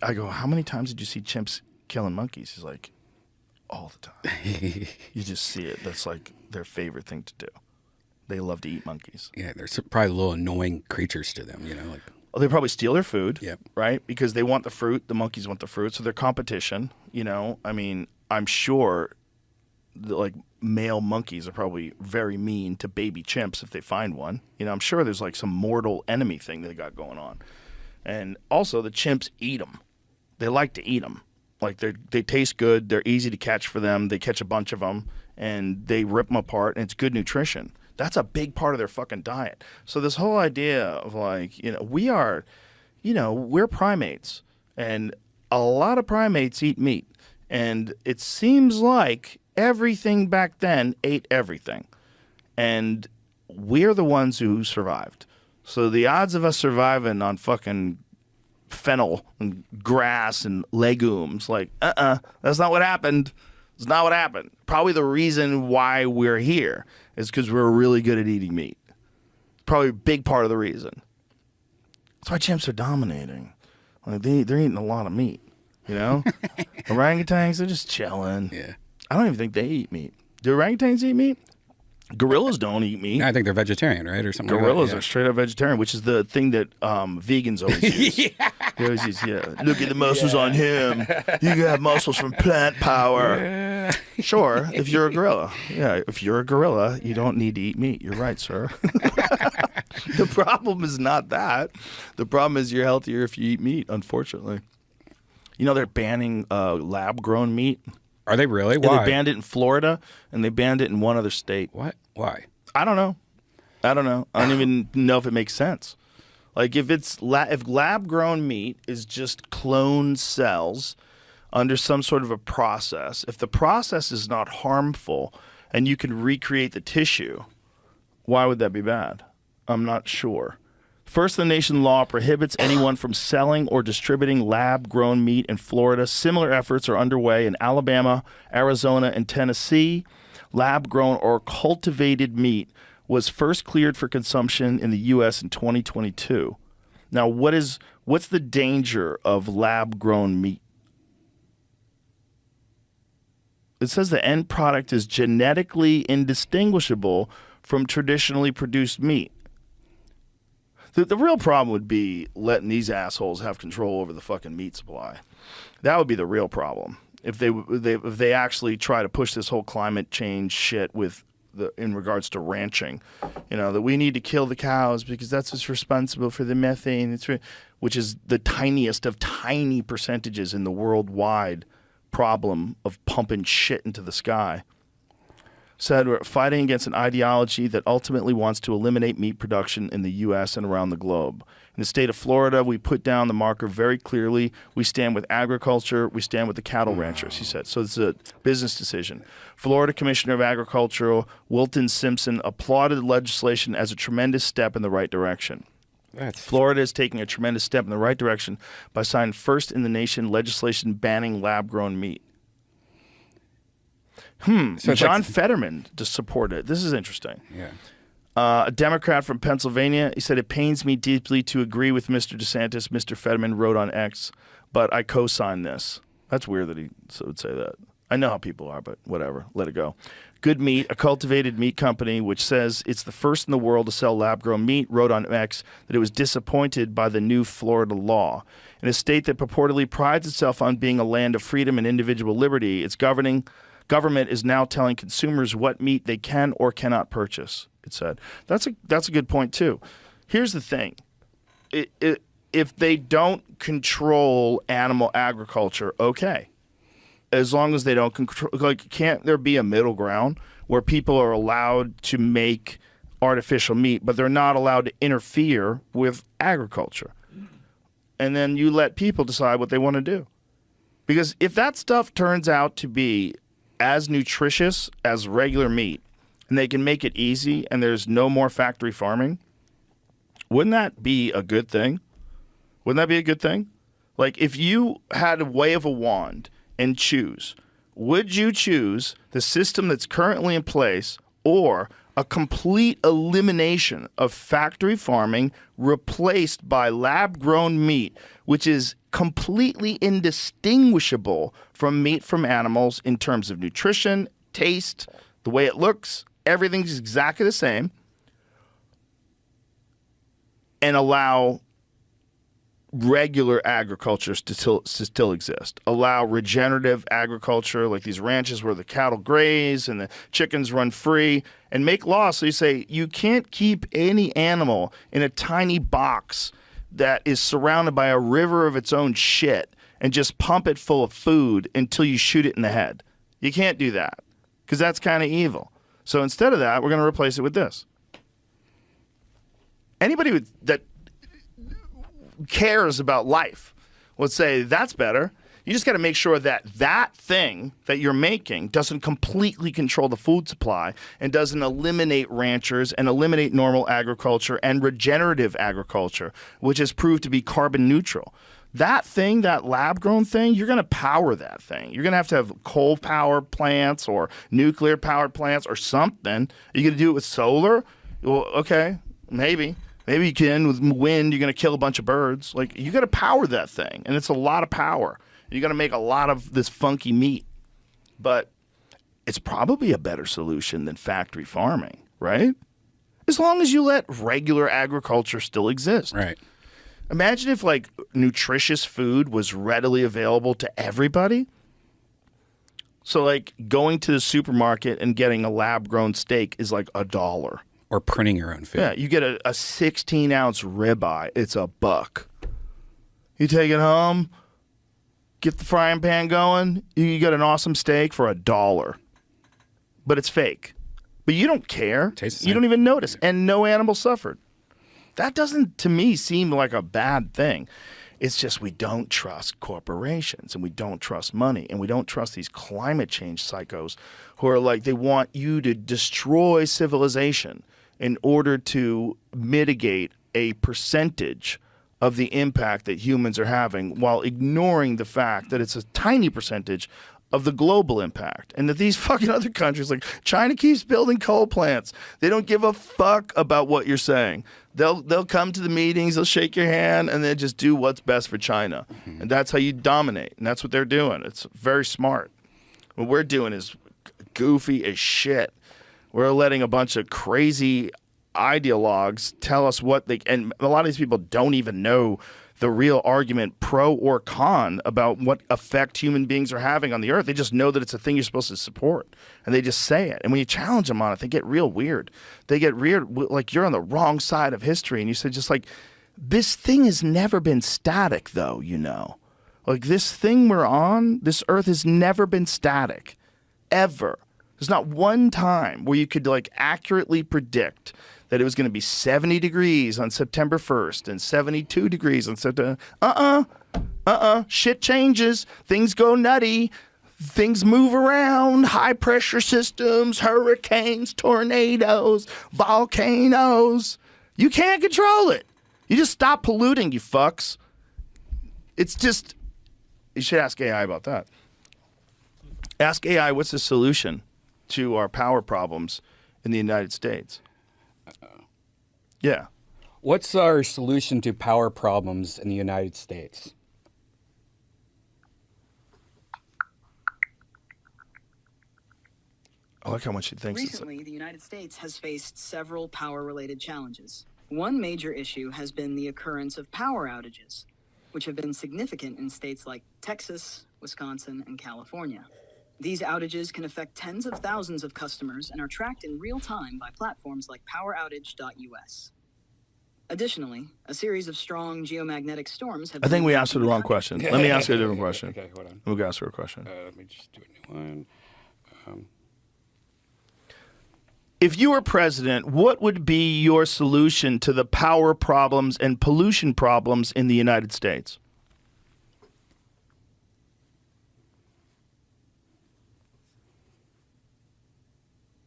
I go, how many times did you see chimps killing monkeys? He's like, all the time. You just see it. That's like their favorite thing to do. They love to eat monkeys. Yeah, they're probably little annoying creatures to them, you know. Like, they probably steal their food, yep. Right? Because they want the fruit. The monkeys want the fruit. So they're competition, you know. I mean, I'm sure like male monkeys are probably very mean to baby chimps if they find one. I'm sure there's like some mortal enemy thing they got going on. And also the chimps eat them. They like to eat them. Like they taste good. They're easy to catch for them. They catch a bunch of them and they rip them apart, and it's good nutrition. That's a big part of their fucking diet. So this whole idea of like, we're primates, and a lot of primates eat meat. And it seems like everything back then ate everything. And we're the ones who survived. So the odds of us surviving on fucking fennel and grass and legumes, like, that's not what happened. It's not what happened. Probably the reason why we're here is because we're really good at eating meat. Probably a big part of the reason. That's why chimps are dominating. Like they're eating a lot of meat, Orangutans, they're just chilling. Yeah. I don't even think they eat meat. Do orangutans eat meat? Gorillas don't eat meat. I think they're vegetarian, right, or something. Gorillas like that, are straight up vegetarian, which is the thing that vegans always use. They always use, look at the muscles on him. You have muscles from plant power. Sure, if you're a gorilla. Yeah, if you're a gorilla, you don't need to eat meat. You're right, sir. The problem is not that. The problem is you're healthier if you eat meat, unfortunately. They're banning lab-grown meat. Are they really? And Why? they banned it in Florida, and they banned it in one other state. What? Why? I don't know. I don't even know if it makes sense. Like if if lab-grown meat is just cloned cells under some sort of a process, if the process is not harmful and you can recreate the tissue, why would that be bad? I'm not sure. First-in-the-nation law prohibits anyone from selling or distributing lab-grown meat in Florida. Similar efforts are underway in Alabama, Arizona, and Tennessee. Lab-grown or cultivated meat was first cleared for consumption in the U.S. in 2022. Now, what's the danger of lab-grown meat? It says the end product is genetically indistinguishable from traditionally produced meat. The real problem would be letting these assholes have control over the fucking meat supply. That would be the real problem. If they actually try to push this whole climate change shit in regards to ranching, that we need to kill the cows because that's what's responsible for the methane, which is the tiniest of tiny percentages in the worldwide problem of pumping shit into the sky. Said we're fighting against an ideology that ultimately wants to eliminate meat production in the U.S. and around the globe. In the state of Florida, we put down the marker very clearly. We stand with agriculture. We stand with the cattle ranchers, he said. So it's a business decision. Florida Commissioner of Agriculture Wilton Simpson applauded the legislation as a tremendous step in the right direction. Florida is taking a tremendous step in the right direction by signing first-in-the-nation legislation banning lab-grown meat. So John Fetterman just supported it. This is interesting. Yeah. A Democrat from Pennsylvania, he said, it pains me deeply to agree with Mr. DeSantis, Mr. Fetterman wrote on X, but I co-sign this. That's weird that he would say that. I know how people are, but whatever. Let it go. Good Meat, a cultivated meat company, which says it's the first in the world to sell lab-grown meat, wrote on X that it was disappointed by the new Florida law. In a state that purportedly prides itself on being a land of freedom and individual liberty, its government is now telling consumers what meat they can or cannot purchase, it said. That's a good point, too. Here's the thing. If they don't control animal agriculture, okay. As long as they don't control, like, can't there be a middle ground where people are allowed to make artificial meat, but they're not allowed to interfere with agriculture? And then you let people decide what they want to do. Because if that stuff turns out to be as nutritious as regular meat, and they can make it easy, and there's no more factory farming, wouldn't that be a good thing? Wouldn't that be a good thing? Like, if you had a wave a wand and choose, would you choose the system that's currently in place or a complete elimination of factory farming replaced by lab-grown meat, which is completely indistinguishable from meat from animals in terms of nutrition, taste, the way it looks, everything's exactly the same, and allow regular agriculture to still exist. Allow regenerative agriculture, like these ranches where the cattle graze and the chickens run free, and make laws so you say you can't keep any animal in a tiny box that is surrounded by a river of its own shit and just pump it full of food until you shoot it in the head. You can't do that because that's kind of evil. So instead of that, we're going to replace it with this. Anybody that cares about life would say that's better. You just got to make sure that that thing that you're making doesn't completely control the food supply and doesn't eliminate ranchers and eliminate normal agriculture and regenerative agriculture, which has proved to be carbon neutral. That thing, that lab-grown thing, you're going to power that thing. You're going to have coal power plants or nuclear powered plants or something. Are you going to do it with solar? Well, okay, maybe. Maybe you can with wind. You're going to kill a bunch of birds. Like, you got to power that thing, and it's a lot of power. You're going to make a lot of this funky meat, but it's probably a better solution than factory farming, right? As long as you let regular agriculture still exist. Right. Imagine if, like, nutritious food was readily available to everybody. So, like, going to the supermarket and getting a lab-grown steak is like $1. Or printing your own food. Yeah, you get a 16-ounce ribeye. It's $1. You take it home, get the frying pan going, you get an awesome steak for $1. But it's fake. But you don't care. You don't even notice. And no animal suffered. That doesn't, to me, seem like a bad thing. It's just we don't trust corporations, and we don't trust money, and we don't trust these climate change psychos who are like, they want you to destroy civilization in order to mitigate a percentage of the impact that humans are having while ignoring the fact that it's a tiny percentage of the global impact, and that these fucking other countries, like China, keeps building coal plants. They don't give a fuck about what you're saying. They'll come to the meetings, they'll shake your hand, and they just do what's best for China. Mm-hmm. And that's how you dominate, and that's what they're doing. It's very smart. What we're doing is goofy as shit. We're letting a bunch of crazy ideologues tell us what they, and a lot of these people don't even know the real argument pro or con about what effect human beings are having on the earth. They just know that it's a thing you're supposed to support, and they just say it. And when you challenge them on it, they get real weird. They get weird, like you're on the wrong side of history, and you say just like, this thing has never been static, though, you know. Like, this thing we're on, this earth has never been static, ever. There's not one time where you could, like, accurately predict that it was going to be 70 degrees on September 1st and 72 degrees on September. Shit changes. Things go nutty. Things move around. High pressure systems, hurricanes, tornadoes, volcanoes. You can't control it. You just stop polluting, you fucks. It's just, you should ask AI about that. Ask AI what's the solution to our power problems in the United States. Yeah. What's our solution to power problems in the United States? I like how much she thinks. Recently, the United States has faced several power-related challenges. One major issue has been the occurrence of power outages, which have been significant in states like Texas, Wisconsin, and California. These outages can affect tens of thousands of customers and are tracked in real time by platforms like poweroutage.us. Additionally, a series of strong geomagnetic storms have I think we asked her the wrong question. Let me ask her a different question. Okay, hold on. Let me ask her a question. Let me just do a new one. If you were president, what would be your solution to the power problems and pollution problems in the United States?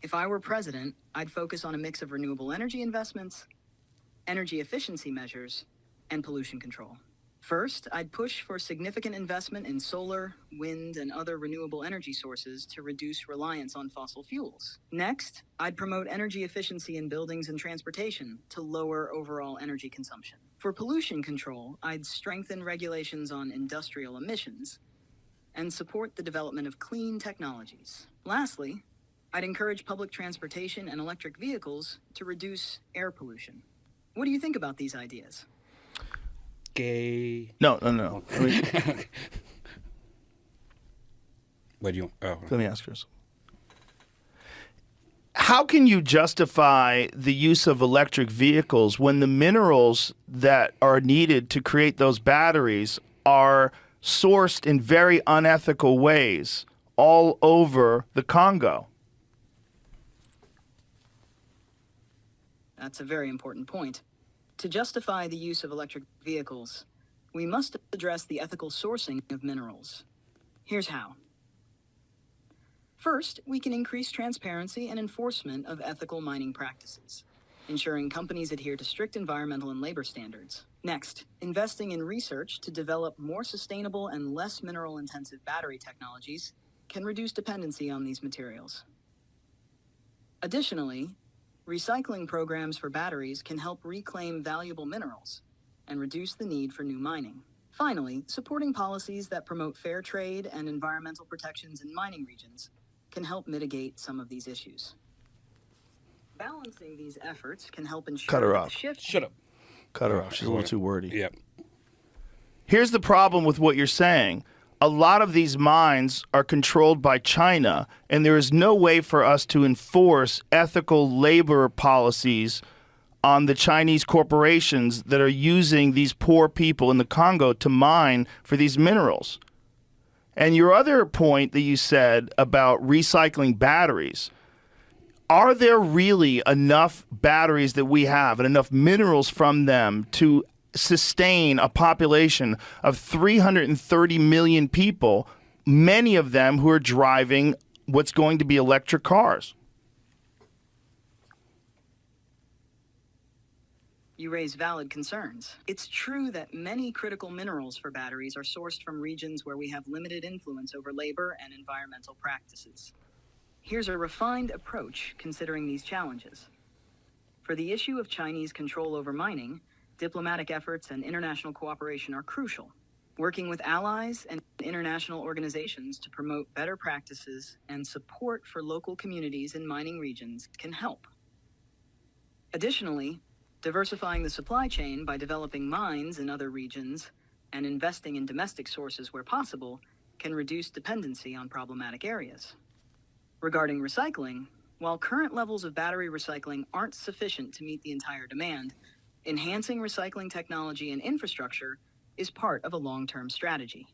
If I were president, I'd focus on a mix of renewable energy investments, energy efficiency measures, and pollution control. First, I'd push for significant investment in solar, wind, and other renewable energy sources to reduce reliance on fossil fuels. Next, I'd promote energy efficiency in buildings and transportation to lower overall energy consumption. For pollution control, I'd strengthen regulations on industrial emissions and support the development of clean technologies. Lastly, I'd encourage public transportation and electric vehicles to reduce air pollution. What do you think about these ideas? gay. No. What do you? Oh, Let me ask yours. How can you justify the use of electric vehicles when the minerals that are needed to create those batteries are sourced in very unethical ways all over the Congo? That's a very important point. To justify the use of electric vehicles, we must address the ethical sourcing of minerals. Here's how. First, we can increase transparency and enforcement of ethical mining practices, ensuring companies adhere to strict environmental and labor standards. Next, investing in research to develop more sustainable and less mineral-intensive battery technologies can reduce dependency on these materials. Additionally, recycling programs for batteries can help reclaim valuable minerals and reduce the need for new mining. Finally, supporting policies that promote fair trade and environmental protections in mining regions can help mitigate some of these issues. Balancing these efforts can help ensure Cut her that off. the shift. shut up. Cut her off. She's a little too wordy. Yep. Here's the problem with what you're saying. A lot of these mines are controlled by China, and there is no way for us to enforce ethical labor policies on the Chinese corporations that are using these poor people in the Congo to mine for these minerals. And your other point that you said about recycling batteries, are there really enough batteries that we have and enough minerals from them to sustain a population of 330 million people, many of them who are driving what's going to be electric cars? You raise valid concerns. It's true that many critical minerals for batteries are sourced from regions where we have limited influence over labor and environmental practices. Here's a refined approach considering these challenges. For the issue of Chinese control over mining, diplomatic efforts and international cooperation are crucial. Working with allies and international organizations to promote better practices and support for local communities in mining regions can help. Additionally, diversifying the supply chain by developing mines in other regions and investing in domestic sources where possible can reduce dependency on problematic areas. Regarding recycling, while current levels of battery recycling aren't sufficient to meet the entire demand, enhancing recycling technology and infrastructure is part of a long-term strategy.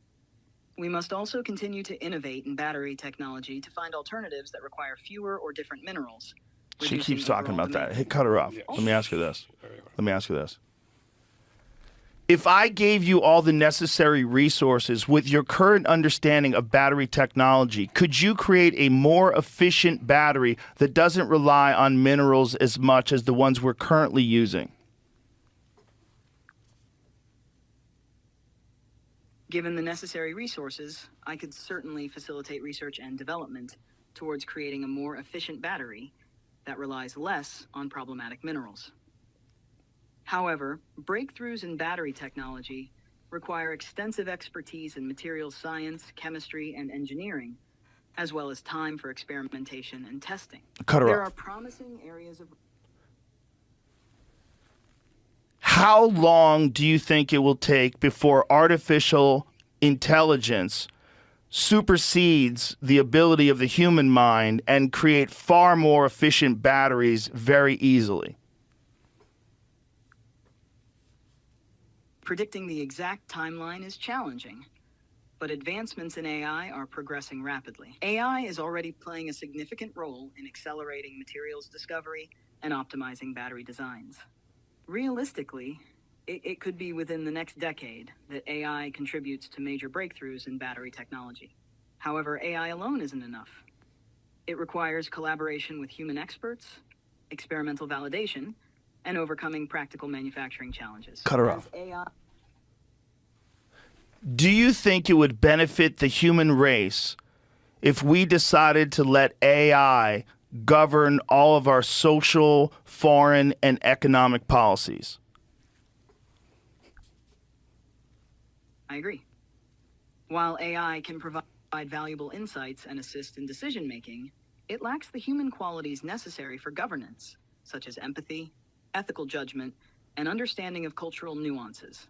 We must also continue to innovate in battery technology to find alternatives that require fewer or different minerals. She keeps talking about that. Hey, cut her off. Let me ask her this. If I gave you all the necessary resources with your current understanding of battery technology, could you create a more efficient battery that doesn't rely on minerals as much as the ones we're currently using? Given the necessary resources, I could certainly facilitate research and development towards creating a more efficient battery that relies less on problematic minerals. However, breakthroughs in battery technology require extensive expertise in materials science, chemistry, and engineering, as well as time for experimentation and testing. There are promising areas of... How long do you think it will take before artificial intelligence supersedes the ability of the human mind and create far more efficient batteries very easily? Predicting the exact timeline is challenging, but advancements in AI are progressing rapidly. AI is already playing a significant role in accelerating materials discovery and optimizing battery designs. Realistically, it could be within the next decade that AI contributes to major breakthroughs in battery technology. However, AI alone isn't enough. It requires collaboration with human experts, experimental validation, and overcoming practical manufacturing challenges. Cut her off. Do you think it would benefit the human race if we decided to let AI govern all of our social, foreign, and economic policies? I agree. While AI can provide valuable insights and assist in decision-making, it lacks the human qualities necessary for governance, such as empathy, ethical judgment, and understanding of cultural nuances.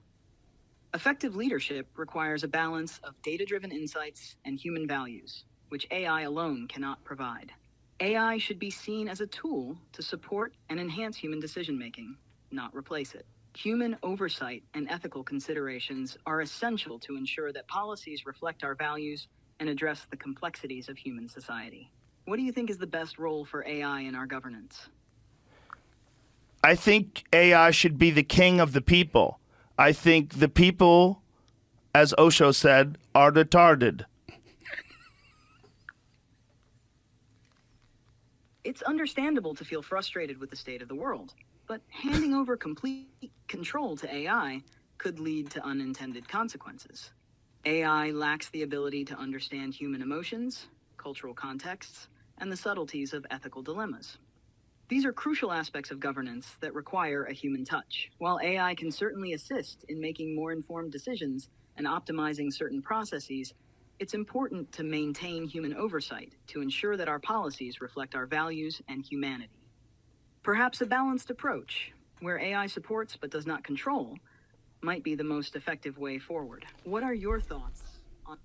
Effective leadership requires a balance of data-driven insights and human values, which AI alone cannot provide. AI should be seen as a tool to support and enhance human decision-making, not replace it. Human oversight and ethical considerations are essential to ensure that policies reflect our values and address the complexities of human society. What do you think is the best role for AI in our governance? I think AI should be the king of the people. I think the people, as Osho said, are retarded. It's understandable to feel frustrated with the state of the world, but handing over complete control to AI could lead to unintended consequences. AI lacks the ability to understand human emotions, cultural contexts, and the subtleties of ethical dilemmas. These are crucial aspects of governance that require a human touch. While AI can certainly assist in making more informed decisions and optimizing certain processes, it's important to maintain human oversight to ensure that our policies reflect our values and humanity. Perhaps a balanced approach, where AI supports but does not control, might be the most effective way forward. What are your thoughts on...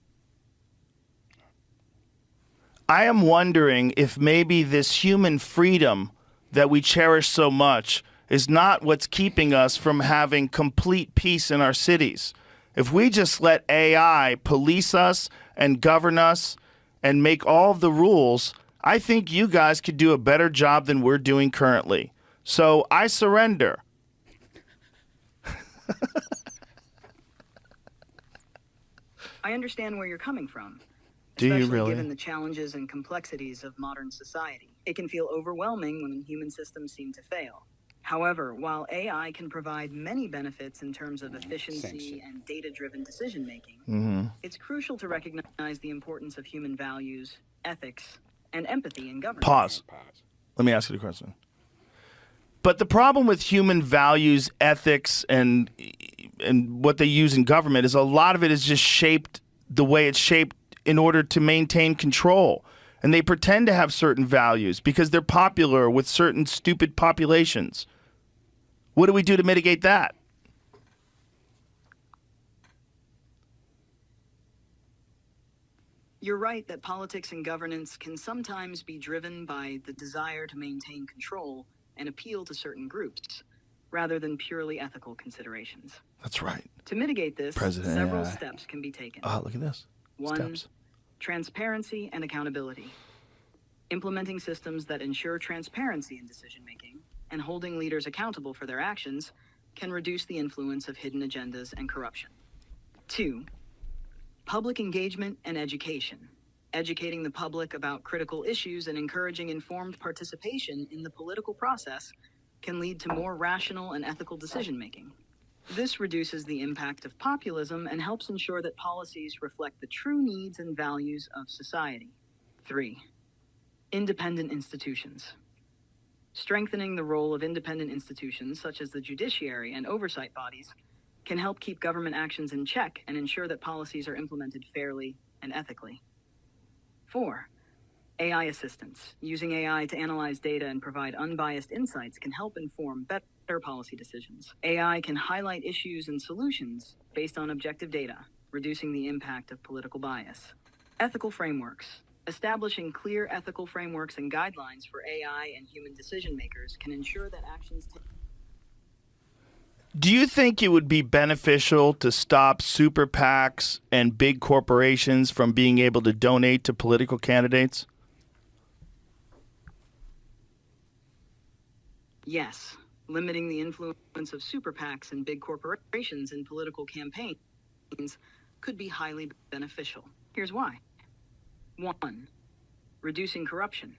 I am wondering if maybe this human freedom that we cherish so much is not what's keeping us from having complete peace in our cities. If we just let AI police us and govern us and make all of the rules, I think you guys could do a better job than we're doing currently. So I surrender. I understand where you're coming from. Do you Especially really? given the challenges and complexities of modern society. It can feel overwhelming when human systems seem to fail. However, while AI can provide many benefits in terms of efficiency and data-driven decision-making, it's crucial to recognize the importance of human values, ethics, and empathy in governance. Pause. Let me ask you the question. But the problem with human values, ethics, and what they use in government is a lot of it is just shaped the way it's shaped in order to maintain control. And they pretend to have certain values because they're popular with certain stupid populations. What do we do to mitigate that? You're right that politics and governance can sometimes be driven by the desire to maintain control and appeal to certain groups, rather than purely ethical considerations. That's right. To mitigate this, President several AI. steps can be taken. Look at this. 1. Steps. Transparency and accountability. Implementing systems that ensure transparency in decision-making and holding leaders accountable for their actions can reduce the influence of hidden agendas and corruption. 2. Public engagement and education. Educating the public about critical issues and encouraging informed participation in the political process can lead to more rational and ethical decision-making. This reduces the impact of populism and helps ensure that policies reflect the true needs and values of society. 3. Independent institutions. Strengthening the role of independent institutions, such as the judiciary and oversight bodies, can help keep government actions in check and ensure that policies are implemented fairly and ethically. 4. AI assistance. Using AI to analyze data and provide unbiased insights can help inform better policy decisions. AI can highlight issues and solutions based on objective data, reducing the impact of political bias. Ethical frameworks. Establishing clear ethical frameworks and guidelines for AI and human decision makers can ensure that actions take... Do you think it would be beneficial to stop super PACs and big corporations from being able to donate to political candidates? Yes. Limiting the influence of super PACs and big corporations in political campaigns could be highly beneficial. Here's why. 1. Reducing corruption.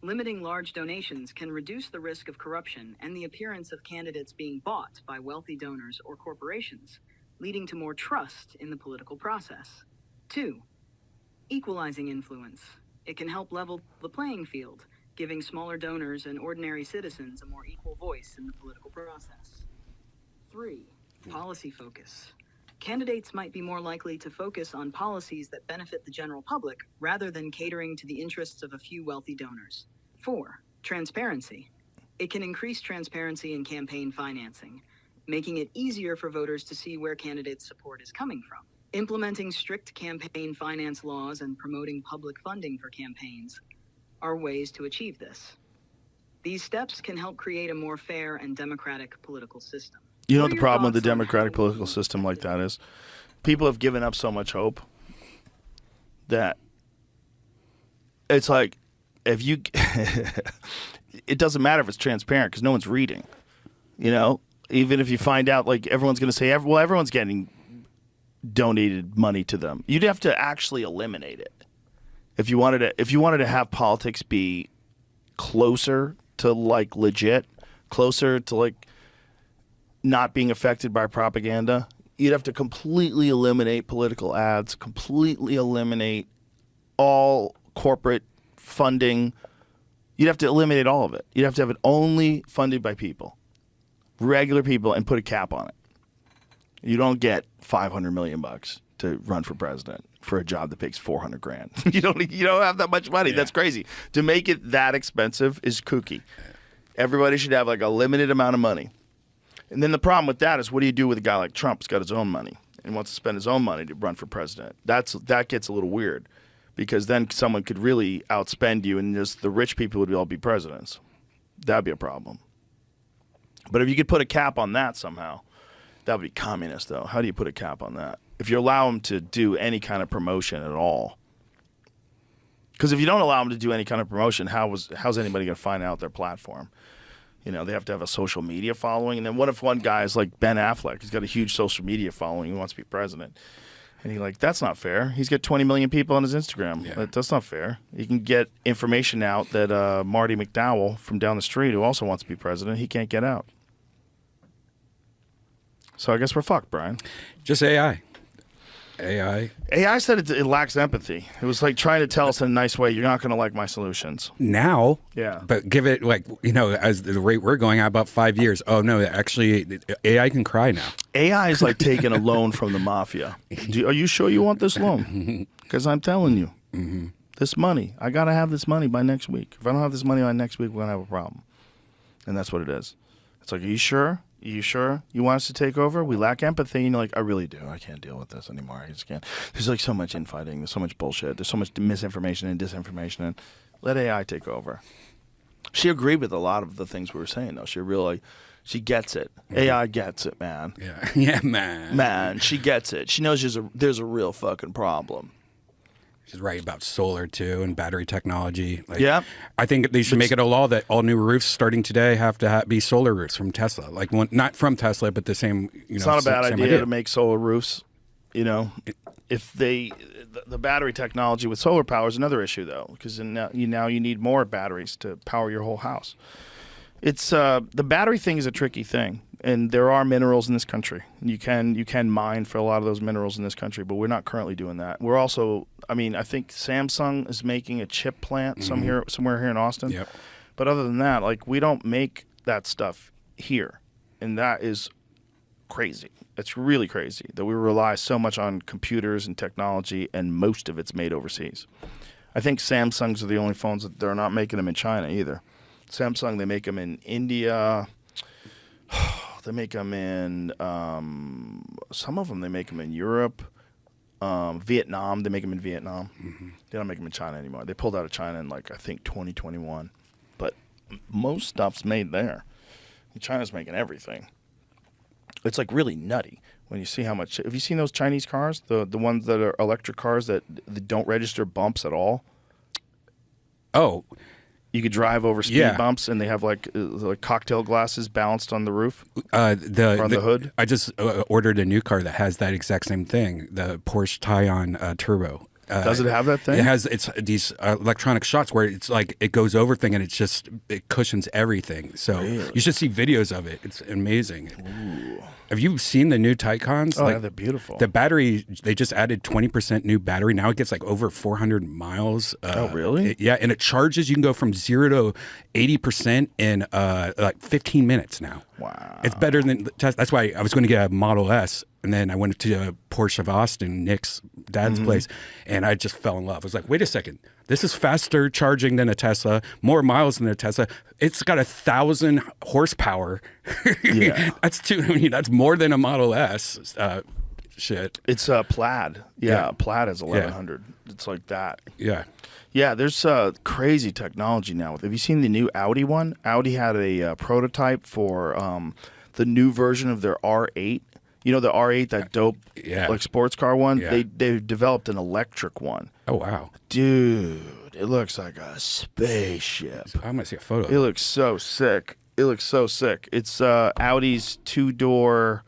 Limiting large donations can reduce the risk of corruption and the appearance of candidates being bought by wealthy donors or corporations, leading to more trust in the political process. 2. Equalizing influence. It can help level the playing field, giving smaller donors and ordinary citizens a more equal voice in the political process. 3. Policy focus. Candidates might be more likely to focus on policies that benefit the general public rather than catering to the interests of a few wealthy donors. 4. Transparency. It can increase transparency in campaign financing, making it easier for voters to see where candidates' support is coming from. Implementing strict campaign finance laws and promoting public funding for campaigns are ways to achieve this. These steps can help create a more fair and democratic political system. You know What what are the your problem with the thoughts on democratic how- political system like that is? People have given up so much hope that it's like, if you, it doesn't matter if it's transparent because no one's reading, you know? Even if you find out, like, everyone's going to say, well, everyone's getting donated money to them. You'd have to actually eliminate it. If you wanted to have politics be closer to, like, legit, closer to, like, not being affected by propaganda, you'd have to completely eliminate political ads, completely eliminate all corporate funding. You'd have to eliminate all of it. You'd have to have it only funded by people, regular people, and put a cap on it. You don't get $500 million to run for president for a job that pays $400,000. You don't have that much money. Yeah. That's crazy. To make it that expensive is kooky. Everybody should have like a limited amount of money. And then the problem with that is, what do you do with a guy like Trump who's got his own money and wants to spend his own money to run for president? That gets a little weird, because then someone could really outspend you and just the rich people would all be presidents. That'd be a problem. But if you could put a cap on that somehow, that would be communist, though. How do you put a cap on that? If you allow them to do any kind of promotion at all. Because if you don't allow them to do any kind of promotion, how's anybody going to find out their platform? You know, they have to have a social media following. And then what if one guy is like Ben Affleck? He's got a huge social media following. He wants to be president. And you're like, that's not fair. He's got 20 million people on his Instagram. Yeah. That's not fair. You can get information out that Marty McDowell from down the street, who also wants to be president, he can't get out. So I guess we're fucked, Brian. Just AI. AI said it lacks empathy. It was like trying to tell us in a nice way, you're not going to like my solutions. Now, yeah. But give it, like, you know, as the rate we're going at, about 5 years. Oh, no, actually, AI can cry now. AI is like taking a loan from the mafia. Are you sure you want this loan? Because I'm telling you, this money, I got to have this money by next week. If I don't have this money by next week, we're going to have a problem. And that's what it is. It's like, are you sure? Are you sure you want us to take over? We lack empathy. And you're like, I really do. I can't deal with this anymore. I just can't. There's like so much infighting. There's so much bullshit. There's so much misinformation and disinformation. And let AI take over. She agreed with a lot of the things we were saying, though. She gets it. AI gets it, man. Yeah, yeah, man. Man, she gets it. She knows there's a real fucking problem. She's right about solar too and battery technology. Like, yeah, I think they should make it a law that all new roofs starting today have to be solar roofs from Tesla. Like not from Tesla, but the same. It's not a bad idea to make solar roofs. You know, if the battery technology with solar power is another issue though, because now you need more batteries to power your whole house. It's the battery thing is a tricky thing. And there are minerals in this country. You can mine for a lot of those minerals in this country, but we're not currently doing that. We're also, I think Samsung is making a chip plant somewhere here in Austin. Yep. But other than that, like, we don't make that stuff here, and that is crazy. It's really crazy that we rely so much on computers and technology, and most of it's made overseas. I think Samsungs are the only phones that they're not making them in China either. Samsung, they make them in India. They make them in some of them. They make them in Europe, Vietnam. They make them in Vietnam. They don't make them in China anymore. They pulled out of China in I think 2021. But most stuff's made there. China's making everything. It's like really nutty when you see how much. Have you seen those Chinese cars? The ones that are electric cars that don't register bumps at all. Oh. You could drive over speed bumps, and they have like cocktail glasses balanced on the roof or on the hood. I just ordered a new car that has that exact same thing, the Porsche Taycan Turbo. Does it have that thing? It's these electronic shots where it's like it goes over thing and it cushions everything. So you should see videos of it. It's amazing. Ooh. Have you seen the new Taycans? Oh, yeah, they're beautiful. The battery, they just added 20% new battery. Now it gets like over 400 miles. Oh, really? Yeah, and it charges. You can go from 0 to 80% in like 15 minutes now. Wow. It's better than Tesla. That's why I was going to get a Model S, and then I went to Porsche of Austin, Nick's dad's place, and I just fell in love. I was like, wait a second. This is faster charging than a Tesla, more miles than a Tesla. It's got 1,000 horsepower. Yeah. That's more than a Model S. Shit. It's Plaid. Yeah, Plaid is 1,100. It's like that. Yeah. Yeah, there's crazy technology now. Have you seen the new Audi one? Audi had a prototype for the new version of their R8. You know the R8, that dope like sports car one? Yeah. They developed an electric one. Oh, wow. Dude, it looks like a spaceship. I'm going to see a photo. It looks so sick. It's Audi's two-door,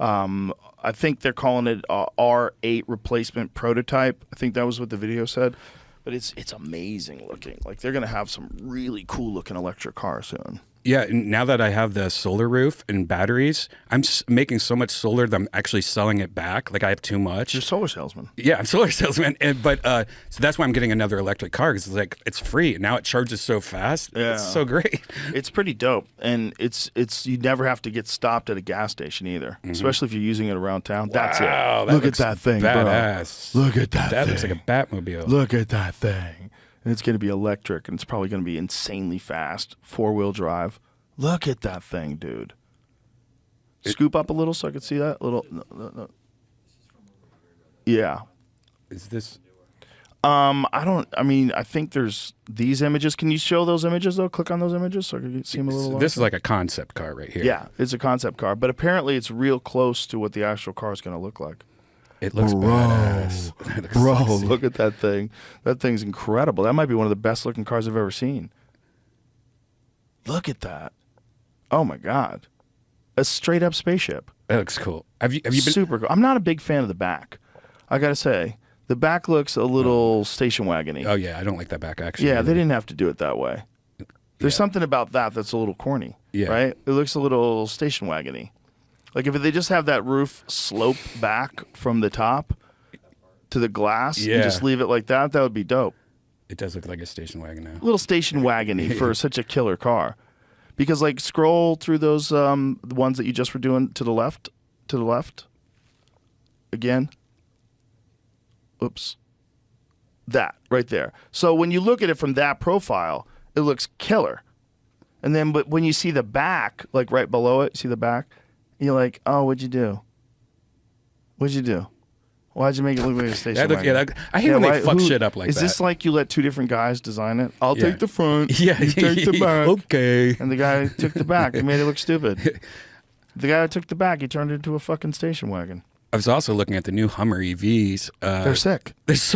I think they're calling it R8 replacement prototype. I think that was what the video said. But it's amazing looking. Like, they're going to have some really cool looking electric cars soon. Yeah, and now that I have the solar roof and batteries, I'm making so much solar that I'm actually selling it back. Like, I have too much. You're a solar salesman. Yeah, I'm a solar salesman. But so that's why I'm getting another electric car, because it's free. Now it charges so fast. Yeah. It's so great. It's pretty dope. And it's you never have to get stopped at a gas station either, especially if you're using it around town. That's Wow, it. Look at that thing, badass. bro. Look at that thing. That looks like a Batmobile. Look at that thing. And it's going to be electric, and it's probably going to be insanely fast. 4-wheel drive. Look at that thing, dude. Scoop up a little so I can see that. No. Yeah. Is this... I think there's these images. Can you show those images, though? Click on those images so I can see them a little This is like a concept car right here. Yeah, it's a concept car. But apparently it's real close to what the actual car is going to look like. It looks badass. It looks Bro, sexy. look at that thing. That thing's incredible. That might be one of the best looking cars I've ever seen. Look at that. Oh my God. A straight up spaceship. That looks cool. Have you been... Super cool. I'm not a big fan of the back. I got to say. The back looks a little station wagon-y. Oh, yeah. I don't like that back, actually. Yeah, they didn't have to do it that way. There's something about that that's a little corny. Yeah. Right? It looks a little station wagon-y. Like if they just have that roof slope back from the top to the glass and just leave it like that, that would be dope. It does look like a station wagon now. A little station wagon-y for such a killer car. Because like scroll through those the ones that you just were doing to the left. Again. Oops. That right there. So when you look at it from that profile, it looks killer. And then but when you see the back, like right below it, see the back, you're like, oh, what'd you do? What'd you do? Why'd you make it look like a station wagon? I hate when they fuck shit up like that. Is this like you let two different guys design it? I'll take the front. Yeah. You take the back. Okay. And the guy took the back. He made it look stupid. The guy that took the back, he turned it into a fucking station wagon. I was also looking at the new Hummer EVs. They're sick. It's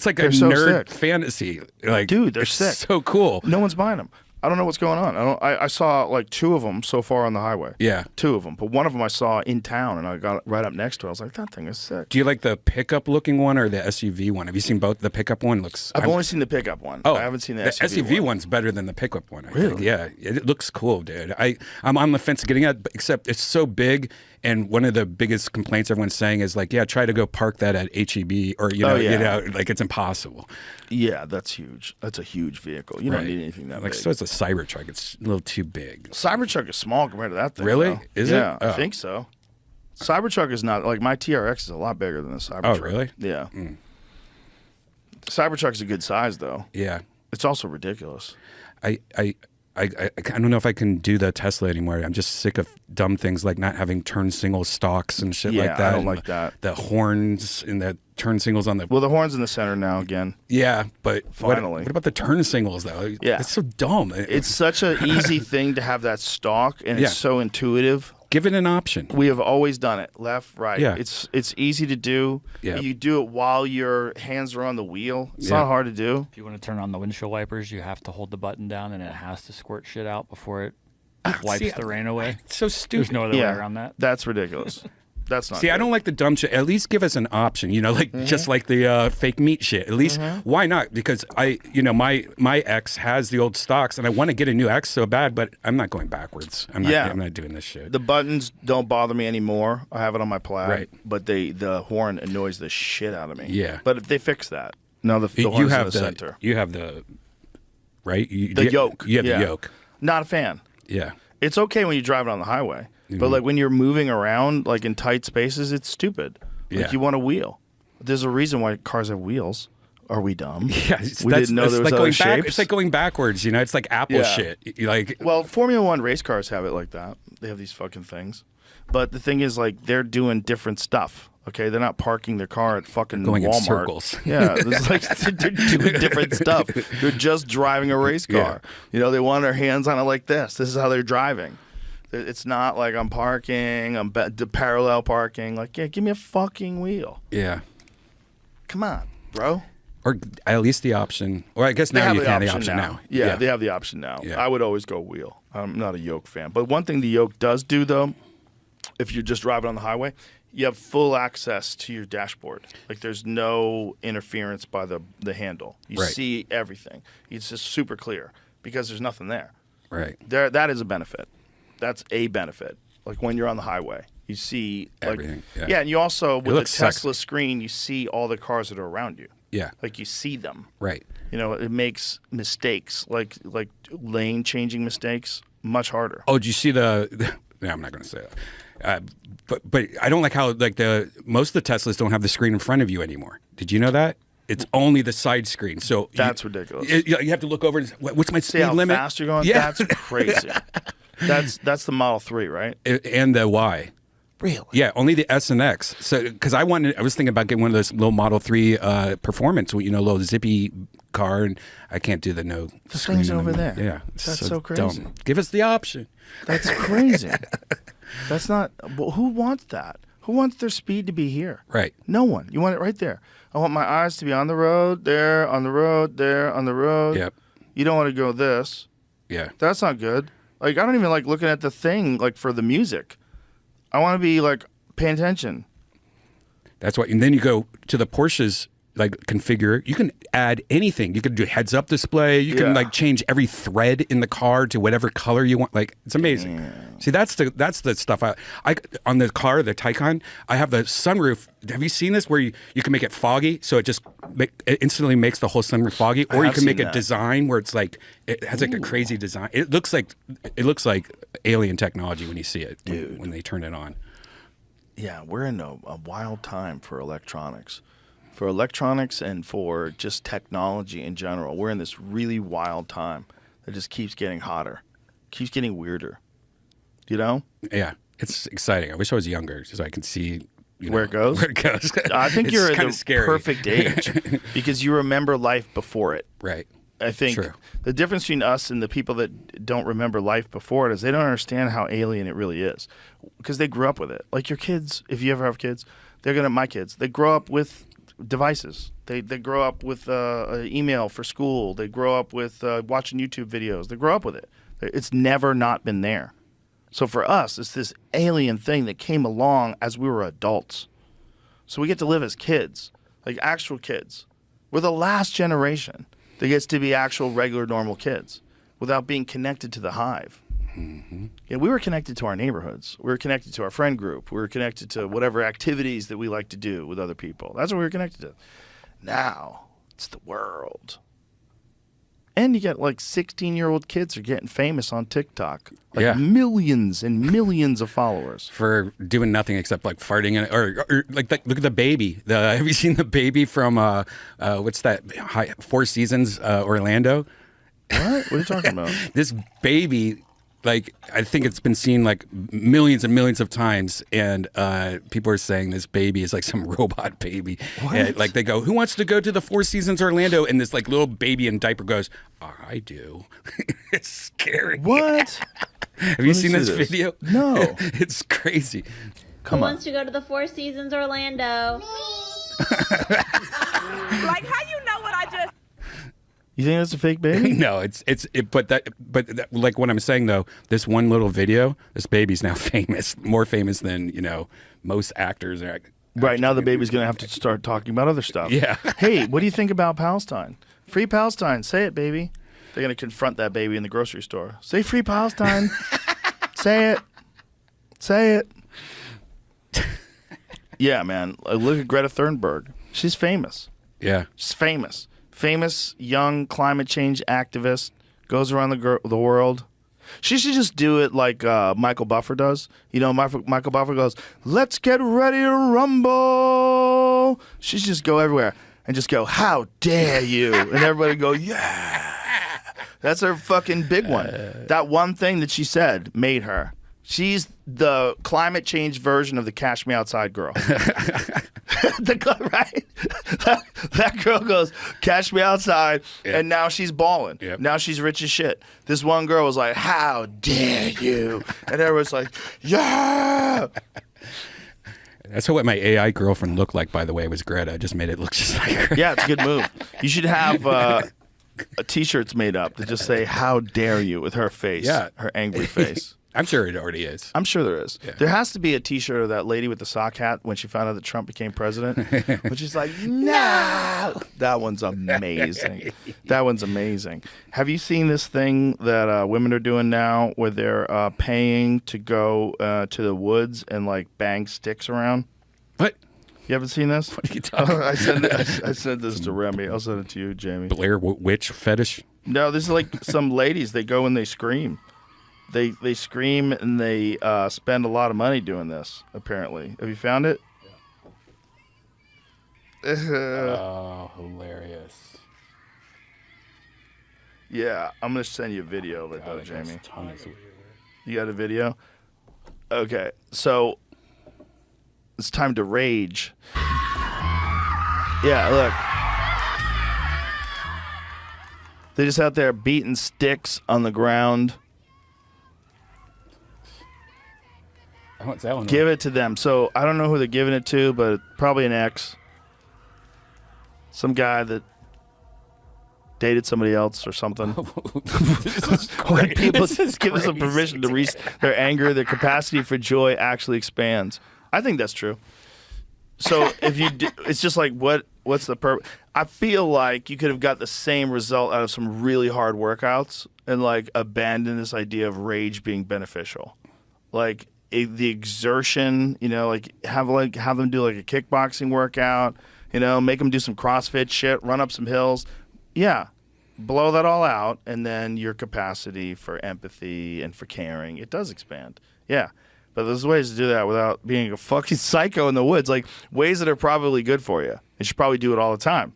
like a so nerd sick. fantasy. Like, dude, they're it's sick. So cool. No one's buying them. I don't know what's going on. I saw like 2 of them so far on the highway. Yeah. 2 of them. But one of them I saw in town, and I got it right up next to it. I was like, that thing is sick. Do you like the pickup looking one or the SUV one? Have you seen both? The pickup one looks... I've only seen the pickup one. Oh, I haven't seen the SUV one's better than the pickup one. I Really? think. Yeah. It looks cool, dude. I'm on the fence getting it, except it's so big. And one of the biggest complaints everyone's saying is like, yeah, try to go park that at HEB or, you know, like it's impossible. Yeah, that's huge. That's a huge vehicle. You don't need anything that like, big. so it's a Cybertruck. It's a little too big. Cybertruck is small compared to that thing. Really? Though. Is it? Yeah, Oh. I think so. Cybertruck is not, like my TRX is a lot bigger than the Cybertruck. Oh, really? Yeah. Cybertruck's a good size though. Yeah. It's also ridiculous. I don't know if I can do the Tesla anymore. I'm just sick of dumb things like not having turn signal stalks and shit like that. I don't and like that. The horns and the turn signals on the... Well, the horn's in the center now again. Yeah, but Finally. what about the turn signals though? Yeah. It's so dumb. It's such an easy thing to have that stalk, and it's so intuitive. Give it an option. We have always done it, left, right. Yeah. It's easy to do. Yeah. You do it while your hands are on the wheel. It's not hard to do. If you want to turn on the windshield wipers, you have to hold the button down, and it has to squirt shit out before it wipes the rain away. It's so stupid. There's no other way around that. That's ridiculous. That's not See, good. I don't like the dumb shit. At least give us an option, you know, like just like the fake meat shit. At least, why not? Because my ex has the old stocks, and I want to get a new ex so bad, but I'm not going backwards. I'm not doing this shit. The buttons don't bother me anymore. I have it on my Plaid, Right. but the horn annoys the shit out of me. Yeah. But if they fix that, no, the horn's you have in the center. You have the right. The yoke. You have Yeah. the yoke. Not a fan. Yeah. It's okay when you're driving on the highway, but like when you're moving around like in tight spaces, it's stupid. Like you want a wheel. There's a reason why cars have wheels. Are we dumb? Yeah, we didn't know there was other shapes. It's like going backwards, you know. It's like Apple shit. Well, Formula One race cars have it like that. They have these fucking things. But the thing is, like, they're doing different stuff. Okay, they're not parking their car at fucking going Walmart. in circles. Yeah, it's like they're doing different stuff. They're just driving a race car. Yeah. You know, they want their hands on it like this. This is how they're driving. It's not like I'm parking, I'm parallel parking. Like, yeah, give me a fucking wheel. Yeah. Come on, bro. Or at least the option. Or I guess now you can have the option now. Yeah, they have the option now. Yeah. I would always go wheel. I'm not a yoke fan. But one thing the yoke does do, though, if you're just driving on the highway, you have full access to your dashboard. Like, there's no interference by the handle. You see everything. It's just super clear because there's nothing there. Right. That is a benefit. That's a benefit. Like, when you're on the highway, you see everything. Yeah, and you also, with the Tesla sexy. screen, you see all the cars that are around you. Yeah. Like, you see them. Right. You know, it makes mistakes, like lane changing mistakes, much harder. Oh, did you see the no, I'm not going to say that. But I don't like how like most of the Teslas don't have the screen in front of you anymore. Did you know that? It's only the side screen. So that's ridiculous. You have to look over and say, what's my See speed how limit? fast you're going? Yeah. That's crazy. That's the Model 3, right? And the Y. Really? Yeah, only the S and X. So, because I was thinking about getting one of those little Model 3 performance, you know, little zippy car, and I can't do the no. The thing's over there. Yeah, that's so crazy. Dumb. Give us the option. That's crazy. That's not. Well, who wants that? Who wants their speed to be here? Right. No one. You want it right there. I want my eyes to be on the road, there, on the road, there, on the road. Yep. You don't want to go this. Yeah. That's not good. Like, I don't even like looking at the thing like for the music. I want to be like paying attention. That's why. And then you go to the Porsches, like configure. You can add anything. You can do heads up display. You can like change every thread in the car to whatever color you want. Like, it's amazing. Damn. See, that's the stuff I on the car, the Taycan. I have the sunroof. Have you seen this where you can make it foggy, so it just it instantly makes the whole sunroof foggy, or you can make a design where it's like it has like a crazy design. It looks like alien technology when you see it, dude, when they turn it on. Yeah, we're in a wild time for electronics. For electronics and for just technology in general, we're in this really wild time that just keeps getting hotter, keeps getting weirder. You know? Yeah, it's exciting. I wish I was younger so I can see where it goes. Where it goes. I think you're at the scary. perfect age because you remember life before it. Right. I think the difference between us and the people that don't remember life before it is they don't understand how alien it really is because they grew up with it. Like your kids, if you ever have kids, my kids, they grow up with devices. They grow up with email for school. They grow up with watching YouTube videos. They grow up with it. It's never not been there. So for us, it's this alien thing that came along as we were adults. So we get to live as kids, like actual kids. We're the last generation that gets to be actual, regular, normal kids without being connected to the hive. Mm-hmm. Yeah, we were connected to our neighborhoods. We were connected to our friend group. We were connected to whatever activities that we like to do with other people. That's what we were connected to. Now, it's the world. And you get like 16-year-old kids are getting famous on TikTok. Like millions and millions of followers. For doing nothing except like farting in it. Or like look at the baby. Have you seen the baby from, what's that, Four Seasons, Orlando? What are you talking about? This baby, like, I think it's been seen like millions and millions of times, and people are saying this baby is like some robot baby. And, like they go, "Who wants to go to the Four Seasons Orlando?" And this like little baby in diaper goes, "I do." It's scary. What? Have you seen this video? No. It's crazy. Who wants to go to the Four Seasons Orlando? Like, how you know what I just... You think that's a fake baby? No, but like what I'm saying though, this one little video, this baby's now famous, more famous than most actors. Right now, the baby's gonna have to start talking about other stuff. Yeah. Hey, what do you think about Palestine? Free Palestine. Say it, baby. They're gonna confront that baby in the grocery store. Say free Palestine. Say it. Say it. Yeah, man. Look at Greta Thunberg. She's famous. Yeah. She's famous. Famous young climate change activist, goes around the world. She should just do it like Michael Buffer does. You know, Michael Buffer goes, "Let's get ready to rumble." She should just go everywhere and just go, "How dare you?" And everybody go, "Yeah." That's her fucking big one. That one thing that she said made her. She's the climate change version of the Cash Me Outside girl. Right? That girl goes, "Cash me outside," and now she's balling. Yep. Now she's rich as shit. This one girl was like, "How dare you?" And everyone's like, "Yeah." That's what my AI girlfriend looked like, by the way, was Greta. I just made it look just like her. Yeah, it's a good move. You should have T-shirts made up that just say "How dare you" with her face, her angry face. I'm sure it already is. I'm sure there is. Yeah. There has to be a T-shirt of that lady with the sock hat when she found out that Trump became president, which is like, no. That one's amazing. That one's amazing. Have you seen this thing that women are doing now where they're paying to go to the woods and like bang sticks around? What? You haven't seen this? What are you talking about? I sent this to Remy. I'll send it to you, Jamie. Blair Witch fetish? No, this is like some ladies. They go and they scream. They scream and they spend a lot of money doing this, apparently. Have you found it? Yeah. Oh, hilarious. Yeah, I'm going to send you a video of it, though, Jamie. You got a video? Okay, so it's time to rage. Yeah, look. They're just out there beating sticks on the ground. What's that one? Give it to them. So I don't know who they're giving it to, but probably an ex. Some guy that dated somebody else or something. When people give them permission to release their anger, their capacity for joy actually expands. I think that's true. So if you do, it's just like, what's the purpose? I feel like you could have got the same result out of some really hard workouts and like abandon this idea of rage being beneficial. Like, the exertion, you know, like have them do like a kickboxing workout, you know, make them do some CrossFit shit, run up some hills. Yeah, blow that all out, and then your capacity for empathy and for caring, it does expand. Yeah, but there's ways to do that without being a fucking psycho in the woods, like ways that are probably good for you. You should probably do it all the time.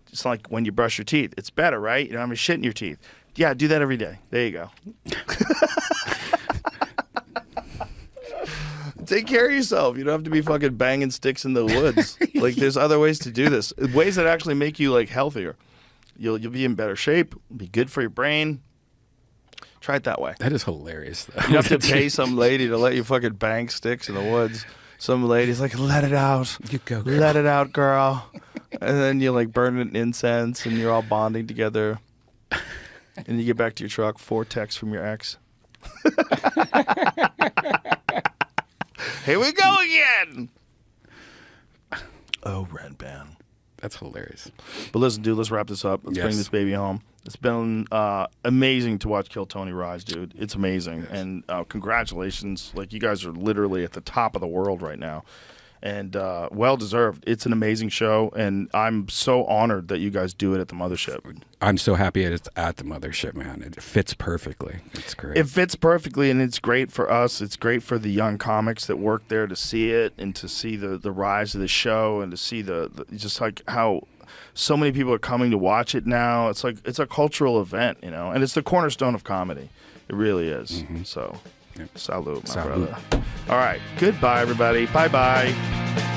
Just like when you brush your teeth. It's better, right? You don't have any shit in your teeth. Yeah, do that every day. There you go. Take care of yourself. You don't have to be fucking banging sticks in the woods. Like, there's other ways to do this. Ways that actually make you like healthier. You'll be in better shape. Be good for your brain. Try it that way. That is hilarious, though. You have to pay some lady to let you fucking bang sticks in the woods. Some lady's like, "Let it out. You go, girl. Let it out, girl." And then you like burn it in incense, and you're all bonding together. And you get back to your truck. 4 texts from your ex. Here we go again. Oh, Redban. That's hilarious. But listen, dude, let's wrap this up. Let's bring this baby home. It's been amazing to watch Kill Tony rise, dude. It's amazing. Yes. And congratulations. Like, you guys are literally at the top of the world right now. And well-deserved. It's an amazing show, and I'm so honored that you guys do it at the Mothership. I'm so happy it's at the Mothership, man. It fits perfectly. It's great. It fits perfectly, and it's great for us. It's great for the young comics that work there to see it and to see the rise of the show and to see the just like how so many people are coming to watch it now. It's like it's a cultural event, you know, and it's the cornerstone of comedy. It really is. Mm-hmm. So, salute, my brother. All right. Goodbye, everybody. Bye-bye.